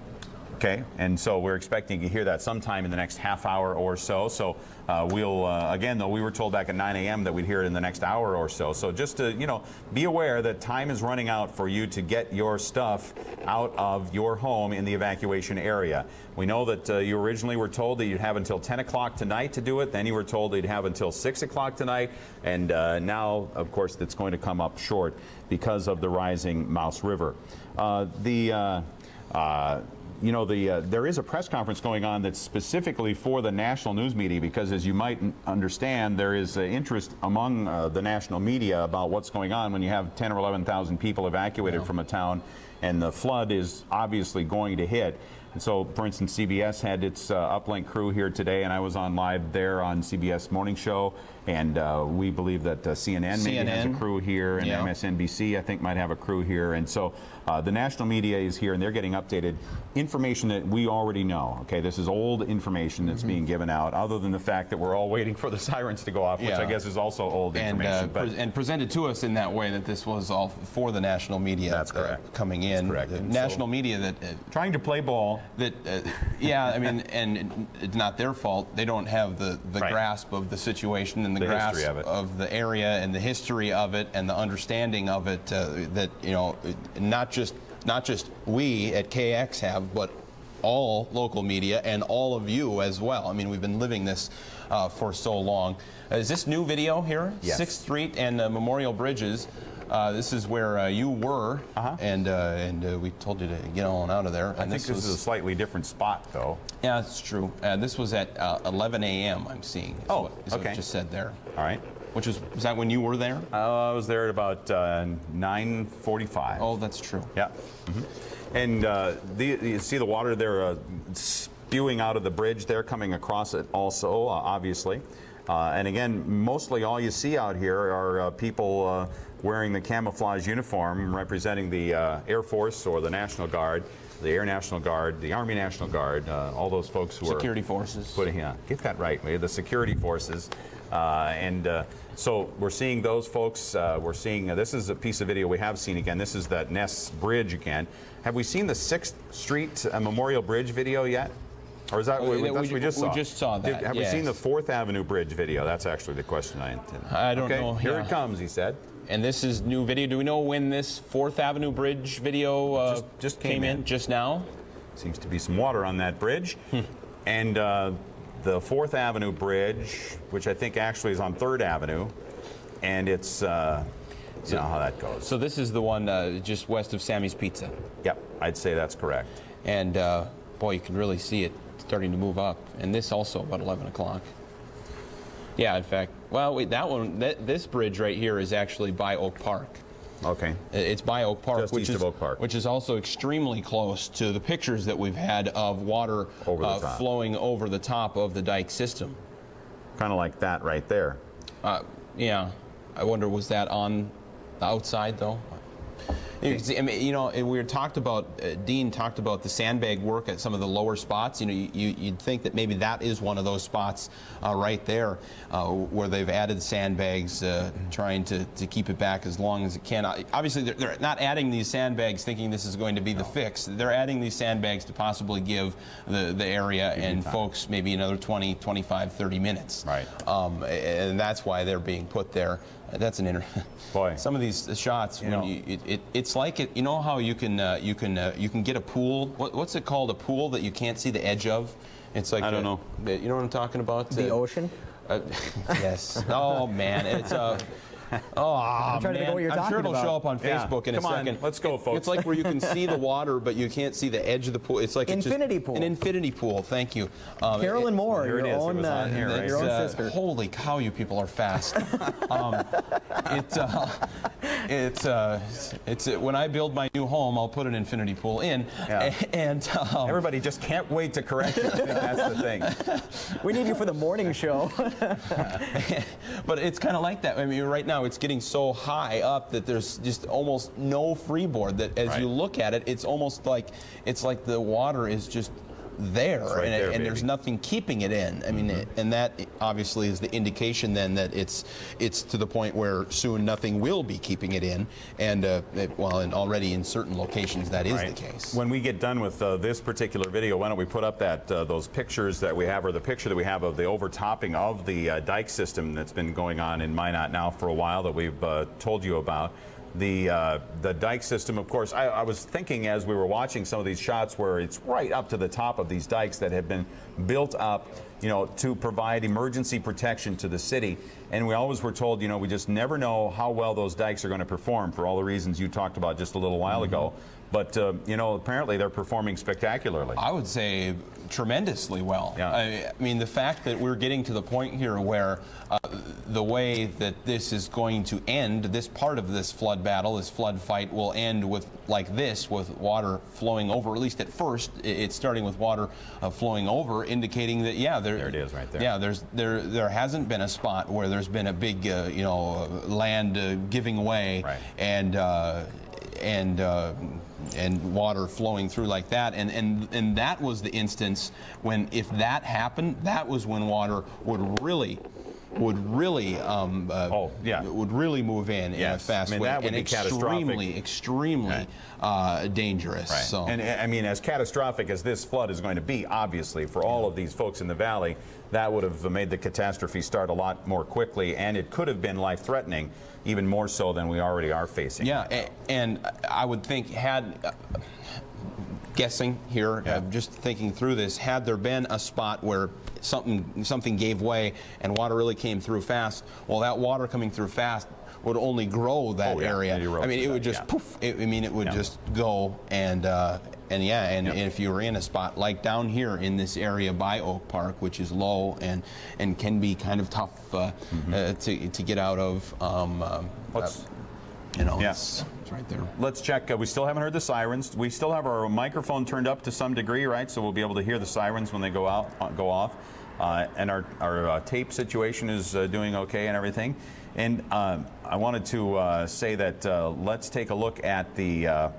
Okay, and so we're expecting to hear that sometime in the next half hour or so. So we'll, again, though, we were told back at 9 a.m. that we'd hear it in the next hour or so. So just to, be aware that time is running out for you to get your stuff out of your home in the evacuation area. We know that you originally were told that you'd have until 10 o'clock tonight to do it. Then you were told that you'd have until 6 o'clock tonight. And now, of course, that's going to come up short because of the rising Mouse River. There is a press conference going on that's specifically for the national news media because, as you might understand, there is interest among the national media about what's going on when you have 10 or 11,000 people evacuated from a town, and the flood is obviously going to hit. And so, for instance, CBS had its uplink crew here today, and I was on live there on CBS Morning Show, and we believe that CNN maybe has a crew here, and MSNBC, I think, might have a crew here. And so the national media is here, and they're getting updated information that we already know. Okay, this is old information that's being given out, other than the fact that we're all waiting for the sirens to go off, which I guess is also old information. And presented to us in that way that this was all for the national media. That's correct. Coming in. That's correct. The national media that... trying to play ball. That, and it's not their fault. They don't have the grasp of the situation and the grasp of the area and the history of it and the understanding of it that, not just we at KX have, but all local media and all of you as well. I mean, we've been living this for so long. Is this new video here? Yes. 6th Street and Memorial Bridges. This is where you were, and we told you to get on out of there. I think this is a slightly different spot, though. Yeah, that's true. This was at 11 a.m. I'm seeing. Is what it just said there. All right. Was that when you were there? I was there at about 9:45. Oh, that's true. Yeah. And you see the water there spewing out of the bridge there, coming across it also, obviously. And again, mostly all you see out here are people wearing the camouflage uniform representing the Air Force or the National Guard, the Air National Guard, the Army National Guard, all those folks who security forces. Get that right, the security forces. So we're seeing those folks. We're seeing, this is a piece of video we have seen again. This is that Ness Bridge again. Have we seen the 6th Street Memorial Bridge video yet? Or is that what we just saw? We just saw that. Have we seen the 4th Avenue Bridge video? That's actually the question I intended. I don't know. Here it comes, he said. And this is new video. Do we know when this 4th Avenue Bridge video just came in? Just now? Seems to be some water on that bridge. And the 4th Avenue Bridge, which I think actually is on 3rd Avenue, and it's, you know how that goes. So this is the one just west of Sammy's Pizza. Yep, I'd say that's correct. And boy, you can really see it starting to move up. And this also about 11 o'clock. Yeah, in fact, well, wait, this bridge right here is actually by Oak Park. Okay. It's by Oak Park, Just east of Oak Park. which is also extremely close to the pictures that we've had of water flowing over the top of the dike system. Kind of like that right there. Yeah. I wonder, was that on the outside, though? I mean, we talked about, Dean talked about the sandbag work at some of the lower spots. You'd think that maybe that is one of those spots right there where they've added sandbags, trying to keep it back as long as it can. Obviously, they're not adding these sandbags thinking this is going to be the fix. They're adding these sandbags to possibly give the area and folks maybe another 20, 25, 30 minutes. Right. And that's why they're being put there. That's an boy. Some of these shots, it's like it. You know how you can get a pool. What's it called? A pool that you can't see the edge of. It's like I don't know. You know what I'm talking about? The ocean. Yes. Oh man, it's I'm trying to think of what you're I'm sure talking it'll about. show up on Facebook in a Come on, second. let's go, folks. It's like where you can see the water, but you can't see the edge of the pool. It's like Infinity pool. An infinity pool. Thank you, Carolyn Moore, here it your is. It own, was on here, right? your own sister. Holy cow, you people are fast. When I build my new home, I'll put an infinity pool in, Yeah. and Everybody just can't wait to correct it. I think that's the thing. We need you for the morning show. but it's kind of like that. I mean, right now it's getting so high up that there's just almost no freeboard. That as you look at it, it's almost like the water is just there, right there, and there's baby. nothing keeping it in. I mean, and that obviously is the indication then that it's to the point where soon nothing will be keeping it in, and and already in certain locations that is the case. When we get done with this particular video, why don't we put up that those pictures that we have, or the picture that we have of the overtopping of the dike system that's been going on in Minot now for a while that we've told you about. The dike system, of course, I was thinking as we were watching some of these shots where it's right up to the top of these dikes that have been built up, you know, to provide emergency protection to the city. And we always were told, you know, we just never know how well those dikes are going to perform for all the reasons you talked about just a little while ago. But, you know, apparently they're performing spectacularly. I would say tremendously well. Yeah. I mean, the fact that we're getting to the point here where the way that this is going to end, this part of this flood battle, this flood fight, will end with like this, with water flowing over. At least at first, it's starting with water flowing over, indicating that there it is right there. Yeah, there hasn't been a spot where there's been a big land giving way and water flowing through like that, and that was the instance when, if that happened, that was when water would really move in a fast way, that would and be catastrophic. extremely dangerous. Right. So, and I mean, as catastrophic as this flood is going to be, obviously, for all of these folks in the valley, that would have made the catastrophe start a lot more quickly, and it could have been life-threatening, even more so than we already are facing. Yeah, and I would think, guessing here, just thinking through this, had there been a spot where something gave way and water really came through fast, well, that water coming through fast would only grow that area. I mean, it would just poof. It would just go, and if you were in a spot like down here in this area by Oak Park, which is low and can be kind of tough to get out of. It's right there. Let's check. We still haven't heard the sirens. We still have our microphone turned up to some degree, right? So we'll be able to hear the sirens when they go off. And our tape situation is doing okay and everything. And I wanted to say that let's take a look at the.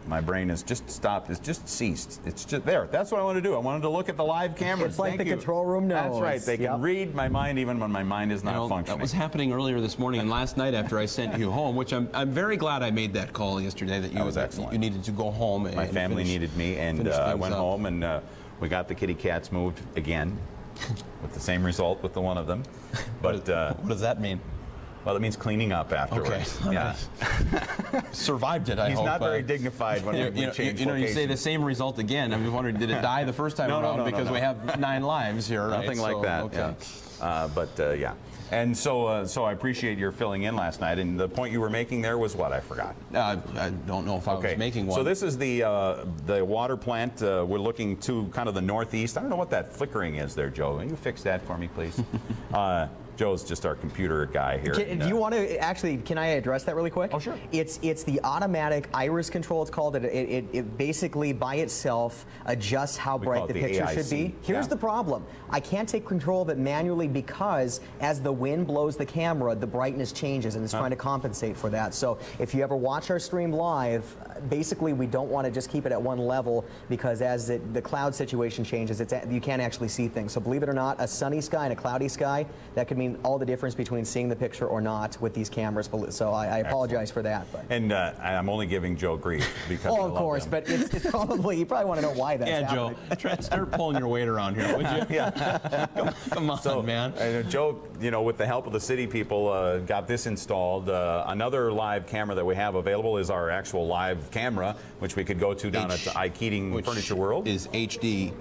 My brain has just stopped. It's just ceased. It's just there. That's what I wanted to do. I wanted to look at the live cameras. It's like the control room knows. That's right. They can read my mind even when my mind is not functioning. That was happening earlier this morning and last night after I sent you home, which I'm very glad I made that call yesterday. That was excellent. You needed to go home. My family needed me, and I went home, and we got the kitty cats moved again, with the same result with the one of them. But what does that mean? Well, it means cleaning up afterwards. Okay. Yeah. Survived it, I hope. He's not very dignified when we change locations. You say the same result again. I'm just wondering, did it die the first time around? No, because we have 9 lives here, right? Nothing like that. Okay. Yeah. Yeah. And so I appreciate your filling in last night. And the point you were making there was what? I forgot. I don't know if I was making one. So this is the water plant. We're looking to kind of the northeast. I don't know what that flickering is there, Joe. Can you fix that for me, please? Joe's just our computer guy here. Do you want to actually? Can I address that really quick? Oh, sure. It's the automatic iris control. It's called it. It basically by itself adjusts how bright the picture should be. Here's the problem. I can't take control of it manually because as the wind blows the camera, the brightness changes, and it's trying to compensate for that. So if you ever watch our stream live, basically we don't want to just keep it at one level because as the cloud situation changes, you can't actually see things. So believe it or not, a sunny sky and a cloudy sky, that could mean all the difference between seeing the picture or not with these cameras. So I apologize for that. But. And I'm only giving Joe grief because of course, but it's probably, you probably want to know why that's happening. Joe, start pulling your weight around here, would you? Yeah. Come on, man. Joe, with the help of the city people, got this installed. Another live camera that we have available is our actual live camera, which we could go to down at the Keating Furniture World. Is HD.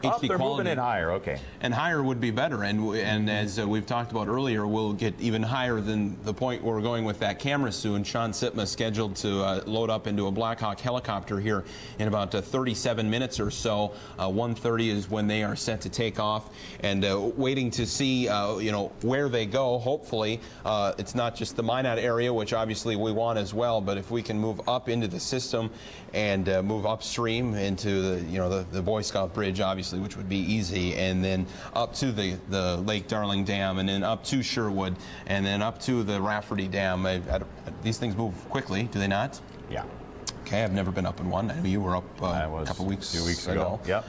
Up, they're quality. moving it higher, okay. And higher would be better. And as we've talked about earlier, we'll get even higher than the point where we're going with that camera soon. Sean Sitma is scheduled to load up into a Black Hawk helicopter here in about 37 minutes or so. 1:30 is when they are set to take off, and waiting to see where they go. Hopefully, it's not just the Minot area, which obviously we want as well, but if we can move up into the system and move upstream into the Boy Scout Bridge, obviously, which would be easy, and then up to the Lake Darling Dam, and then up to Sherwood, and then up to the Rafferty Dam. These things move quickly, do they not? Yeah. Okay, I've never been up in one. I know you were up a couple few weeks ago. Yep.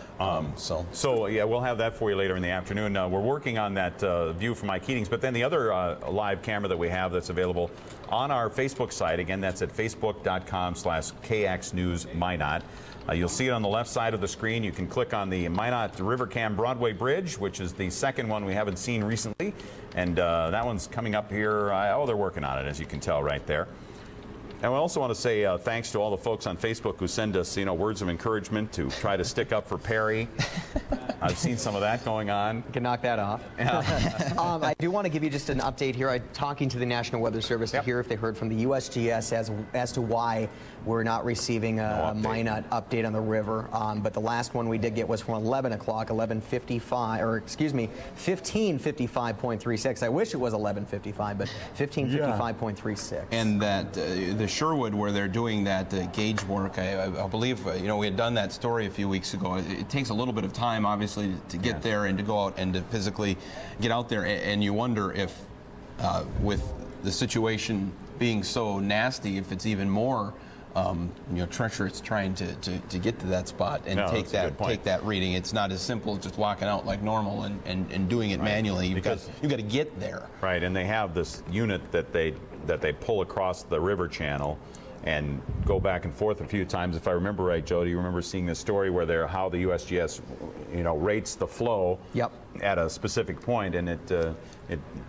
So yeah, we'll have that for you later in the afternoon. We're working on that view from Mike Keatings, but then the other live camera that we have that's available on our Facebook site, again, that's at facebook.com/KXNewsMinot. You'll see it on the left side of the screen. You can click on the Minot River Cam Broadway Bridge, which is the second one we haven't seen recently. And that one's coming up here. They're working on it, as you can tell right there. And we also want to say thanks to all the folks on Facebook who send us, words of encouragement to try to stick up for Perry. I've seen some of that going on. You can knock that off. I do want to give you just an update here. I'm talking to the National Weather Service to hear if they heard from the USGS as to why we're not receiving a Minot update on the river. But the last one we did get was from 11 o'clock, 1555.36. I wish it was 11:55, but 1555.36. And that the Sherwood, where they're doing that gauge work, I believe, we had done that story a few weeks ago. It takes a little bit of time, obviously, to get there and to go out and to physically get out there. And you wonder if, with the situation being so nasty, if it's even more treacherous trying to get to that spot and take that reading. It's not as simple as just walking out like normal and doing it manually. You've got to get there. Right, and they have this unit that they pull across the river channel and go back and forth a few times. If I remember right, Joe, do you remember seeing this story where how the USGS rates the flow at a specific point, and it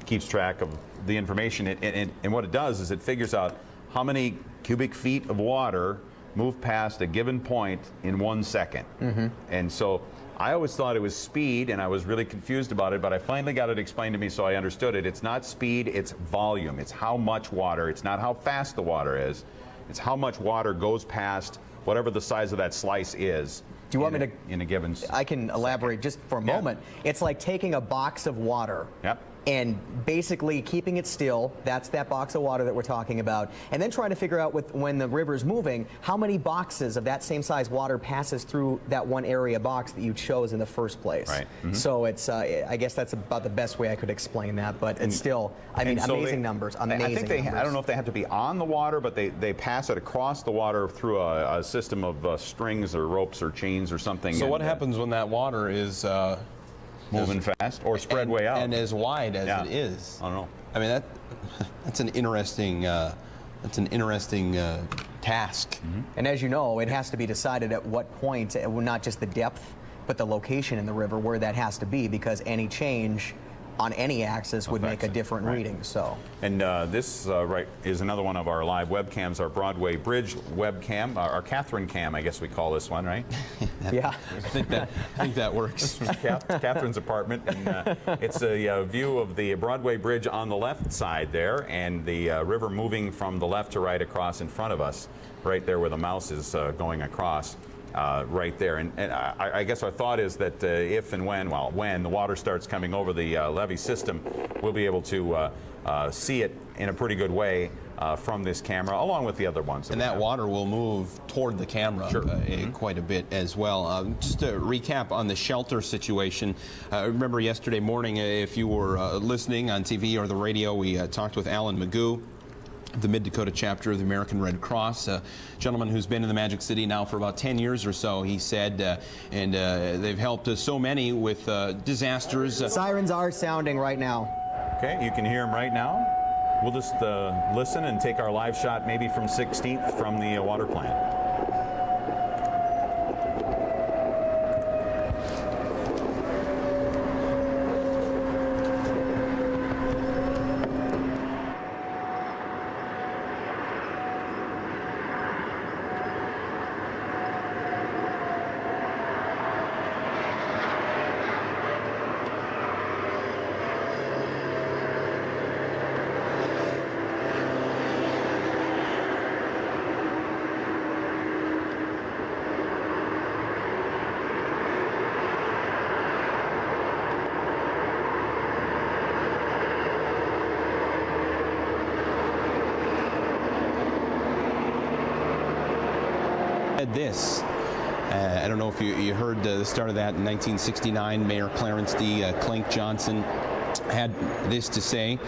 keeps track of the information. And what it does is it figures out how many cubic feet of water move past a given point in 1 second. And so I always thought it was speed, and I was really confused about it, but I finally got it explained to me so I understood it. It's not speed, it's volume. It's how much water. It's not how fast the water is. It's how much water goes past whatever the size of that slice is. Do you want me to? In a given I can elaborate just for a moment. It's like taking a box of water. And basically keeping it still, that's that box of water that we're talking about, and then trying to figure out when the river's moving, how many boxes of that same size water passes through that one area box that you chose in the first place. Right. So it's, I guess that's about the best way I could explain that, but it's still, amazing numbers, amazing numbers. I don't know if they have to be on the water, but they pass it across the water through a system of strings or ropes or chains or something. So what happens when that water is moving fast or spread way out and as wide as it is? I don't know. I mean, that's an interesting task. And as you know, it has to be decided at what point, not just the depth, but the location in the river where that has to be, because any change on any axis would make a different reading. So. And this is another one of our live webcams, our Broadway Bridge webcam, our Catherine cam, I guess we call this one, right? Yeah. I think that works. Catherine's apartment. And, it's a view of the Broadway Bridge on the left side there, and the river moving from the left to right across in front of us, right there where the mouse is going across. Right there, and I guess our thought is that if and when the water starts coming over the levee system, we'll be able to see it in a pretty good way from this camera, along with the other ones. And that water will move toward the camera quite a bit as well. Just to recap on the shelter situation, remember yesterday morning, if you were listening on TV or the radio, we talked with Alan Magoo, the Mid-Dakota chapter of the American Red Cross, a gentleman who's been in the Magic City now for about 10 years or so, he said, and they've helped so many with disasters. Sirens are sounding right now. Okay, you can hear them right now. We'll just listen and take our live shot maybe from 16th from the water plant. This. I don't know if you heard the start of that in 1969. Mayor Clarence D. Clink Johnson had this to say.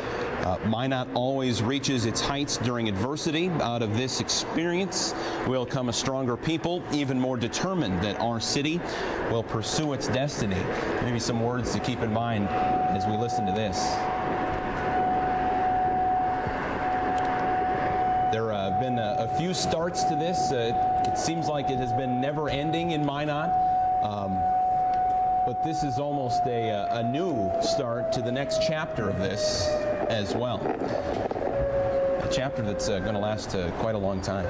Minot always reaches its heights during adversity. Out of this experience will come a stronger people, even more determined that our city will pursue its destiny. Maybe some words to keep in mind as we listen to this. There have been a few starts to this. It seems like it has been never ending in Minot. But this is almost a new start to the next chapter of this as well. A chapter that's going to last quite a long time.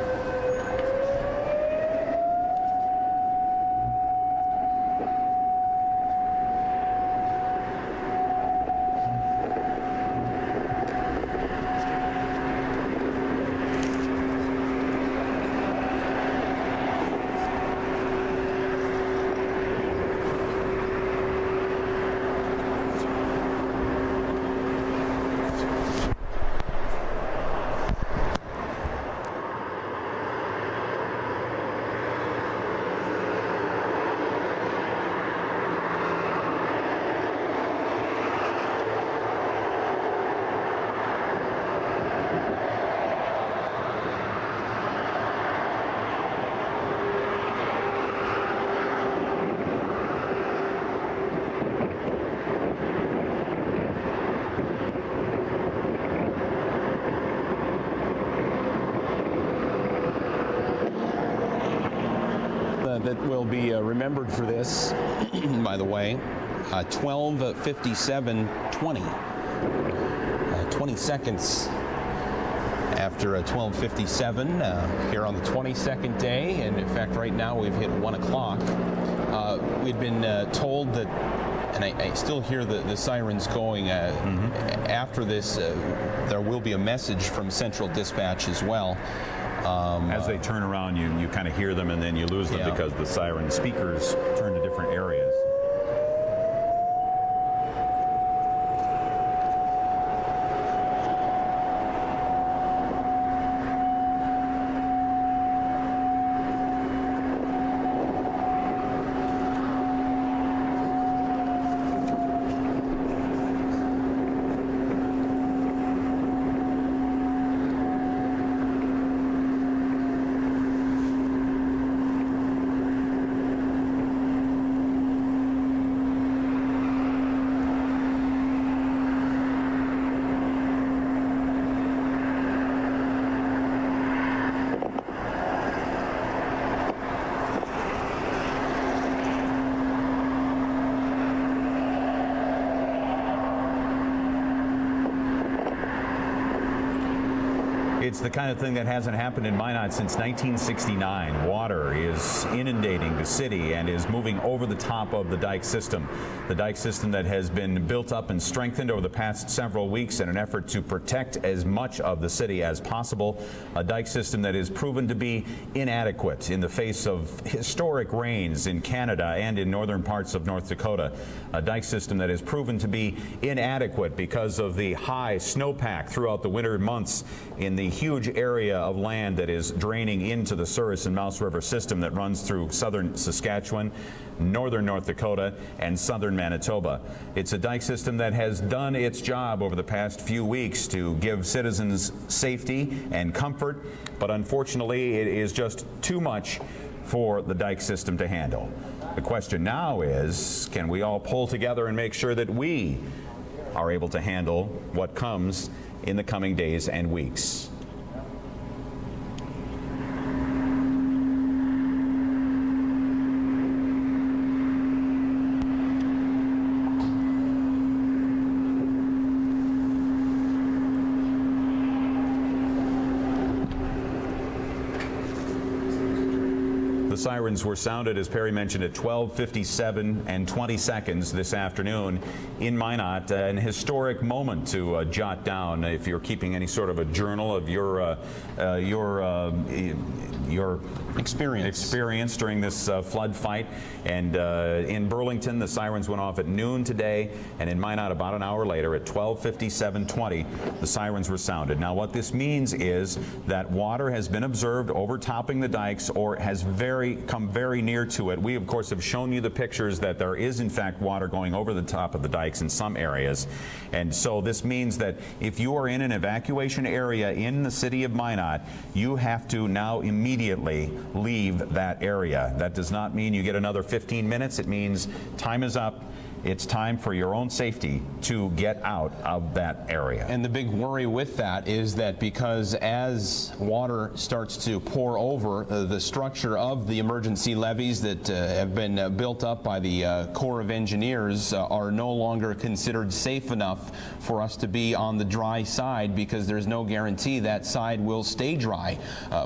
That will be remembered for this, by the way, 12:57:20. 20 seconds after 12:57 here on the 22nd day, and in fact right now we've hit 1 o'clock. We'd been told that, and I still hear the sirens going. After this, there will be a message from Central Dispatch as well. As they turn around, you kind of hear them and then you lose them because the siren speakers turn to different areas. It's the kind of thing that hasn't happened in Minot since 1969. Water is inundating the city and is moving over the top of the dike system. The dike system that has been built up and strengthened over the past several weeks in an effort to protect as much of the city as possible. A dike system that is proven to be inadequate in the face of historic rains in Canada and in northern parts of North Dakota. A dike system that is proven to be inadequate because of the high snowpack throughout the winter months in the huge area of land that is draining into the Souris and Mouse River system that runs through southern Saskatchewan, northern North Dakota, and southern Manitoba. It's a dike system that has done its job over the past few weeks to give citizens safety and comfort, but unfortunately it is just too much for the dike system to handle. The question now is, can we all pull together and make sure that we are able to handle what comes in the coming days and weeks? The sirens were sounded, as Perry mentioned, at 12:57 and 20 seconds this afternoon in Minot. An historic moment to jot down if you're keeping any sort of a journal of your experience during this flood fight. And in Burlington, the sirens went off at noon today, and in Minot about an hour later at 12:57:20, the sirens were sounded. Now, what this means is that water has been observed overtopping the dikes or has come very near to it. We, of course, have shown you the pictures that there is, in fact, water going over the top of the dikes in some areas. And so this means that if you are in an evacuation area in the city of Minot, you have to now immediately leave that area. That does not mean you get another 15 minutes. It means time is up. It's time for your own safety to get out of that area. And the big worry with that is that because as water starts to pour over, the structure of the emergency levees that have been built up by the Corps of Engineers are no longer considered safe enough for us to be on the dry side, because there's no guarantee that side will stay dry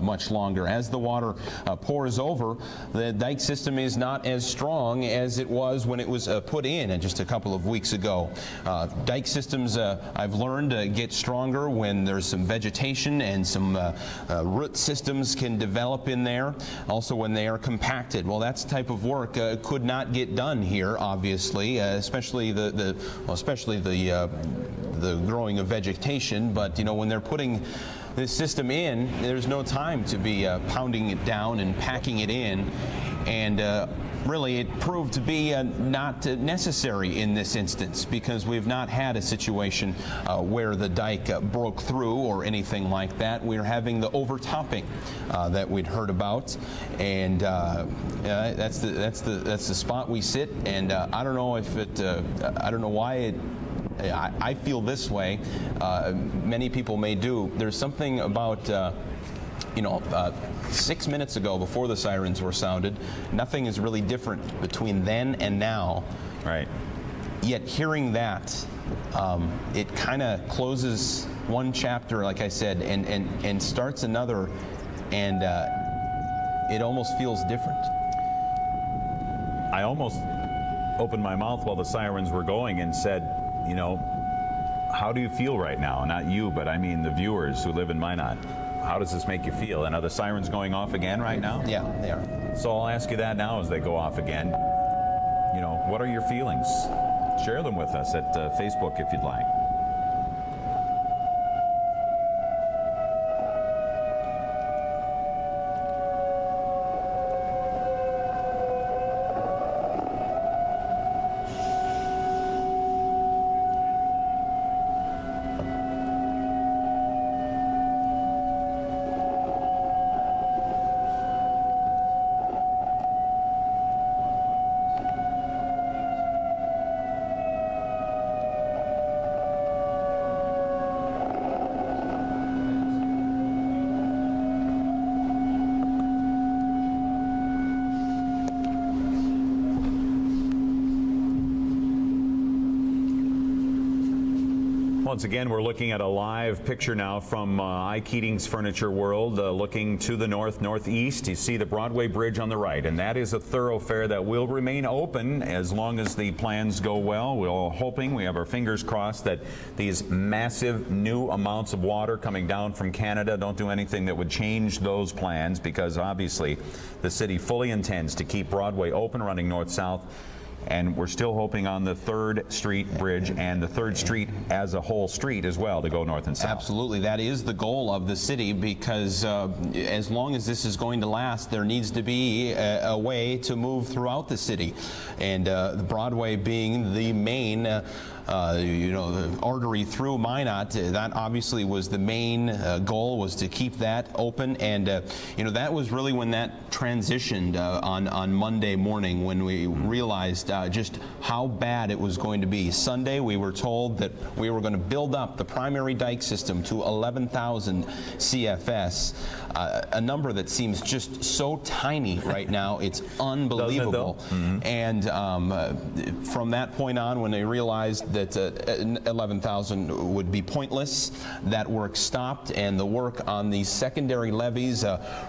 much longer. As the water pours over, the dike system is not as strong as it was when it was put in just a couple of weeks ago. Dike systems, I've learned, get stronger when there's some vegetation and some root systems can develop in there. Also when they are compacted. Well, that type of work could not get done here, obviously, especially the growing of vegetation. But you know, when they're putting this system in, there's no time to be pounding it down and packing it in. And really, it proved to be not necessary in this instance, because we've not had a situation where the dike broke through or anything like that. We're having the overtopping that we'd heard about, and that's the spot we sit. And I don't know if it, I don't know why it. I feel this way. Many people may do. There's something about. 6 minutes ago, before the sirens were sounded, nothing is really different between then and now. Right. Yet hearing that, it kind of closes one chapter, like I said, and starts another, and it almost feels different. I almost opened my mouth while the sirens were going and said, you know, how do you feel right now? Not you, but I mean the viewers who live in Minot. How does this make you feel? And are the sirens going off again right now? Yeah, they are. So I'll ask you that now as they go off again. You know, what are your feelings? Share them with us at Facebook if you'd like. Once again, we're looking at a live picture now from I. Keating's Furniture World, looking to the northeast. You see the Broadway Bridge on the right, and that is a thoroughfare that will remain open as long as the plans go well. We're all hoping, we have our fingers crossed, that these massive new amounts of water coming down from Canada don't do anything that would change those plans, because obviously the city fully intends to keep Broadway open, running north-south. And we're still hoping on the 3rd Street Bridge and the 3rd Street as a whole street as well to go north and south. Absolutely. That is the goal of the city, because as long as this is going to last, there needs to be a way to move throughout the city. And the Broadway being the main the artery through Minot, that obviously was the main goal, was to keep that open. And that was really when that transitioned on Monday morning, when we realized just how bad it was going to be. Sunday, we were told that we were going to build up the primary dike system to 11,000 CFS, a number that seems just so tiny right now. It's unbelievable. Doesn't it, though? Mm-hmm. And from that point on, when they realized that 11,000 would be pointless. That work stopped, and the work on the secondary levees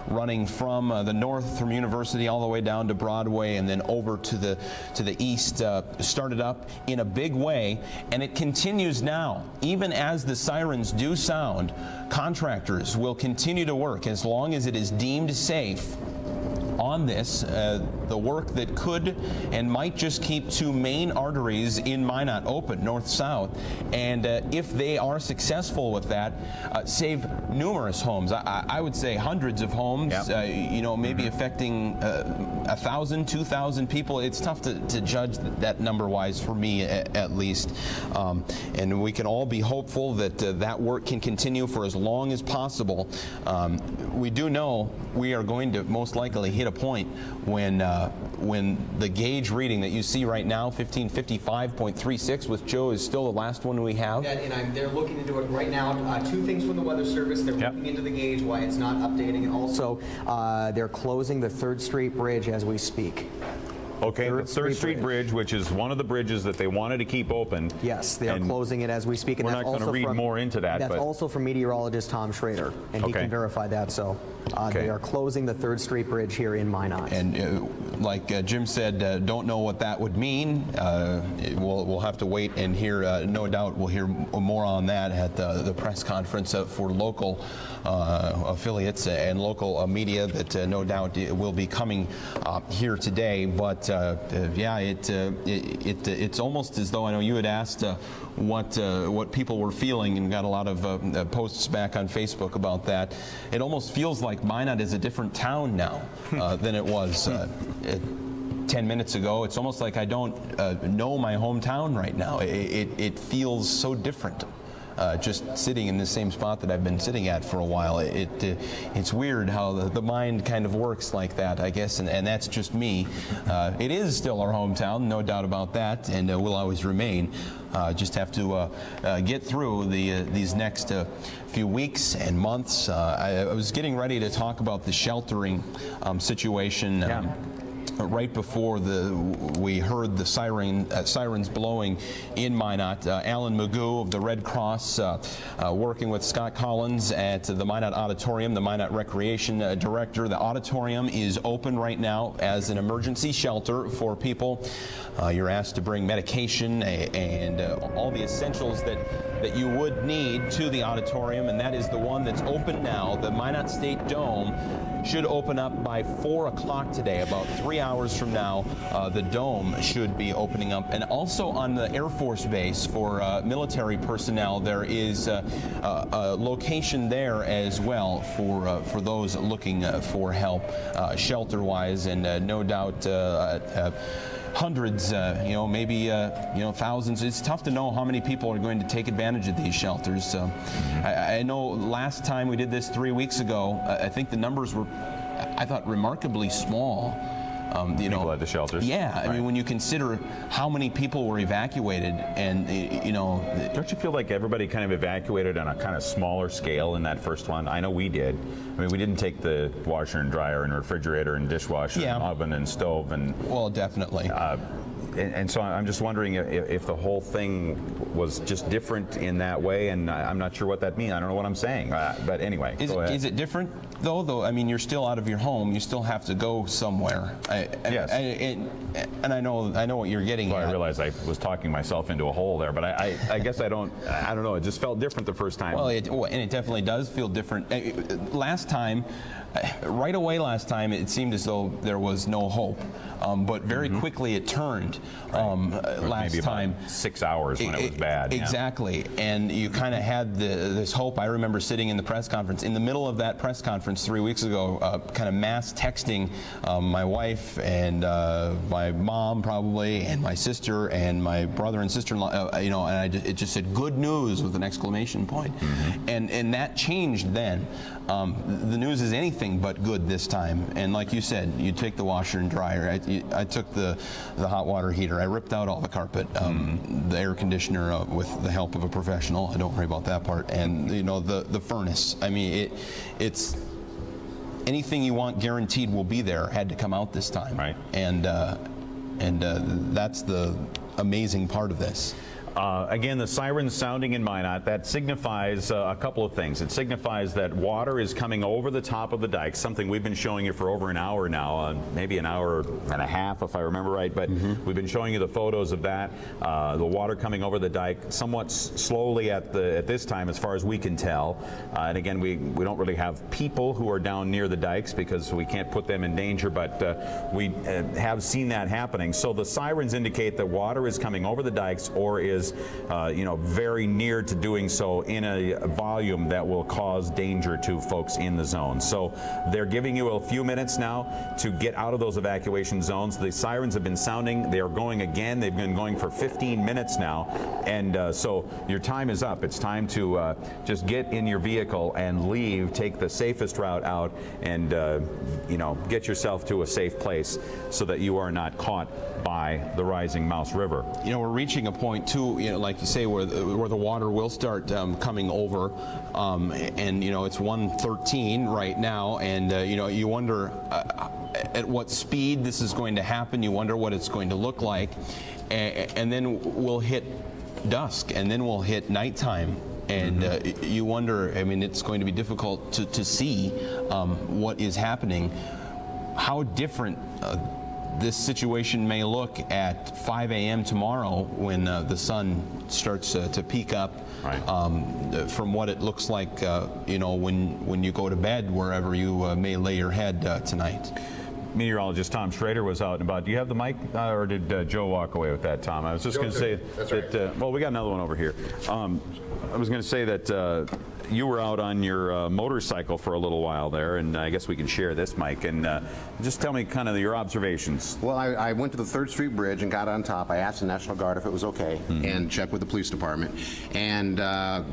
running from the north from University all the way down to Broadway and then over to the east started up in a big way, and it continues now. Even as the sirens do sound, contractors will continue to work as long as it is deemed safe on this, the work that could and might just keep 2 main arteries in Minot open, north-south, and if they are successful with that, save numerous homes. I would say hundreds of homes, you know, maybe affecting 1,000, 2,000 people. It's tough to judge that number-wise for me, at least. And we can all be hopeful that that work can continue for as long as possible. We do know we are going to most likely hit a point when the gauge reading that you see right now, 1555.36 with Joe, is still the last one we have. Yeah, and they're looking into it right now. 2 things from the Weather Service. They're looking into the gauge, why it's not updating, and also they're closing the 3rd Street Bridge as we speak. Okay, the 3rd Street Bridge, which is one of the bridges that they wanted to keep open. Yes, they are closing it as we speak. And we're not going to read more into that. That's also from meteorologist Tom Schrader, and he can verify that. So they are closing the 3rd Street Bridge here in Minot. And like Jim said, don't know what that would mean. We'll have to wait and hear. No doubt we'll hear more on that at the press conference for local affiliates and local media that no doubt will be coming here today. But yeah, it's almost as though, I know you had asked what people were feeling and got a lot of posts back on Facebook about that. It almost feels like Minot is a different town now than it was 10 minutes ago. It's almost like I don't know my hometown right now. It feels so different. Just sitting in the same spot that I've been sitting at for a while. It's weird how the mind kind of works like that, I guess, and that's just me. It is still our hometown, no doubt about that, and will always remain. Just have to get through these next few weeks and months. I was getting ready to talk about the sheltering situation. Right before we heard the sirens blowing in Minot, Alan Magoo of the Red Cross, working with Scott Collins at the Minot Auditorium, the Minot Recreation Director. The auditorium is open right now as an emergency shelter for people. You're asked to bring medication and all the essentials that you would need to the auditorium, and that is the one that's open now. The Minot State Dome should open up by 4 o'clock today. About 3 hours from now, the dome should be opening up. And also on the Air Force Base for military personnel, there is a location there as well for those looking for help shelter-wise, and no doubt hundreds, maybe thousands. It's tough to know how many people are going to take advantage of these shelters. I know last time we did this 3 weeks ago, I think the numbers were, I thought, remarkably small. People at the shelters. Yeah, I mean, when you consider how many people were evacuated, and don't you feel like everybody kind of evacuated on a kind of smaller scale in that first one? I know we did. I mean, we didn't take the washer and dryer and refrigerator and dishwasher and oven and stove and. Well, definitely. And so I'm just wondering if the whole thing was just different in that way, and I'm not sure what that means. I don't know what I'm saying, but anyway, go ahead. Is it different though? I mean, you're still out of your home. You still have to go somewhere. Yes. And I know what you're getting at. I realized I was talking myself into a hole there, but I guess I don't know. It just felt different the first time. Well, and it definitely does feel different. Last time, right away last time, it seemed as though there was no hope. But very quickly it turned last maybe time. 6 hours when it was bad. Exactly. And you kind of had this hope. I remember sitting in the press conference. In the middle of that press conference 3 weeks ago, kind of mass texting my wife and my mom probably, and my sister and my brother and sister-in-law, and it just said good news with an exclamation point. And that changed then. The news is anything but good this time. And like you said, you take the washer and dryer. I took the hot water heater. I ripped out all the carpet, the air conditioner with the help of a professional. I don't worry about that part. And the furnace. I mean, it's anything you want guaranteed will be there. Had to come out this time. Right. And that's the amazing part of this. Again, the sirens sounding in Minot, that signifies a couple of things. It signifies that water is coming over the top of the dike, something we've been showing you for over an hour now, maybe an hour and a half if I remember right, but we've been showing you the photos of that, the water coming over the dike somewhat slowly at this time as far as we can tell. And again, we don't really have people who are down near the dikes because we can't put them in danger, but we have seen that happening. So the sirens indicate that water is coming over the dikes or is very near to doing so in a volume that will cause danger to folks in the zone. So they're giving you a few minutes now to get out of those evacuation zones. The sirens have been sounding. They are going again. They've been going for 15 minutes now. And so your time is up. It's time to just get in your vehicle and leave, take the safest route out, and get yourself to a safe place so that you are not caught by the rising Mouse River. We're reaching a point too, like you say, where the water will start coming over, and it's 1:13 right now, and you wonder at what speed this is going to happen. You wonder what it's going to look like, and then we'll hit dusk, and then we'll hit nighttime. And you wonder, it's going to be difficult to see what is happening. How different this situation may look at 5 a.m. tomorrow when the sun starts to peak up, from what it looks like when you go to bed, wherever you may lay your head tonight. Meteorologist Tom Schrader was out and about. Do you have the mic, or did Joe walk away with that, Tom? I was just going to say that, well, we got another one over here. I was going to say that you were out on your motorcycle for a little while there, and I guess we can share this mic. And just tell me kind of your observations. Well, I went to the 3rd Street Bridge and got on top. I asked the National Guard if it was okay and checked with the police department. And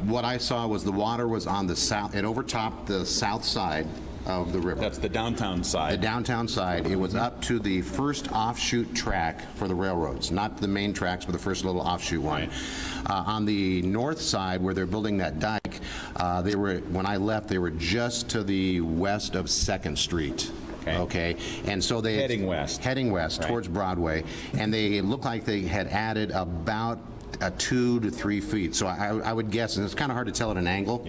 what I saw was the water was on the south. It overtopped the south side of the river. That's the downtown side. The downtown side. It was up to the first offshoot track for the railroads, not the main tracks, but the first little offshoot one. On the north side, where they're building that dike, when I left, they were just to the west of 2nd Street. Okay, and so they heading west towards Broadway, and they looked like they had added about 2 to 3 feet. So I would guess, and it's kind of hard to tell at an angle,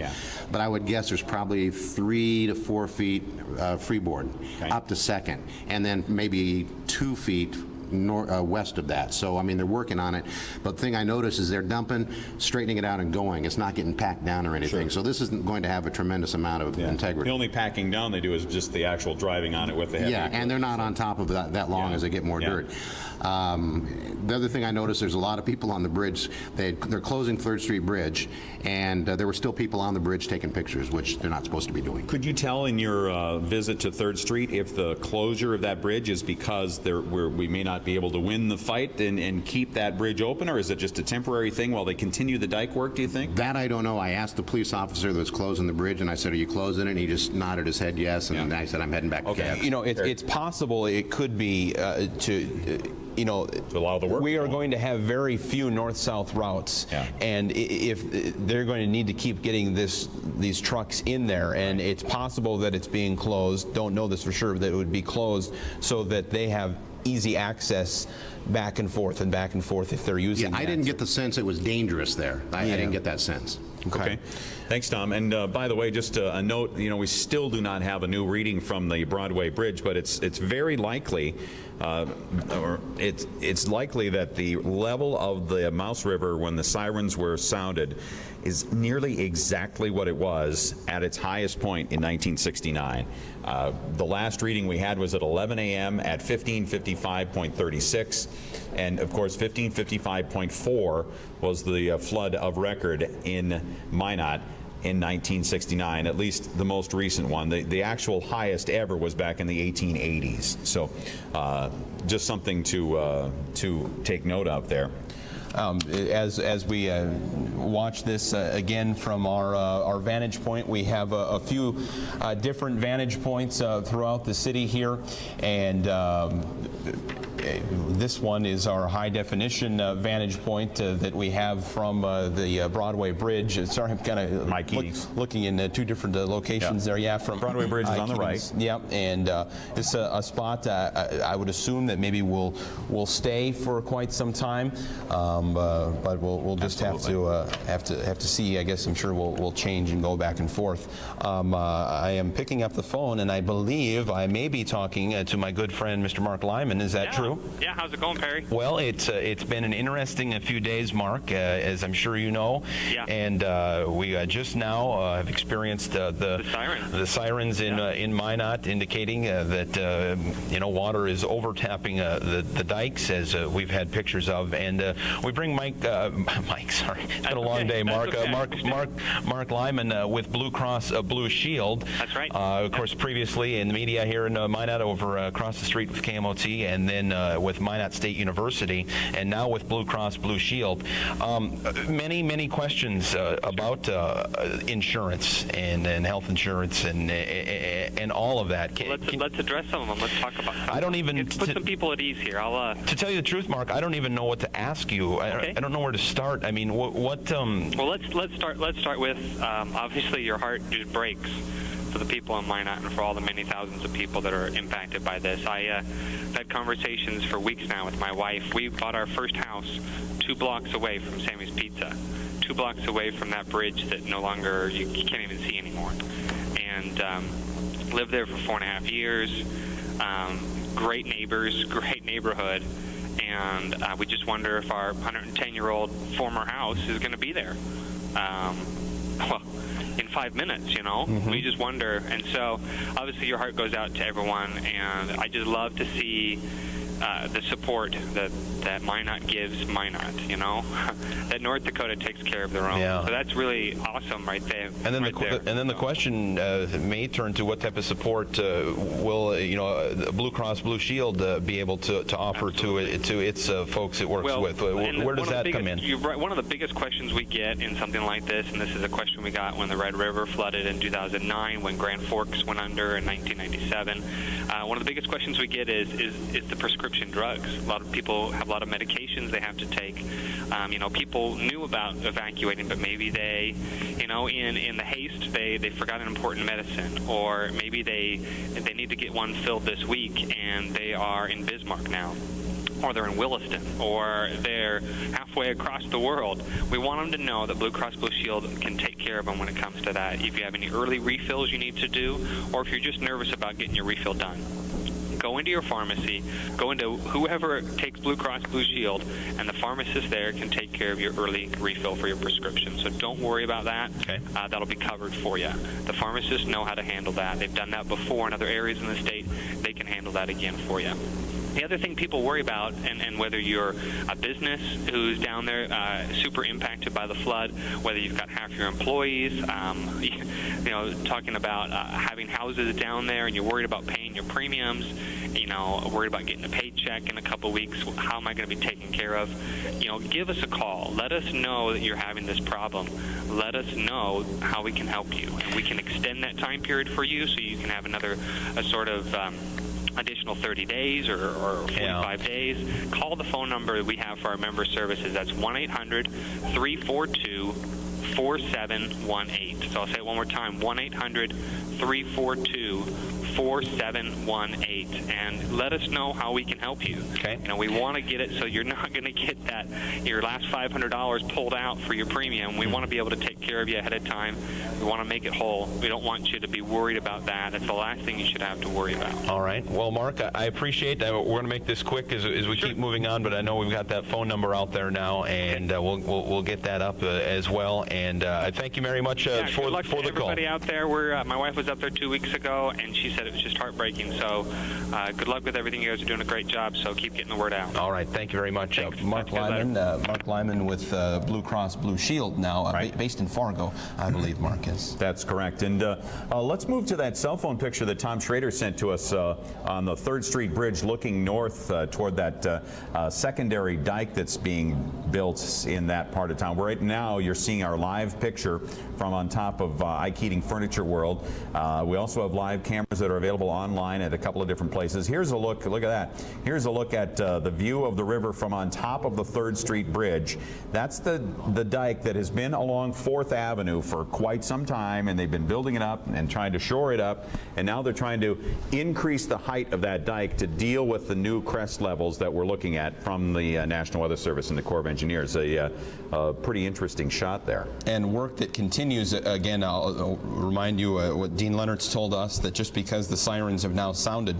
but I would guess there's probably 3 to 4 feet freeboard up to 2nd, and then maybe 2 feet west of that. So they're working on it, but the thing I noticed is they're dumping, straightening it out and going. It's not getting packed down or anything. So this isn't going to have a tremendous amount of integrity. The only packing down they do is just the actual driving on it with the heavy equipment. And they're not on top of that long as they get more dirt. The other thing I noticed, there's a lot of people on the bridge. They're closing 3rd Street Bridge, and there were still people on the bridge taking pictures, which they're not supposed to be doing. Could you tell in your visit to 3rd Street if the closure of that bridge is because we may not be able to win the fight and keep that bridge open, or is it just a temporary thing while they continue the dike work, do you think? That I don't know. I asked the police officer that was closing the bridge, and I said, "Are you closing it?" And he just nodded his head yes, and I said, "I'm heading back to cabs." It's possible it could be to allow the work. We are going to have very few north-south routes, and if they're going to need to keep getting these trucks in there, and it's possible that it's being closed. Don't know this for sure, but that it would be closed so that they have easy access back and forth if they're using. I didn't get the sense it was dangerous there. I didn't get that sense. Okay. Thanks, Tom. And by the way, just a note, we still do not have a new reading from the Broadway Bridge, but it's very likely, or it's likely that the level of the Mouse River when the sirens were sounded is nearly exactly what it was at its highest point in 1969. The last reading we had was at 11 a.m. at 1555.36, and of course 1555.4 was the flood of record in Minot in 1969, at least the most recent one. The actual highest ever was back in the 1880s. So just something to take note of there. As we watch this again from our vantage point, we have a few different vantage points throughout the city here, and This one is our high-definition vantage point that we have from the Broadway Bridge. Sorry, I'm kind of looking in two different locations there. Yeah, from Broadway Bridge is on the right. Yeah, and it's a spot I would assume that maybe will stay for quite some time, but we'll just have to see. I guess I'm sure we'll change and go back and forth. I am picking up the phone, and I believe I may be talking to my good friend, Mr. Mark Lyman. Is that true? Yeah, how's it going, Perry? Well, it's been an interesting few days, Mark, as I'm sure you know. Yeah. And we just now have experienced the sirens in Minot, indicating that water is overtapping the dikes, as we've had pictures of. And we bring Mike. Sorry, it's been a long day. Mark. Mark Lyman with Blue Cross Blue Shield. That's right. Of course, previously in the media here in Minot, over across the street with KMOT, and then with Minot State University, and now with Blue Cross Blue Shield. Many questions about insurance and health insurance and all of that. Let's address some of them. Let's talk about some. I don't even put some people at ease here. To tell you the truth, Mark, I don't even know what to ask you. Okay. I don't know where to start. I mean, what? Well, let's start with obviously your heart just breaks for the people in Minot and for all the many thousands of people that are impacted by this. I've had conversations for weeks now with my wife. We bought our first house 2 blocks away from Sammy's Pizza, 2 blocks away from that bridge that no longer you can't even see anymore, and lived there for 4.5 years. Great neighbors, great neighborhood, and we just wonder if our 110-year-old former house is going to be there. Well, in 5 minutes, Mm-hmm. we just wonder. And so obviously your heart goes out to everyone, and I just love to see the support that Minot gives Minot, that North Dakota takes care of their own. Yeah. So that's really awesome right there. And then the question may turn to what type of support will Blue Cross Blue Shield be able to offer to its folks it works with. Where does that come in? You're right. One of the biggest questions we get in something like this, and this is a question we got when the Red River flooded in 2009, when Grand Forks went under in 1997. One of the biggest questions we get is the prescription drugs. A lot of people have a lot of medications they have to take. People knew about evacuating, but maybe they, in the haste, they forgot an important medicine, or maybe they need to get one filled this week, and they are in Bismarck now, or they're in Williston, or they're halfway across the world. We want them to know that Blue Cross Blue Shield can take care of them when it comes to that. If you have any early refills you need to do, or if you're just nervous about getting your refill done, go into your pharmacy, go into whoever takes Blue Cross Blue Shield, and the pharmacist there can take care of your early refill for your prescription. So don't worry about that. Okay. That'll be covered for you. The pharmacists know how to handle that. They've done that before in other areas in the state. They can handle that again for you. The other thing people worry about, and whether you're a business who's down there super impacted by the flood, whether you've got half your employees, talking about having houses down there and you're worried about paying your premiums, worried about getting a paycheck in a couple weeks, how am I going to be taken care of? Give us a call. Let us know that you're having this problem. Let us know how we can help you. And we can extend that time period for you so you can have a sort of additional 30 days or 45 days. Call the phone number that we have for our member services. That's 1-800-342-4718. So I'll say it one more time, 1-800-342-4718, and let us know how we can help you. Okay. We want to get it so you're not going to get your last $500 pulled out for your premium. We want to be able to take care of you ahead of time. We want to make it whole. We don't want you to be worried about that. That's the last thing you should have to worry about. All right. Well, Mark, I appreciate that. We're going to make this quick as we keep moving on, but I know we've got that phone number out there now, and we'll get that up as well. And I thank you very much for good luck the to call. Everybody out there, my wife was up there 2 weeks ago, and she said it was just heartbreaking. So good luck with everything. You guys are doing a great job, so keep getting the word out. All right. Thank you very much. Thanks. Mark Lyman with Blue Cross Blue Shield now, based in Fargo, I believe, Mark is. That's correct. And let's move to that cell phone picture that Tom Schrader sent to us on the 3rd Street Bridge looking north toward that secondary dike that's being built in that part of town. Right now, you're seeing our line live picture from on top of Ike Heating Furniture World. We also have live cameras that are available online at a couple of different places. Here's a look at that. Here's a look at the view of the river from on top of the 3rd Street Bridge. That's the dike that has been along 4th Avenue for quite some time, and they've been building it up and trying to shore it up, and now they're trying to increase the height of that dike to deal with the new crest levels that we're looking at from the National Weather Service and the Corps of Engineers. A pretty interesting shot there. And work that continues. Again, I'll remind you what Dean Leonard's told us, that just because the sirens have now sounded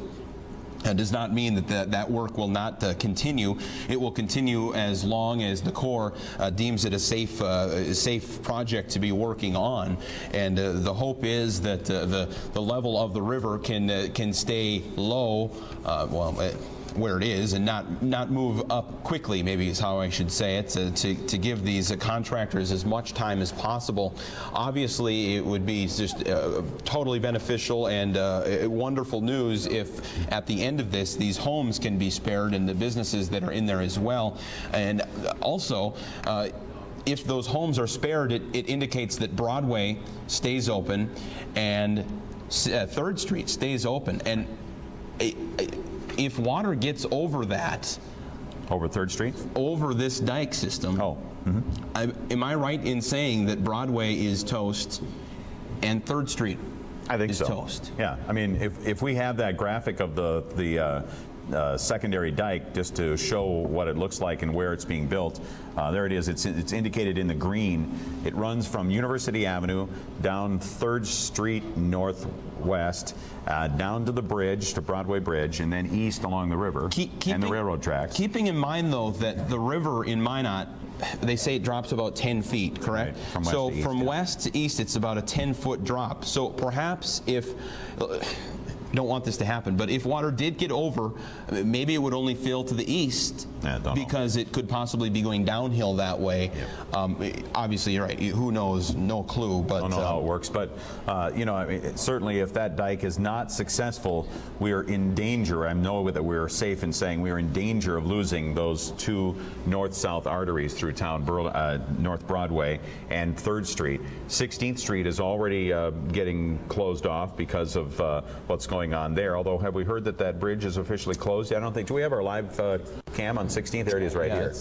does not mean that work will not continue. It will continue as long as the Corps deems it a safe project to be working on. And the hope is that the level of the river can stay low, where it is, and not move up quickly, maybe is how I should say it, to give these contractors as much time as possible. Obviously, it would be just totally beneficial and wonderful news if at the end of this, these homes can be spared and the businesses that are in there as well. And also, if those homes are spared, it indicates that Broadway stays open and 3rd Street stays open. And if water gets over that, over 3rd Street, over this dike system, am I right in saying that Broadway is toast and 3rd Street is toast? Yeah, I mean, if we have that graphic of the secondary dike just to show what it looks like and where it's being built, there it is. It's indicated in the green. It runs from University Avenue down 3rd Street northwest, down to the bridge, to Broadway Bridge, and then east along the river and the railroad tracks. Keeping in mind, though, that the river in Minot, they say it drops about 10 feet, correct? Right, from west to east, from west to east, it's about a 10-foot drop. So perhaps if... don't want this to happen, but if water did get over, maybe it would only fill to the east because it could possibly be going downhill that way. Obviously, you're right. Who knows? No clue. But don't know how it works. But you know, I mean, certainly, if that dike is not successful, we are in danger. I know that we are safe in saying we are in danger of losing those 2 north-south arteries through town, North Broadway and 3rd Street. 16th Street is already getting closed off because of what's going on there. Although, have we heard that bridge is officially closed? I don't think. Do we have our live cam on 16th? There it is, right here.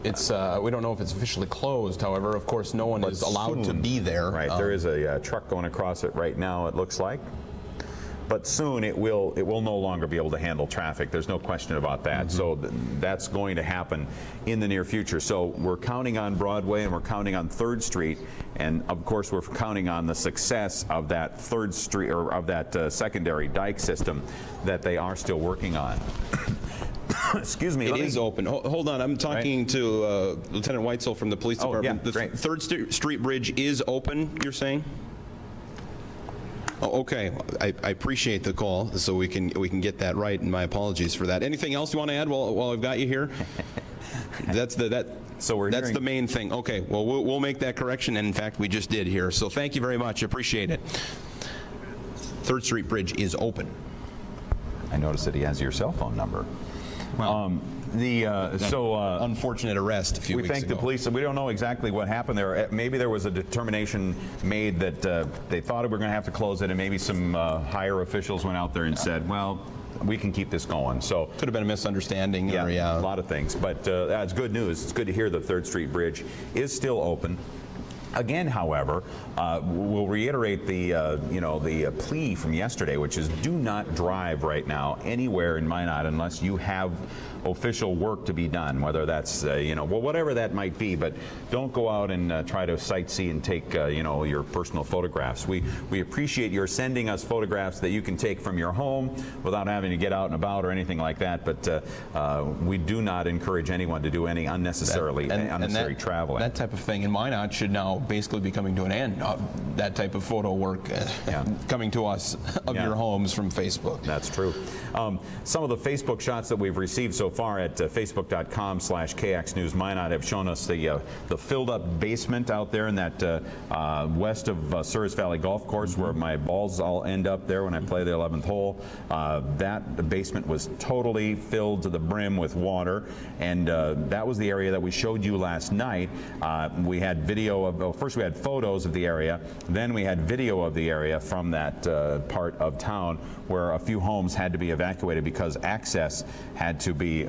It's we don't know if it's officially closed. However, of course, no one is allowed to be there. Right. There is a truck going across it right now, it looks like. But soon it will no longer be able to handle traffic. There's no question about that. So that's going to happen in the near future. So we're counting on Broadway and we're counting on 3rd Street, and of course we're counting on the success of that 3rd Street, or of that secondary dike system that they are still working on. Excuse me. It is open. Hold on. I'm talking to Lieutenant Weitzel from the police department. Yeah, the 3rd Street Bridge is open, you're saying? Oh, okay, I appreciate the call, so we can get that right, and my apologies for that. Anything else you want to add while I've got you here? That's the main thing. Okay, well, we'll make that correction, and in fact, we just did here. So thank you very much. Appreciate it. 3rd Street Bridge is open. I noticed that he has your cell phone number. Well, unfortunate arrest a few weeks ago. We thank the police. We don't know exactly what happened there. Maybe there was a determination made that they thought we were going to have to close it, and maybe some higher officials went out there and said, well, we can keep this going. So could have been a misunderstanding. Yeah, a lot of things. But that's good news. It's good to hear the 3rd Street Bridge is still open. Again, however, we'll reiterate the plea from yesterday, which is do not drive right now anywhere in Minot unless you have official work to be done, whether that's whatever that might be. But don't go out and try to sightsee and take your personal photographs. We appreciate your sending us photographs that you can take from your home without having to get out and about or anything like that. But we do not encourage anyone to do any unnecessary traveling. That type of thing in Minot should now basically be coming to an end. That type of photo work coming to us of your homes from Facebook. That's true. Some of the Facebook shots that we've received so far at facebook.com/KXNews Minot have shown us the filled up basement out there in that west of Souris Valley Golf Course, where my balls all end up there when I play the 11th hole. That basement was totally filled to the brim with water, and that was the area that we showed you last night. We had video of, well, first we had photos of the area, then we had video of the area from that part of town where a few homes had to be evacuated because access had to be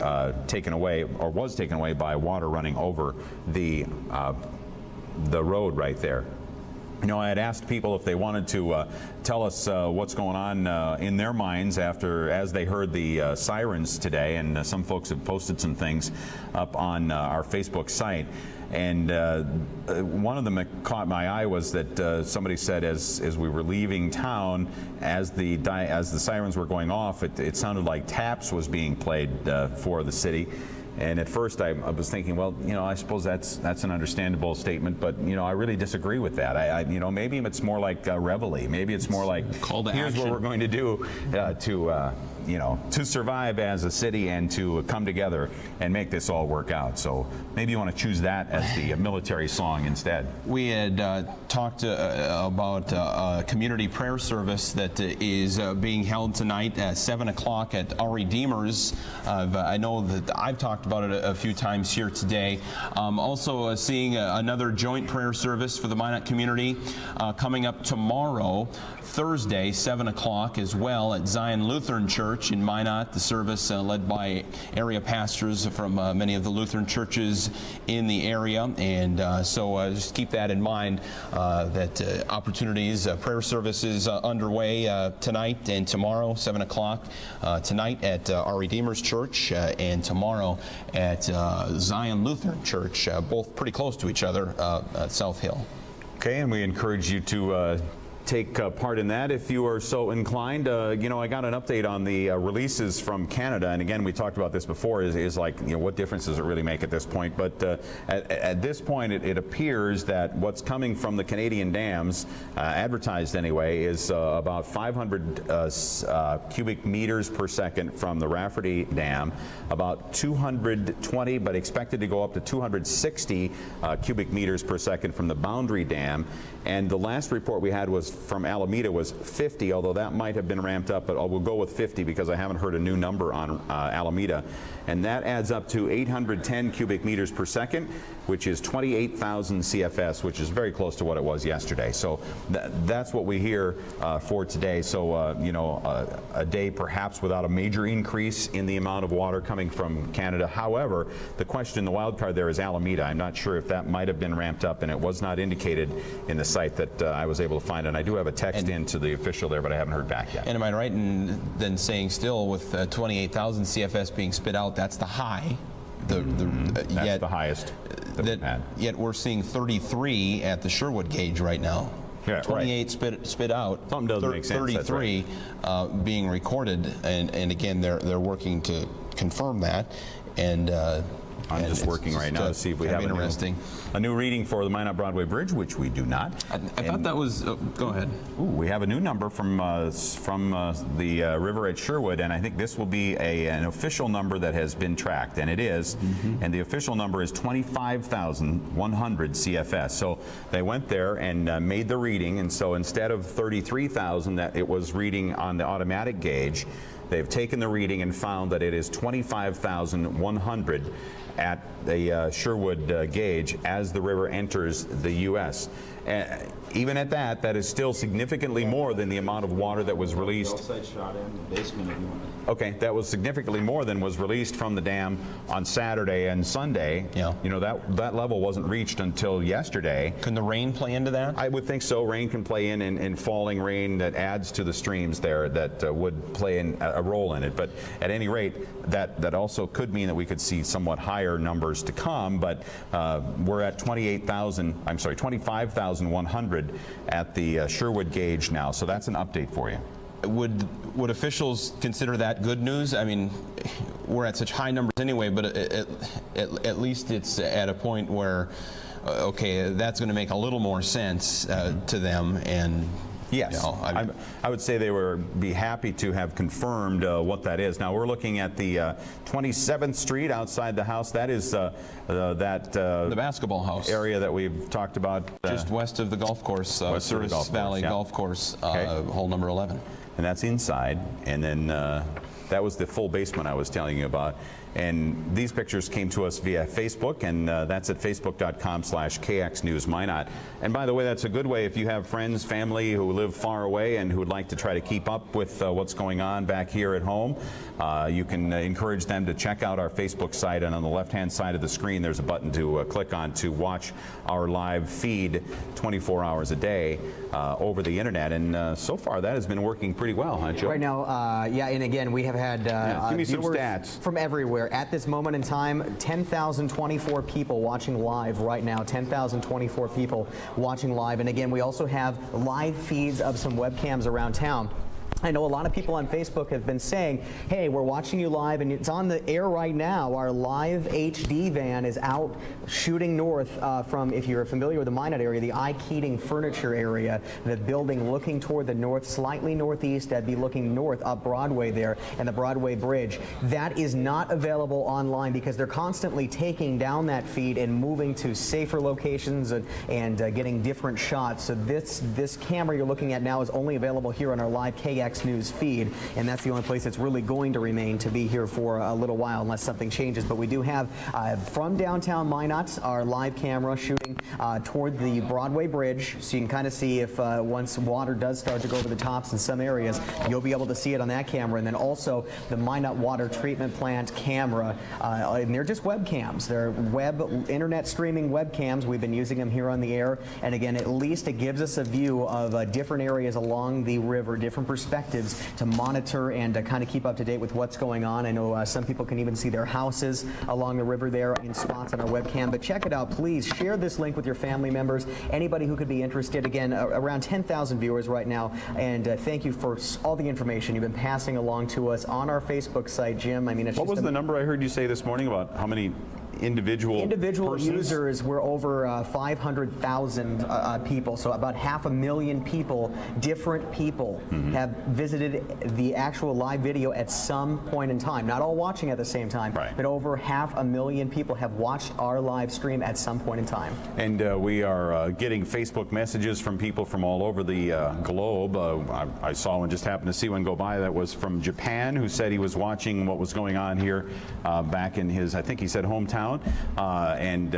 taken away, or was taken away, by water running over the road right there. You know, I had asked people if they wanted to tell us what's going on in their minds as they heard the sirens today, and some folks have posted some things up on our Facebook site. And one of them that caught my eye was that somebody said as we were leaving town, as the sirens were going off, it sounded like Taps was being played for the city. And at first I was thinking, well, you know, I suppose that's an understandable statement, but, you know, I really disagree with that. You know, maybe it's more like reveille. Maybe it's more like, here's what we're going to do you know, to survive as a city and to come together and make this all work out. So maybe you want to choose that as the military song instead. We had talked about a community prayer service that is being held tonight at 7 o'clock at our Redeemers. I know that I've talked about it a few times here today. Also seeing another joint prayer service for the Minot community coming up tomorrow, Thursday, 7 o'clock as well at Zion Lutheran Church in Minot. The service led by area pastors from many of the Lutheran churches in the area. And so just keep that in mind, that opportunities, prayer services underway tonight and tomorrow, 7 o'clock tonight at our Redeemers Church and tomorrow at Zion Lutheran Church, both pretty close to each other at South Hill. Okay, and we encourage you to take part in that if you are so inclined. You know, I got an update on the releases from Canada, and again, we talked about this before, is like, you know, what difference does it really make at this point? But at this point, it appears that what's coming from the Canadian dams, advertised anyway, is about 500 cubic meters per second from the Rafferty Dam, about 220, but expected to go up to 260 cubic meters per second from the Boundary Dam. And the last report we had was from Alameda was 50, although that might have been ramped up, but we'll go with 50 because I haven't heard a new number on Alameda. And that adds up to 810 cubic meters per second, which is 28,000 CFS, which is very close to what it was yesterday. So that's what we hear for today. So, you know, a day perhaps without a major increase in the amount of water coming from Canada. However, the question, the wild card there is Alameda. I'm not sure if that might have been ramped up, and it was not indicated in the site that I was able to find. And I do have a text in to the official there, but I haven't heard back yet. And am I right in then saying still with 28,000 CFS being spit out, that's the high? That's yet, the highest that we've had. Yet we're seeing 33 at the Sherwood gauge right now. Yeah, 28 right. spit out. Something doesn't make sense. 33 being recorded, and again they're working to confirm that. And I'm just working right now to see if we have a new reading for the Minot Broadway Bridge, which we do not. I thought that was. Go ahead. We have a new number from the river at Sherwood, and I think this will be an official number that has been tracked, and it is. And the official number is 25,100 CFS. So they went there and made the reading, and so instead of 33,000 that it was reading on the automatic gauge, they've taken the reading and found that it is 25,100 at the Sherwood gauge as the river enters the U.S. Even at that, that is still significantly more than the amount of water that was released. Okay, that was significantly more than was released from the dam on Saturday and Sunday. Yeah. You know, that level wasn't reached until yesterday. Can the rain play into that? I would think so. Rain can play in falling rain that adds to the streams there that would play a role in it. But at any rate, that also could mean that we could see somewhat higher numbers to come. But we're at 25,100 at the Sherwood gauge now. So that's an update for you. Would officials consider that good news? I mean, we're at such high numbers anyway, but at least it's at a point where okay, that's going to make a little more sense to them. And yes, you know, I would say they would be happy to have confirmed what that is. Now we're looking at the 27th Street outside the house. That is the basketball house area that we've talked about, just west of the golf course, Souris Valley Golf Course, hole number 11. And that's inside. And then that was the full basement I was telling you about. And these pictures came to us via Facebook, and that's at facebook.com/KXNews Minot. And by the way, that's a good way if you have friends, family who live far away and who would like to try to keep up with what's going on back here at home. You can encourage them to check out our Facebook site, and on the left-hand side of the screen, there's a button to click on to watch our live feed 24 hours a day over the internet. And so far, that has been working pretty well, huh, Joe? Right now, yeah, and again, we have had give me some viewers stats from everywhere. At this moment in time, 10,024 people watching live right now, 10,024 people watching live. And again, we also have live feeds of some webcams around town. I know a lot of people on Facebook have been saying, hey, we're watching you live, and it's on the air right now. Our live HD van is out shooting north from, if you're familiar with the Minot area, the I. Keating Furniture area, the building looking toward the north, slightly northeast. That'd be looking north up Broadway there, and the Broadway Bridge. That is not available online because they're constantly taking down that feed and moving to safer locations and getting different shots. So this camera you're looking at now is only available here on our live KXNews feed, and that's the only place that's really going to remain to be here for a little while unless something changes. But we do have from downtown Minot our live camera shooting toward the Broadway Bridge, so you can kind of see if once water does start to go over the tops in some areas, you'll be able to see it on that camera. And then also the Minot Water Treatment Plant camera, and they're just webcams. They're internet streaming webcams. We've been using them here on the air, and again, at least it gives us a view of different areas along the river, different perspectives to monitor and to kind of keep up to date with what's going on. I know some people can even see their houses along the river there in spots on our webcam. But check it out, please. Share this link with your family members, anybody who could be interested. Again, around 10,000 viewers right now, and thank you for all the information you've been passing along to us on our Facebook site, Jim. I mean, it's what was the number I heard you say this morning about how many individual persons? Users were over 500,000 people, so about 500,000 people, different people, have visited the actual live video at some point in time. Not all watching at the same time, but over 500,000 people have watched our live stream at some point in time. And we are getting Facebook messages from people from all over the globe. I saw one, just happened to see one go by that was from Japan, who said he was watching what was going on here back in his, I think he said, hometown. And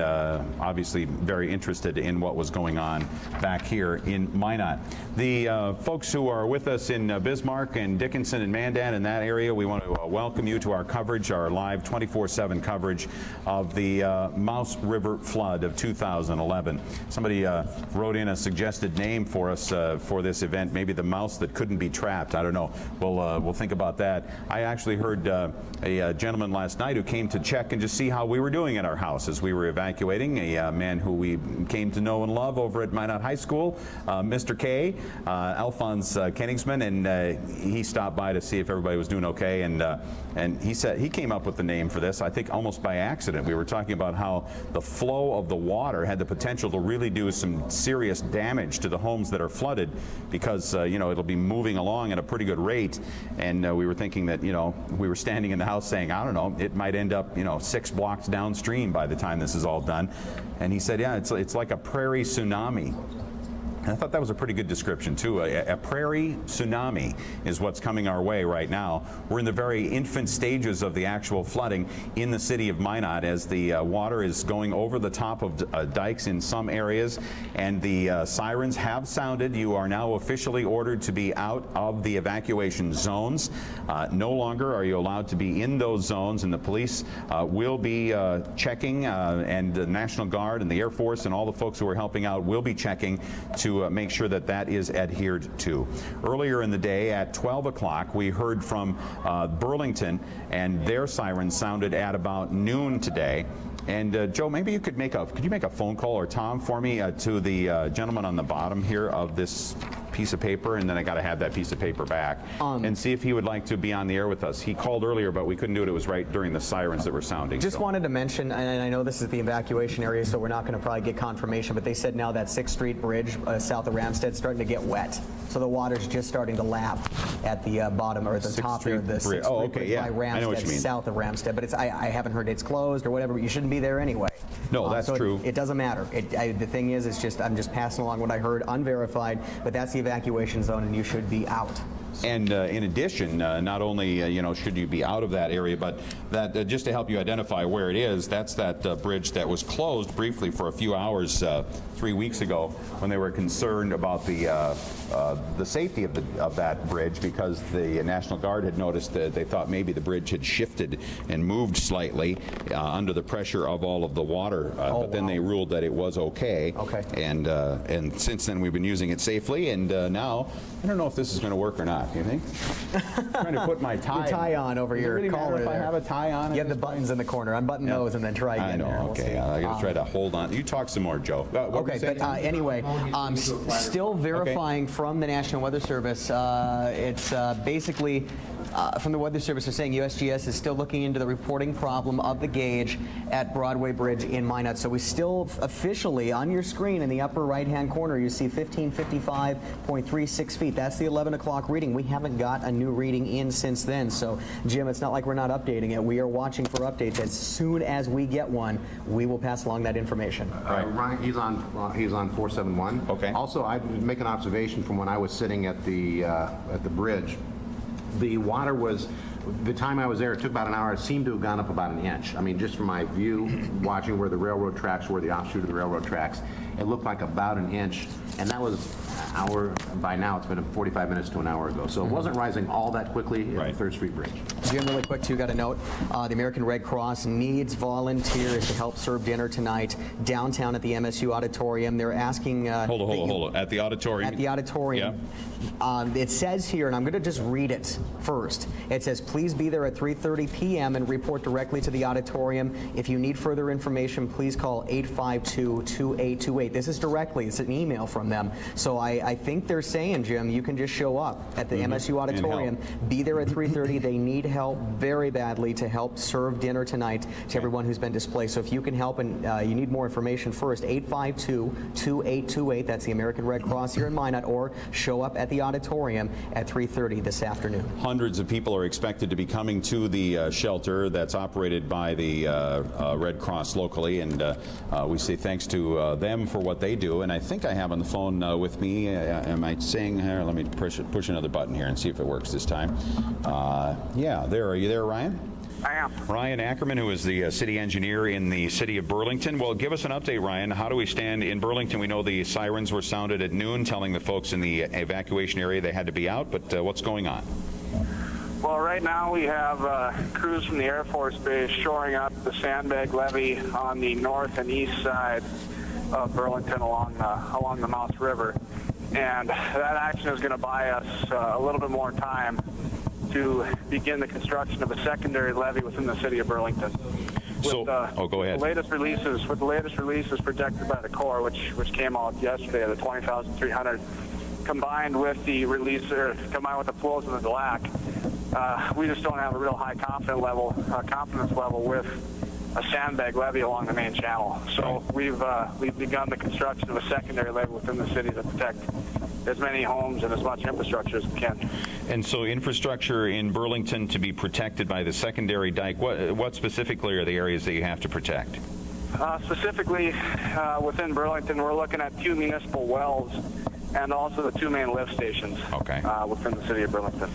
obviously very interested in what was going on back here in Minot. The folks who are with us in Bismarck and Dickinson and Mandan in that area, we want to welcome you to our coverage, our live 24/7 coverage of the Mouse River flood of 2011. Somebody wrote in a suggested name for us for this event, maybe the mouse that couldn't be trapped. I don't know. We'll think about that. I actually heard a gentleman last night who came to check and just see how we were doing at our house as we were evacuating, a man who we came to know and love over at Minot High School, Mr. K, Alphonse Koenigsman, and he stopped by to see if everybody was doing okay, and he said he came up with the name for this, I think almost by accident. We were talking about how the flow of the water had the potential to really do some serious damage to the homes that are flooded because, you know, it'll be moving along at a pretty good rate, and we were thinking that, you know, we were standing in the house saying, I don't know, it might end up, you know, 6 blocks downstream by the time this is all done. And he said, yeah, it's like a prairie tsunami. And I thought that was a pretty good description, too. A prairie tsunami is what's coming our way right now. We're in the very infant stages of the actual flooding in the city of Minot as the water is going over the top of dikes in some areas, and the sirens have sounded. You are now officially ordered to be out of the evacuation zones. No longer are you allowed to be in those zones, and the police will be checking, and the National Guard and the Air Force and all the folks who are helping out will be checking to make sure that that is adhered to. Earlier in the day at 12 o'clock, we heard from Burlington, and their sirens sounded at about noon today. And Joe, maybe you could make a phone call, or Tom, for me to the gentleman on the bottom here of this piece of paper, and then I got to have that piece of paper back, and see if he would like to be on the air with us. He called earlier, but we couldn't do it. It was right during the sirens that were sounding. Just wanted to mention, and I know this is the evacuation area, so we're not going to probably get confirmation, but they said now that 6th Street Bridge south of Ramstead is starting to get wet. So the water's just starting to lap at the bottom, or at the top there, the 6th Street Bridge by Ramstead, I know what you mean. South of Ramstead. But I haven't heard it's closed or whatever, but you shouldn't be there anyway. No, that's so true. It doesn't matter. The thing is, I'm just passing along what I heard, unverified, but that's the evacuation zone, and you should be out. And in addition, not only should you be out of that area, but that just to help you identify where it is, that's that bridge that was closed briefly for a few hours 3 weeks ago when they were concerned about the safety of that bridge, because the National Guard had noticed that they thought maybe the bridge had shifted and moved slightly under the pressure of all of the water. But then they ruled that it was okay. And since then we've been using it safely, and now I don't know if this is going to work or not. Do you think? I'm trying to put my tie on over your really collar if there. I have a tie on? You have the buttons in the corner. Unbutton those and then try again. I know. There. Okay, I got to try to hold on. You talk some more, Joe. Okay, but anyway, still verifying from the National Weather Service. It's basically from the Weather Service, they're saying USGS is still looking into the reporting problem of the gauge at Broadway Bridge in Minot. So we still officially, on your screen in the upper right-hand corner, you see 1555.36 feet. That's the 11 o'clock reading. We haven't got a new reading in since then. So, Jim, it's not like we're not updating it. We are watching for updates. As soon as we get one, we will pass along that information. Ryan, he's on 471. Okay. Also, I'd make an observation from when I was sitting at the bridge. The water was, the time I was there, it took about an hour. It seemed to have gone up about an inch. I mean, just from my view, watching where the railroad tracks were, the offshoot of the railroad tracks, it looked like about an inch. And that was an hour, by now it's been 45 minutes to an hour ago. So it wasn't rising all that quickly at the 3rd Street Bridge. Jim, really quick, too, got a note. The American Red Cross needs volunteers to help serve dinner tonight downtown at the MSU Auditorium. They're asking... Hold on. At the auditorium? At the auditorium. Yeah. It says here, and I'm going to just read it first. It says, please be there at 3:30 p.m. and report directly to the auditorium. If you need further information, please call 852-2828. This is directly. It's an email from them. So I think they're saying, Jim, you can just show up at the MSU Auditorium. Be there at 3:30. They need help very badly to help serve dinner tonight to everyone who's been displaced. So if you can help and you need more information, first, 852-2828. That's the American Red Cross here in Minot, or show up at the auditorium at 3:30 this afternoon. Hundreds of people are expected to be coming to the shelter that's operated by the Red Cross locally, and we say thanks to them for what they do. And I think I have on the phone with me, am I saying here, let me push another button here and see if it works this time. Yeah, there. Are you there, Ryan? I am. Ryan Ackerman, who is the city engineer in the city of Burlington. Well, give us an update, Ryan. How do we stand in Burlington? We know the sirens were sounded at noon, telling the folks in the evacuation area they had to be out, but what's going on? Well, right now we have crews from the Air Force Base shoring up the sandbag levee on the north and east side of Burlington along the Mouse River. And that action is going to buy us a little bit more time to begin the construction of a secondary levee within the city of Burlington. Go ahead. The latest releases projected by the Corps, which came out yesterday, the 20,300, combined with the combined with the flows in the DLAC, we just don't have a real high confidence level with a sandbag levee along the main channel. So we've begun the construction of a secondary levee within the city to protect as many homes and as much infrastructure as we can. And so infrastructure in Burlington to be protected by the secondary dike, what specifically are the areas that you have to protect? Specifically, within Burlington, we're looking at 2 municipal wells and also the 2 main lift stations within the city of Burlington.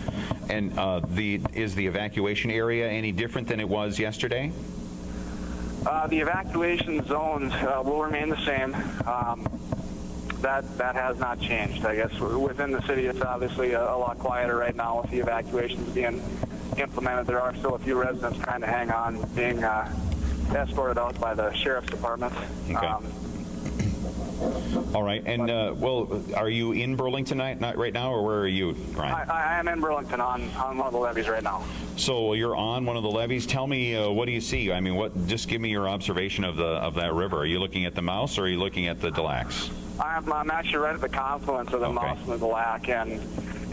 And is the evacuation area any different than it was yesterday? The evacuation zones will remain the same. That has not changed. I guess within the city, it's obviously a lot quieter right now with the evacuations being implemented. There are still a few residents trying to hang on, being escorted out by the sheriff's department. Okay. All right, and well, are you in Burlington right now, or where are you, Ryan? I am in Burlington on one of the levees right now. So you're on one of the levees. Tell me, what do you see? I mean, just give me your observation of that river. Are you looking at the Mouse, or are you looking at the Des Lacs? I'm actually right at the confluence of the Mouse and the Des Lacs,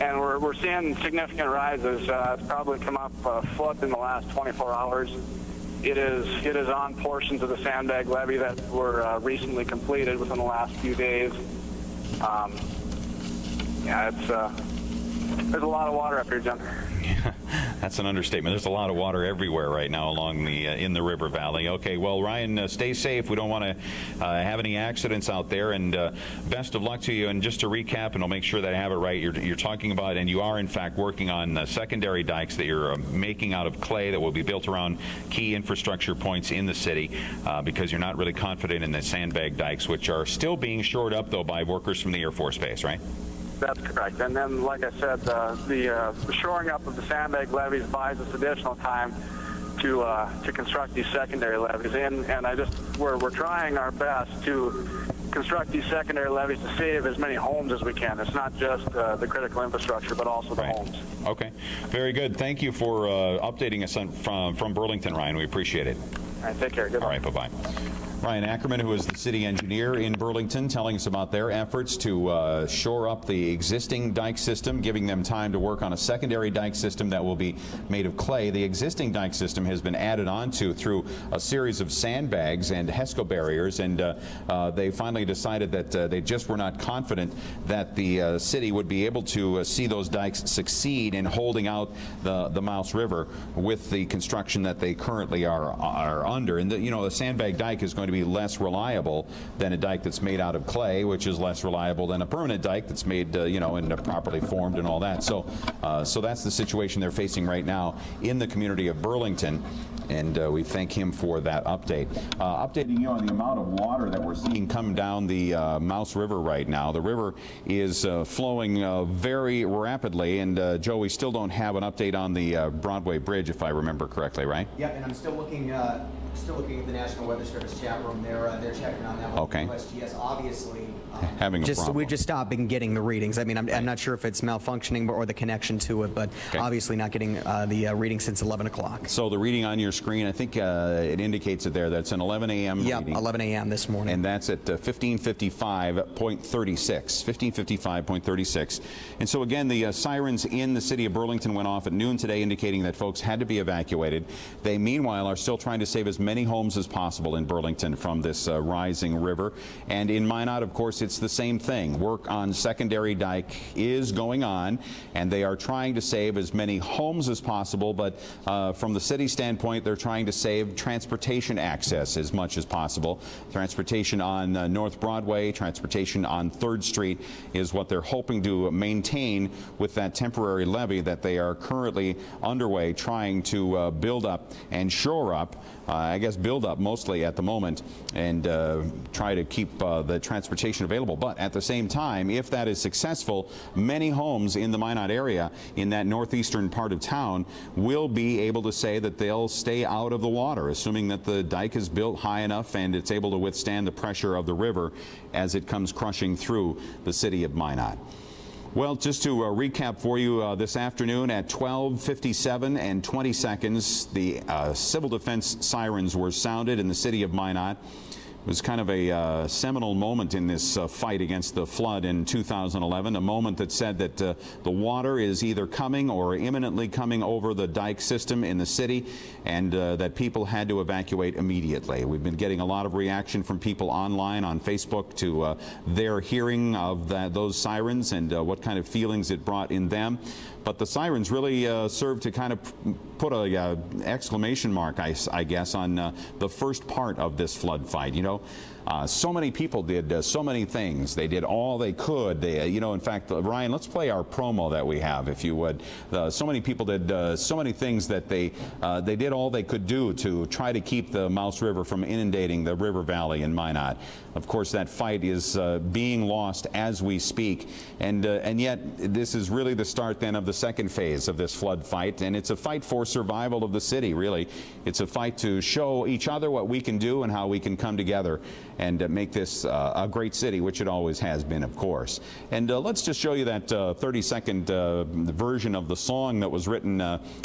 and we're seeing significant rises. It's probably come up a foot in the last 24 hours. It is on portions of the sandbag levee that were recently completed within the last few days. Yeah, there's a lot of water up here, Jim. That's an understatement. There's a lot of water everywhere right now along in the river valley. Okay, well, Ryan, stay safe. We don't want to have any accidents out there, and best of luck to you. And just to recap, and I'll make sure that I have it right, you're talking about, and you are in fact working on secondary dikes that you're making out of clay that will be built around key infrastructure points in the city, because you're not really confident in the sandbag dikes, which are still being shored up, though, by workers from the Air Force Base, right? That's correct. And then, like I said, the shoring up of the sandbag levees buys us additional time to construct these secondary levees. And we're trying our best to construct these secondary levees to save as many homes as we can. It's not just the critical infrastructure, but also the homes. Okay. Very good. Thank you for updating us from Burlington, Ryan. We appreciate it. All right. Take care. Good. All right. Bye-bye. Ryan Ackerman, who is the city engineer in Burlington, telling us about their efforts to shore up the existing dike system, giving them time to work on a secondary dike system that will be made of clay. The existing dike system has been added onto through a series of sandbags and HESCO barriers, and they finally decided that they just were not confident that the city would be able to see those dikes succeed in holding out the Mouse River with the construction that they currently are under. And the sandbag dike is going to be less reliable than a dike that's made out of clay, which is less reliable than a permanent dike that's made, and properly formed and all that. So that's the situation they're facing right now in the community of Burlington, and we thank him for that update. Updating you on the amount of water that we're seeing come down the Mouse River right now. The river is flowing very rapidly, and Joe, we still don't have an update on the Broadway Bridge, if I remember correctly, right? Yeah, and I'm still looking at the National Weather Service chat room. They're checking on that one. Okay. USGS obviously having a problem. We've just stopped getting the readings. I mean, I'm not sure if it's malfunctioning or the connection to it, but obviously not getting the reading since 11 o'clock. So the reading on your screen, I think it indicates it there. That's an 11 a.m. reading. Yep, 11 a.m. this morning. And that's at 1555.36. 1555.36. And so again, the sirens in the city of Burlington went off at noon today, indicating that folks had to be evacuated. They, meanwhile, are still trying to save as many homes as possible in Burlington from this rising river. And in Minot, of course, it's the same thing. Work on secondary dike is going on, and they are trying to save as many homes as possible. But from the city standpoint, they're trying to save transportation access as much as possible. Transportation on North Broadway, transportation on 3rd Street is what they're hoping to maintain with that temporary levee that they are currently underway trying to build up and shore up. I guess build up mostly at the moment, and try to keep the transportation available. But at the same time, if that is successful, many homes in the Minot area in that northeastern part of town will be able to say that they'll stay out of the water, assuming that the dike is built high enough and it's able to withstand the pressure of the river as it comes crushing through the city of Minot. Well, just to recap for you, this afternoon at 12:57 and 20 seconds, the civil defense sirens were sounded in the city of Minot. It was kind of a seminal moment in this fight against the flood in 2011, a moment that said that the water is either coming or imminently coming over the dike system in the city, and that people had to evacuate immediately. We've been getting a lot of reaction from people online on Facebook to their hearing of those sirens and what kind of feelings it brought in them. But the sirens really served to kind of put a exclamation mark, I guess, on the first part of this flood fight. So many people did so many things. They did all they could. In fact, Ryan, let's play our promo that we have, if you would. So many people did so many things that they did all they could do to try to keep the Mouse River from inundating the river valley in Minot. Of course, that fight is being lost as we speak, and yet this is really the start then of the second phase of this flood fight, and it's a fight for survival of the city. Really, it's a fight to show each other what we can do and how we can come together and make this a great city, which it always has been, of course. And let's just show you that 30-second version of the song that was written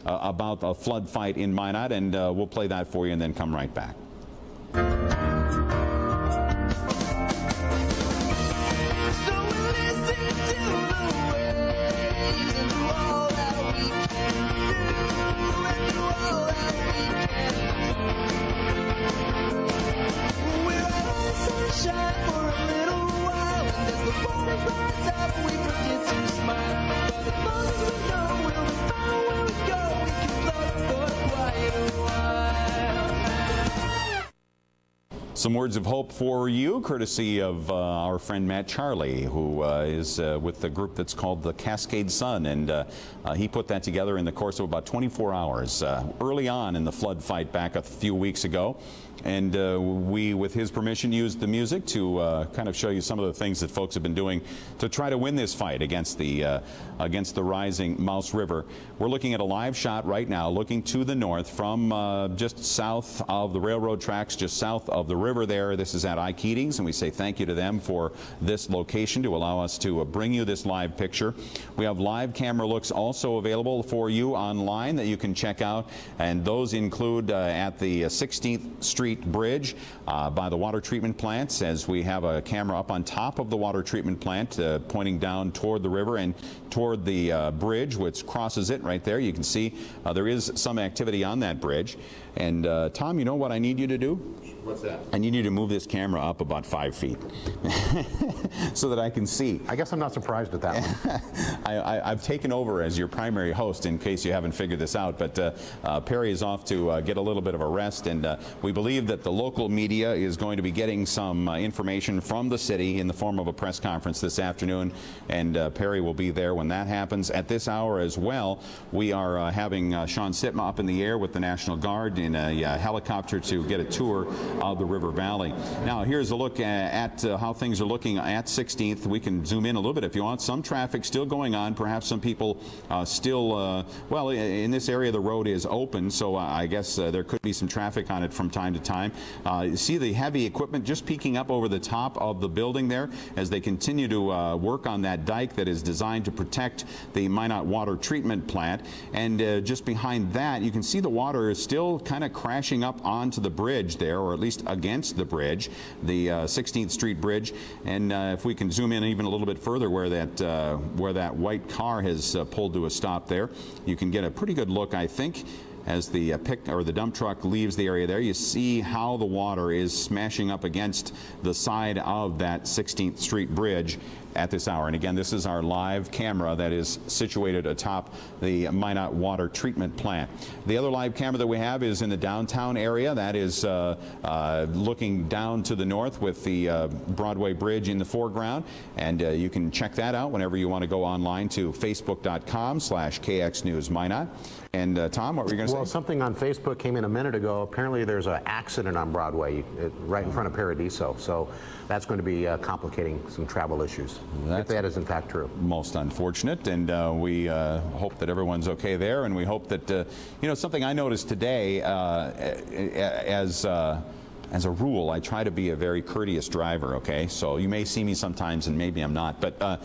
about a flood fight in Minot, and we'll play that for you and then come right back. Some words of hope for you, courtesy of our friend Matt Charlie, who is with the group that's called the Cascade Sun, and he put that together in the course of about 24 hours early on in the flood fight back a few weeks ago. And we, with his permission, used the music to kind of show you some of the things that folks have been doing to try to win this fight against the rising Mouse River. We're looking at a live shot right now, looking to the north from just south of the railroad tracks, just south of the river there. This is at I-Keating's, and we say thank you to them for this location to allow us to bring you this live picture. We have live camera looks also available for you online that you can check out, and those include at the 16th Street Bridge by the water treatment plants, as we have a camera up on top of the water treatment plant pointing down toward the river and toward the bridge, which crosses it right there. You can see there is some activity on that bridge. And Tom, you know what I need you to do? What's that? I need you to move this camera up about 5 feet so that I can see. I guess I'm not surprised at that one. I've taken over as your primary host in case you haven't figured this out, but Perry is off to get a little bit of a rest, and we believe that the local media is going to be getting some information from the city in the form of a press conference this afternoon, and Perry will be there when that happens. At this hour as well, we are having Sean Sitma up in the air with the National Guard in a helicopter to get a tour of the river valley. Now, here's a look at how things are looking at 16th. We can zoom in a little bit if you want. Some traffic still going on. Perhaps some people still, well, in this area the road is open, so I guess there could be some traffic on it from time to time. You see the heavy equipment just peeking up over the top of the building there as they continue to work on that dike that is designed to protect the Minot water treatment plant. And just behind that, you can see the water is still kind of crashing up onto the bridge there, or at least against the bridge, the 16th Street Bridge. And if we can zoom in even a little bit further where that white car has pulled to a stop there, you can get a pretty good look, I think, as the the dump truck leaves the area there. You see how the water is smashing up against the side of that 16th Street Bridge at this hour. And again, this is our live camera that is situated atop the Minot water treatment plant. The other live camera that we have is in the downtown area. That is looking down to the north with the Broadway Bridge in the foreground. And you can check that out whenever you want to go online to facebook.com/KXNews Minot. And Tom, what were you going to say? Well, something on Facebook came in a minute ago. Apparently there's an accident on Broadway right in front of Paradiso. So that's going to be complicating some travel issues, if that is in fact true. Most unfortunate, and we hope that everyone's okay there, and we hope that, you know, something I noticed today as a rule, I try to be a very courteous driver, okay? So you may see me sometimes and maybe I'm not, but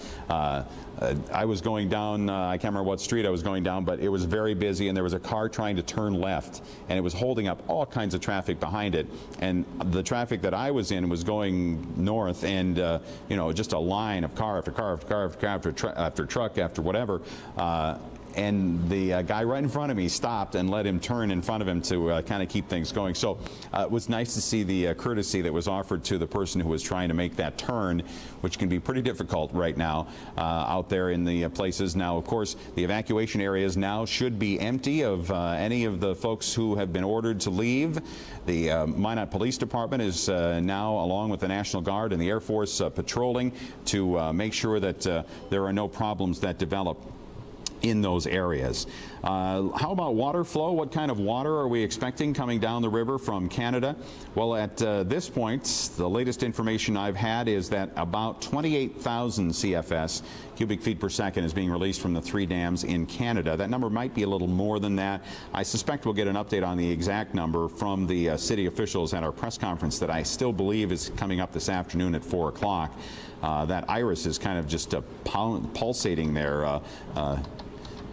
I was going down, I can't remember what street I was going down, but it was very busy and there was a car trying to turn left and it was holding up all kinds of traffic behind it. And the traffic that I was in was going north, and you know, just a line of car after car after car after car after truck after whatever. And the guy right in front of me stopped and let him turn in front of him to kind of keep things going. So it was nice to see the courtesy that was offered to the person who was trying to make that turn, which can be pretty difficult right now out there in the places. Now, of course, the evacuation areas now should be empty of any of the folks who have been ordered to leave. The Minot Police Department is now, along with the National Guard and the Air Force, patrolling to make sure that there are no problems that develop. in those areas. How about water flow? What kind of water are we expecting coming down the river from Canada? Well, at this point, the latest information I've had is that about 28,000 CFS, cubic feet per second, is being released from the 3 dams in Canada. That number might be a little more than that. I suspect we'll get an update on the exact number from the city officials at our press conference that I still believe is coming up this afternoon at 4 o'clock. That iris is kind of just pulsating there.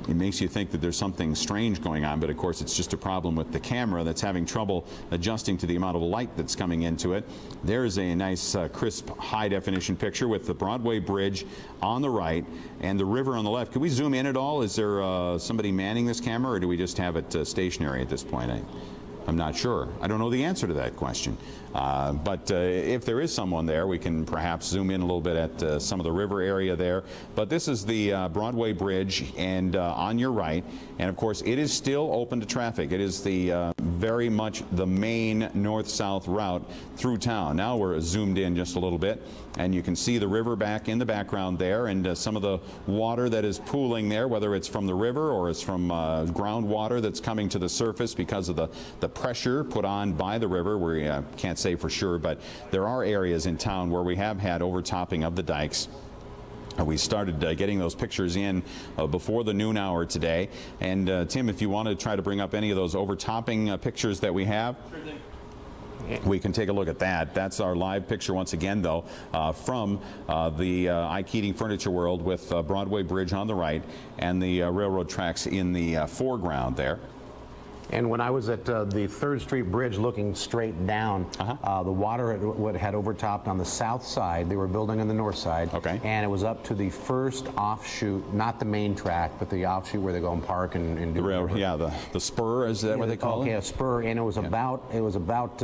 It makes you think that there's something strange going on, but of course it's just a problem with the camera that's having trouble adjusting to the amount of light that's coming into it. There's a nice crisp high-definition picture with the Broadway Bridge on the right and the river on the left. Can we zoom in at all? Is there somebody manning this camera, or do we just have it stationary at this point? I'm not sure. I don't know the answer to that question. But if there is someone there, we can perhaps zoom in a little bit at some of the river area there. But this is the Broadway Bridge, and on your right, and of course it is still open to traffic. It is the very much the main north-south route through town. Now we're zoomed in just a little bit, and you can see the river back in the background there, and some of the water that is pooling there, whether it's from the river or it's from groundwater that's coming to the surface because of the pressure put on by the river. We can't say for sure, but there are areas in town where we have had overtopping of the dikes. We started getting those pictures in before the noon hour today. And Tim, if you want to try to bring up any of those overtopping pictures that we have. Sure thing. We can take a look at that. That's our live picture once again, though, from the Keating Furniture World with Broadway Bridge on the right and the railroad tracks in the foreground there. And when I was at the 3rd Street Bridge looking straight down, the water had overtopped on the south side. They were building on the north side. Okay. And it was up to the first offshoot, not the main track, but the offshoot where they go and park and do the railroad. Yeah, the spur, is that what they call it? Yeah, spur. And it was about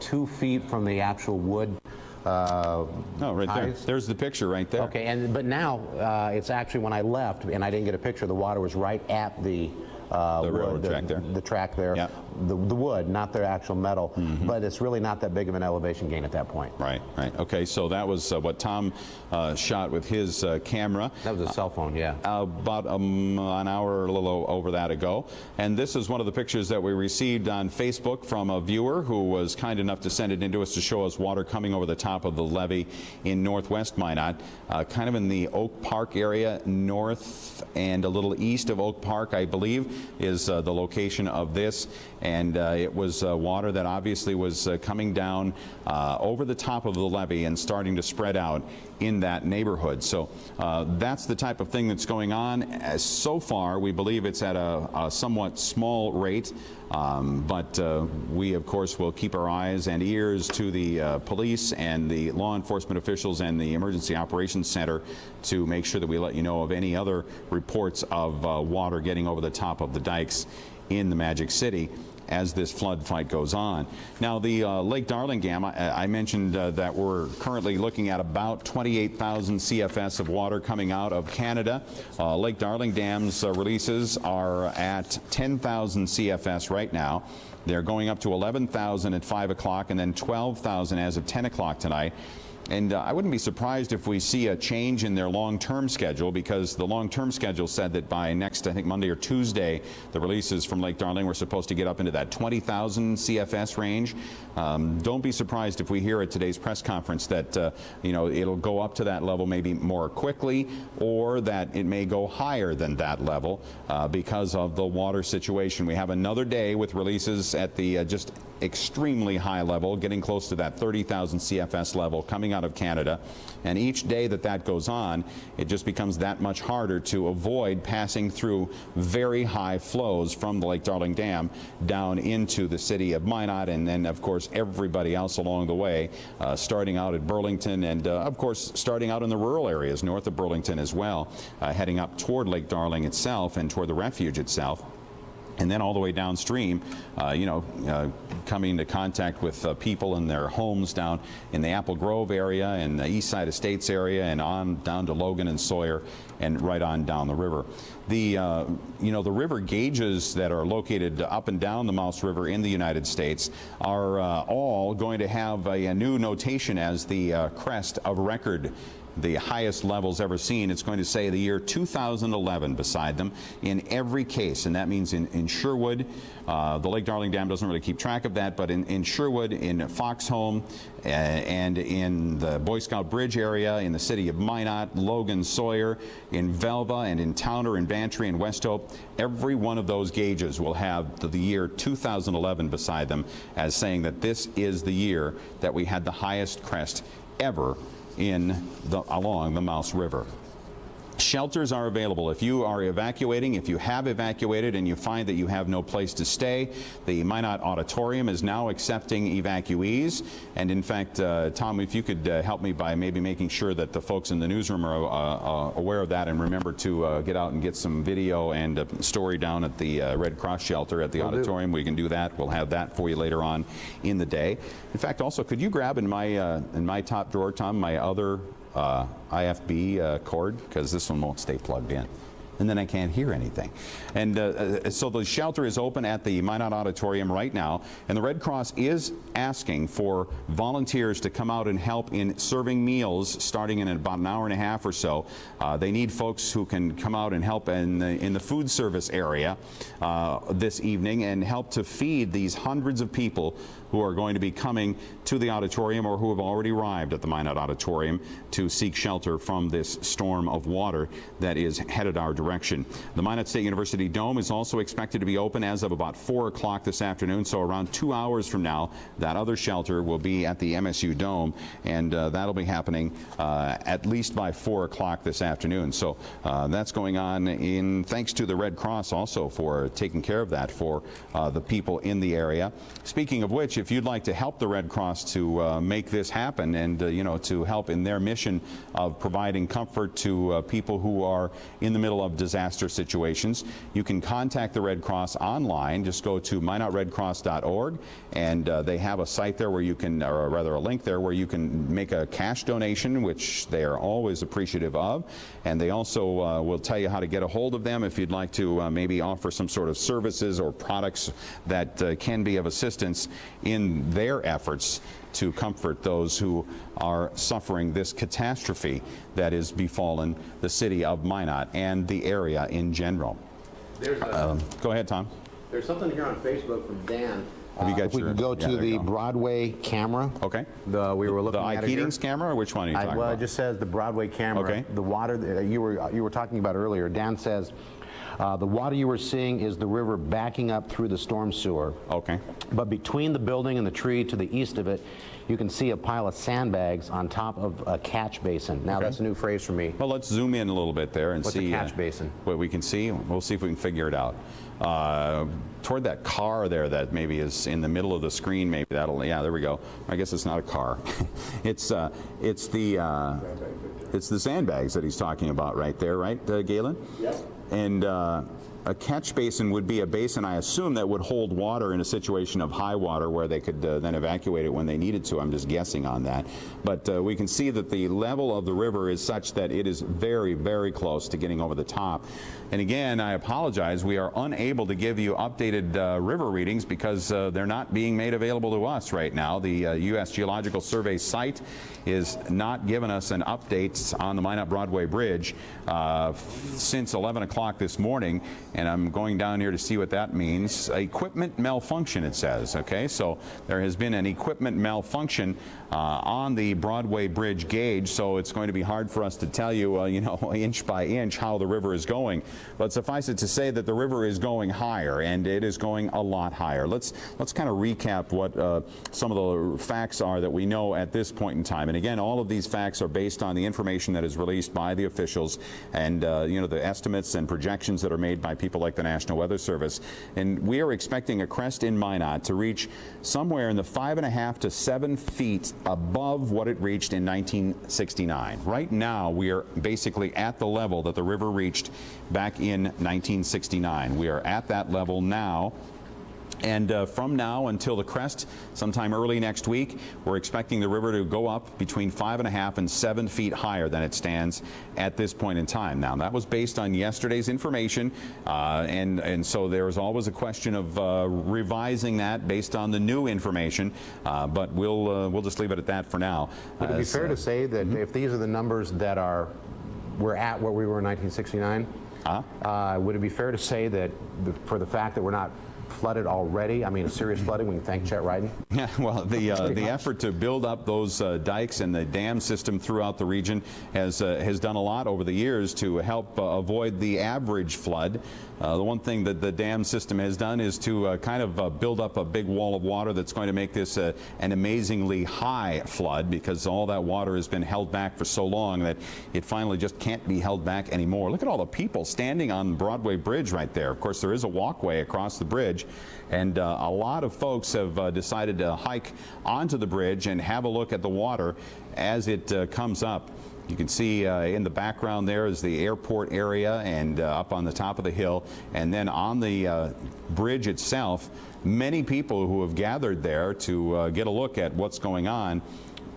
2 feet from the actual wood. Oh, right there. There's the picture right there. Okay, but now it's actually, when I left and I didn't get a picture, the water was right at the railroad track there. The track there. Yeah. The wood, not the actual metal. But it's really not that big of an elevation gain at that point. Right. Okay, so that was what Tom shot with his camera. That was a cell phone, yeah. About an hour or a little over that ago. And this is one of the pictures that we received on Facebook from a viewer who was kind enough to send it into us to show us water coming over the top of the levee in northwest Minot, kind of in the Oak Park area, north and a little east of Oak Park, I believe, is the location of this. And it was water that obviously was coming down over the top of the levee and starting to spread out in that neighborhood. So that's the type of thing that's going on. So far, we believe it's at a somewhat small rate, but we, of course, will keep our eyes and ears to the police and the law enforcement officials and the Emergency Operations Center to make sure that we let you know of any other reports of water getting over the top of the dikes in the Magic City as this flood fight goes on. Now, the Lake Darling Dam, I mentioned that we're currently looking at about 28,000 CFS of water coming out of Canada. Lake Darling Dam's releases are at 10,000 CFS right now. They're going up to 11,000 at 5 o'clock and then 12,000 as of 10 o'clock tonight. And I wouldn't be surprised if we see a change in their long-term schedule, because the long-term schedule said that by next, I think, Monday or Tuesday, the releases from Lake Darling were supposed to get up into that 20,000 CFS range. Don't be surprised if we hear at today's press conference that it'll go up to that level maybe more quickly, or that it may go higher than that level because of the water situation. We have another day with releases at the just extremely high level, getting close to that 30,000 CFS level coming out of Canada. And each day that goes on, it just becomes that much harder to avoid passing through very high flows from the Lake Darling Dam down into the city of Minot, and then, of course, everybody else along the way, starting out at Burlington and, of course, starting out in the rural areas north of Burlington as well, heading up toward Lake Darling itself and toward the refuge itself. And then all the way downstream, coming into contact with people in their homes down in the Apple Grove area and the East Side Estates area, and on down to Logan and Sawyer, and right on down the river. The the river gauges that are located up and down the Mouse River in the United States are all going to have a new notation as the crest of record the highest levels ever seen. It's going to say the year 2011 beside them in every case, and that means in Sherwood. The Lake Darling Dam doesn't really keep track of that, but in Sherwood, in Foxholm, and in the Boy Scout Bridge area, in the city of Minot, Logan, Sawyer, in Velva, and in Towner, and Bantry, and West Hope, every one of those gauges will have the year 2011 beside them as saying that this is the year that we had the highest crest ever along the Mouse River. Shelters are available. If you are evacuating, if you have evacuated and you find that you have no place to stay, the Minot Auditorium is now accepting evacuees. And in fact, Tom, if you could help me by maybe making sure that the folks in the newsroom are aware of that, and remember to get out and get some video and a story down at the Red Cross shelter at the auditorium. We can do that. We'll have that for you later on in the day. In fact, also, could you grab in my top drawer, Tom, my other IFB cord, because this one won't stay plugged in, and then I can't hear anything. And so the shelter is open at the Minot Auditorium right now, and the Red Cross is asking for volunteers to come out and help in serving meals starting in about an hour and a half or so. They need folks who can come out and help in the food service area this evening and help to feed these hundreds of people who are going to be coming to the auditorium or who have already arrived at the Minot Auditorium to seek shelter from this storm of water that is headed our direction. The Minot State University Dome is also expected to be open as of about 4 o'clock this afternoon, so around 2 hours from now, that other shelter will be at the MSU Dome, and that'll be happening at least by 4 o'clock this afternoon. So that's going on thanks to the Red Cross also for taking care of that for the people in the area. Speaking of which, if you'd like to help the Red Cross to make this happen and to help in their mission of providing comfort to people who are in the middle of disaster situations, you can contact the Red Cross online. Just go to minotredcross.org, and they have a site there where you can, or rather a link there where you can make a cash donation, which they are always appreciative of. And they also will tell you how to get a hold of them if you'd like to maybe offer some sort of services or products that can be of assistance in their efforts to comfort those who are suffering this catastrophe that has befallen the city of Minot and the area in general. Go ahead, Tom. There's something here on Facebook from Dan. Have you got if we can go to the Broadway camera. Okay. We were looking at the Keatings camera, or which one are you talking about? Well, it just says the Broadway camera. Okay. The water you were talking about earlier. Dan says the water you were seeing is the river backing up through the storm sewer. Okay. But between the building and the tree to the east of it, you can see a pile of sandbags on top of a catch basin. Now, that's a new phrase for me. Well, let's zoom in a little bit there and What's see a catch basin? What we can see. We'll see if we can figure it out. Toward that car there that maybe is in the middle of the screen, maybe that'll, yeah, there we go. I guess it's not a car. It's the sandbags that he's talking about right there, right, Galen? Yes. And a catch basin would be a basin, I assume, that would hold water in a situation of high water where they could then evacuate it when they needed to. I'm just guessing on that. But we can see that the level of the river is such that it is very, very close to getting over the top. And again, I apologize. We are unable to give you updated river readings because they're not being made available to us right now. The U.S. Geological Survey site is not giving us an update on the Minot Broadway Bridge since 11 o'clock this morning. And I'm going down here to see what that means. Equipment malfunction, it says. Okay, so there has been an equipment malfunction on the Broadway Bridge gauge, so it's going to be hard for us to tell you, inch by inch how the river is going. But suffice it to say that the river is going higher, and it is going a lot higher. Let's kind of recap what some of the facts are that we know at this point in time. And again, all of these facts are based on the information that is released by the officials and the estimates and projections that are made by people like the National Weather Service. And we are expecting a crest in Minot to reach somewhere in the 5.5 to 7 feet above what it reached in 1969. Right now, we are basically at the level that the river reached back in 1969. We are at that level now. And from now until the crest, sometime early next week, we're expecting the river to go up between 5.5 and 7 feet higher than it stands at this point in time. Now, that was based on yesterday's information, and so there's always a question of revising that based on the new information. But we'll just leave it at that for now. Would it be fair to say that if these are the numbers that we're at where we were in 1969, would it be fair to say that for the fact that we're not flooded already, I mean serious flooding, we can thank Chet Ryden? Yeah, well, the effort to build up those dikes and the dam system throughout the region has done a lot over the years to help avoid the average flood. The one thing that the dam system has done is to kind of build up a big wall of water that's going to make this an amazingly high flood, because all that water has been held back for so long that it finally just can't be held back anymore. Look at all the people standing on Broadway Bridge right there. Of course, there is a walkway across the bridge, and a lot of folks have decided to hike onto the bridge and have a look at the water as it comes up. You can see in the background there is the airport area, and up on the top of the hill, and then on the bridge itself, many people who have gathered there to get a look at what's going on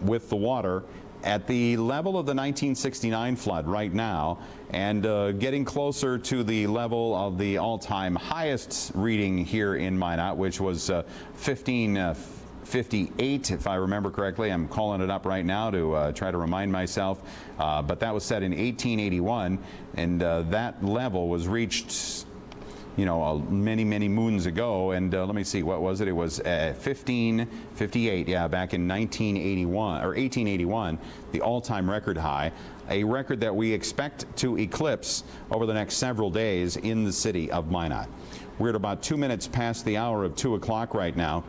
with the water at the level of the 1969 flood right now, and getting closer to the level of the all-time highest reading here in Minot, which was 1558, if I remember correctly. I'm calling it up right now to try to remind myself, but that was set in 1881, and that level was reached, you know, many moons ago. And let me see, what was it? It was 1558, yeah, back in 1981 or 1881, the all-time record high, a record that we expect to eclipse over the next several days in the city of Minot. We're at about 2 minutes past the hour of 2 o'clock right now.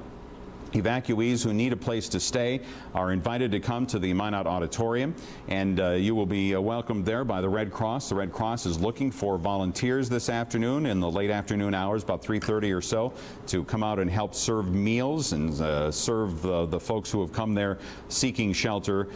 Evacuees who need a place to stay are invited to come to the Minot Auditorium, and you will be welcomed there by the Red Cross. The Red Cross is looking for volunteers this afternoon in the late afternoon hours, about 3:30 or so, to come out and help serve meals and serve the folks who have come there seeking shelter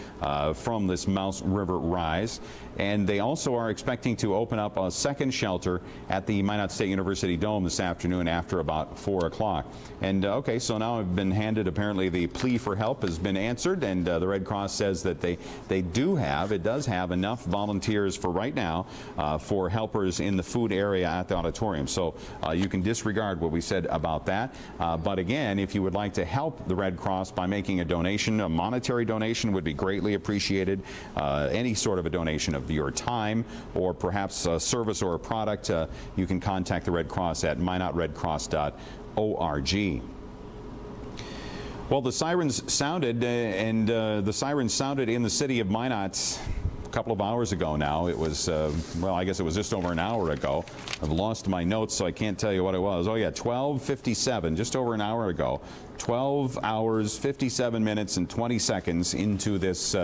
from this Mouse River rise. And they also are expecting to open up a second shelter at the Minot State University Dome this afternoon after about 4 o'clock. And okay, so now I've been handed, apparently the plea for help has been answered, and the Red Cross says that it does have enough volunteers for right now for helpers in the food area at the auditorium. So you can disregard what we said about that. But again, if you would like to help the Red Cross by making a donation, a monetary donation would be greatly appreciated. Any sort of a donation of your time, or perhaps a service or a product, you can contact the Red Cross at minotredcross.org. Well, the sirens sounded, the sirens sounded in the city of Minot a couple of hours ago now. It was, well, I guess it was just over an hour ago. I've lost my notes, so I can't tell you what it was. Oh, yeah, 12:57, just over an hour ago. 12 hours, 57 minutes, and 20 seconds into this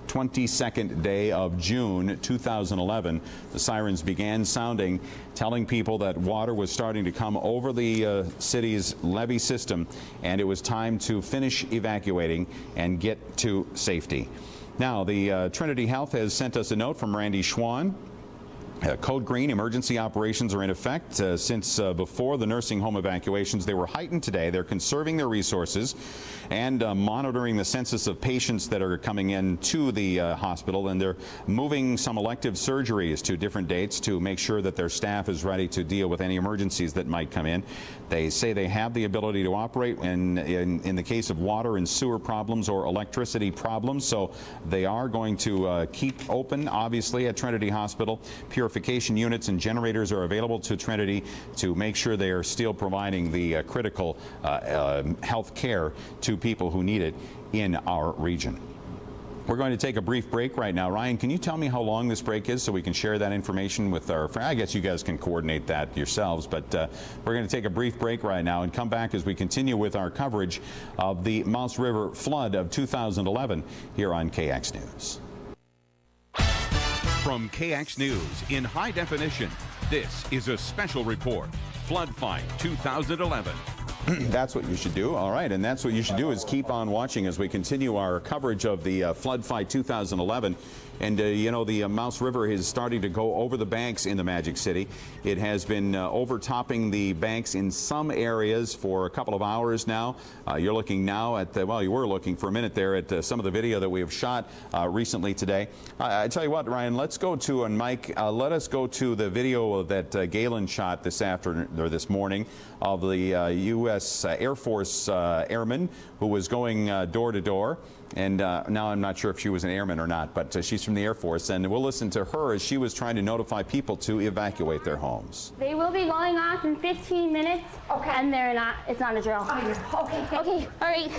22nd day of June 2011, the sirens began sounding, telling people that water was starting to come over the city's levee system, and it was time to finish evacuating and get to safety. Now, the Trinity Health has sent us a note from Randy Schwann. Code Green emergency operations are in effect since before the nursing home evacuations. They were heightened today. They're conserving their resources and monitoring the census of patients that are coming in to the hospital, and they're moving some elective surgeries to different dates to make sure that their staff is ready to deal with any emergencies that might come in. They say they have the ability to operate in the case of water and sewer problems or electricity problems, so they are going to keep open, obviously, at Trinity Hospital. Purification units and generators are available to Trinity to make sure they are still providing the critical health care to people who need it in our region. We're going to take a brief break right now. Ryan, can you tell me how long this break is so we can share that information with our friends? I guess you guys can coordinate that yourselves, but we're going to take a brief break right now and come back as we continue with our coverage of the Mouse River flood of 2011 here on KX News. From KX News in high definition, this is a special report, Flood Fight 2011. That's what you should do. All right, and that's what you should do is keep on watching as we continue our coverage of the Flood Fight 2011. And, you know, the Mouse River is starting to go over the banks in the Magic City. It has been overtopping the banks in some areas for a couple of hours now. You're looking now at the, well, you were looking for a minute there at some of the video that we have shot recently today. I tell you what, Ryan, let's go to, and Mike, let us go to the video that Galen shot this afternoon, or this morning, of the U.S. Air Force airman who was going door to door. And now I'm not sure if she was an airman or not, but she's from the Air Force, and we'll listen to her as she was trying to notify people to evacuate their homes. They will be going off in 15 minutes, okay. And they're not, it's not a drill. Oh, okay. Okay, all right.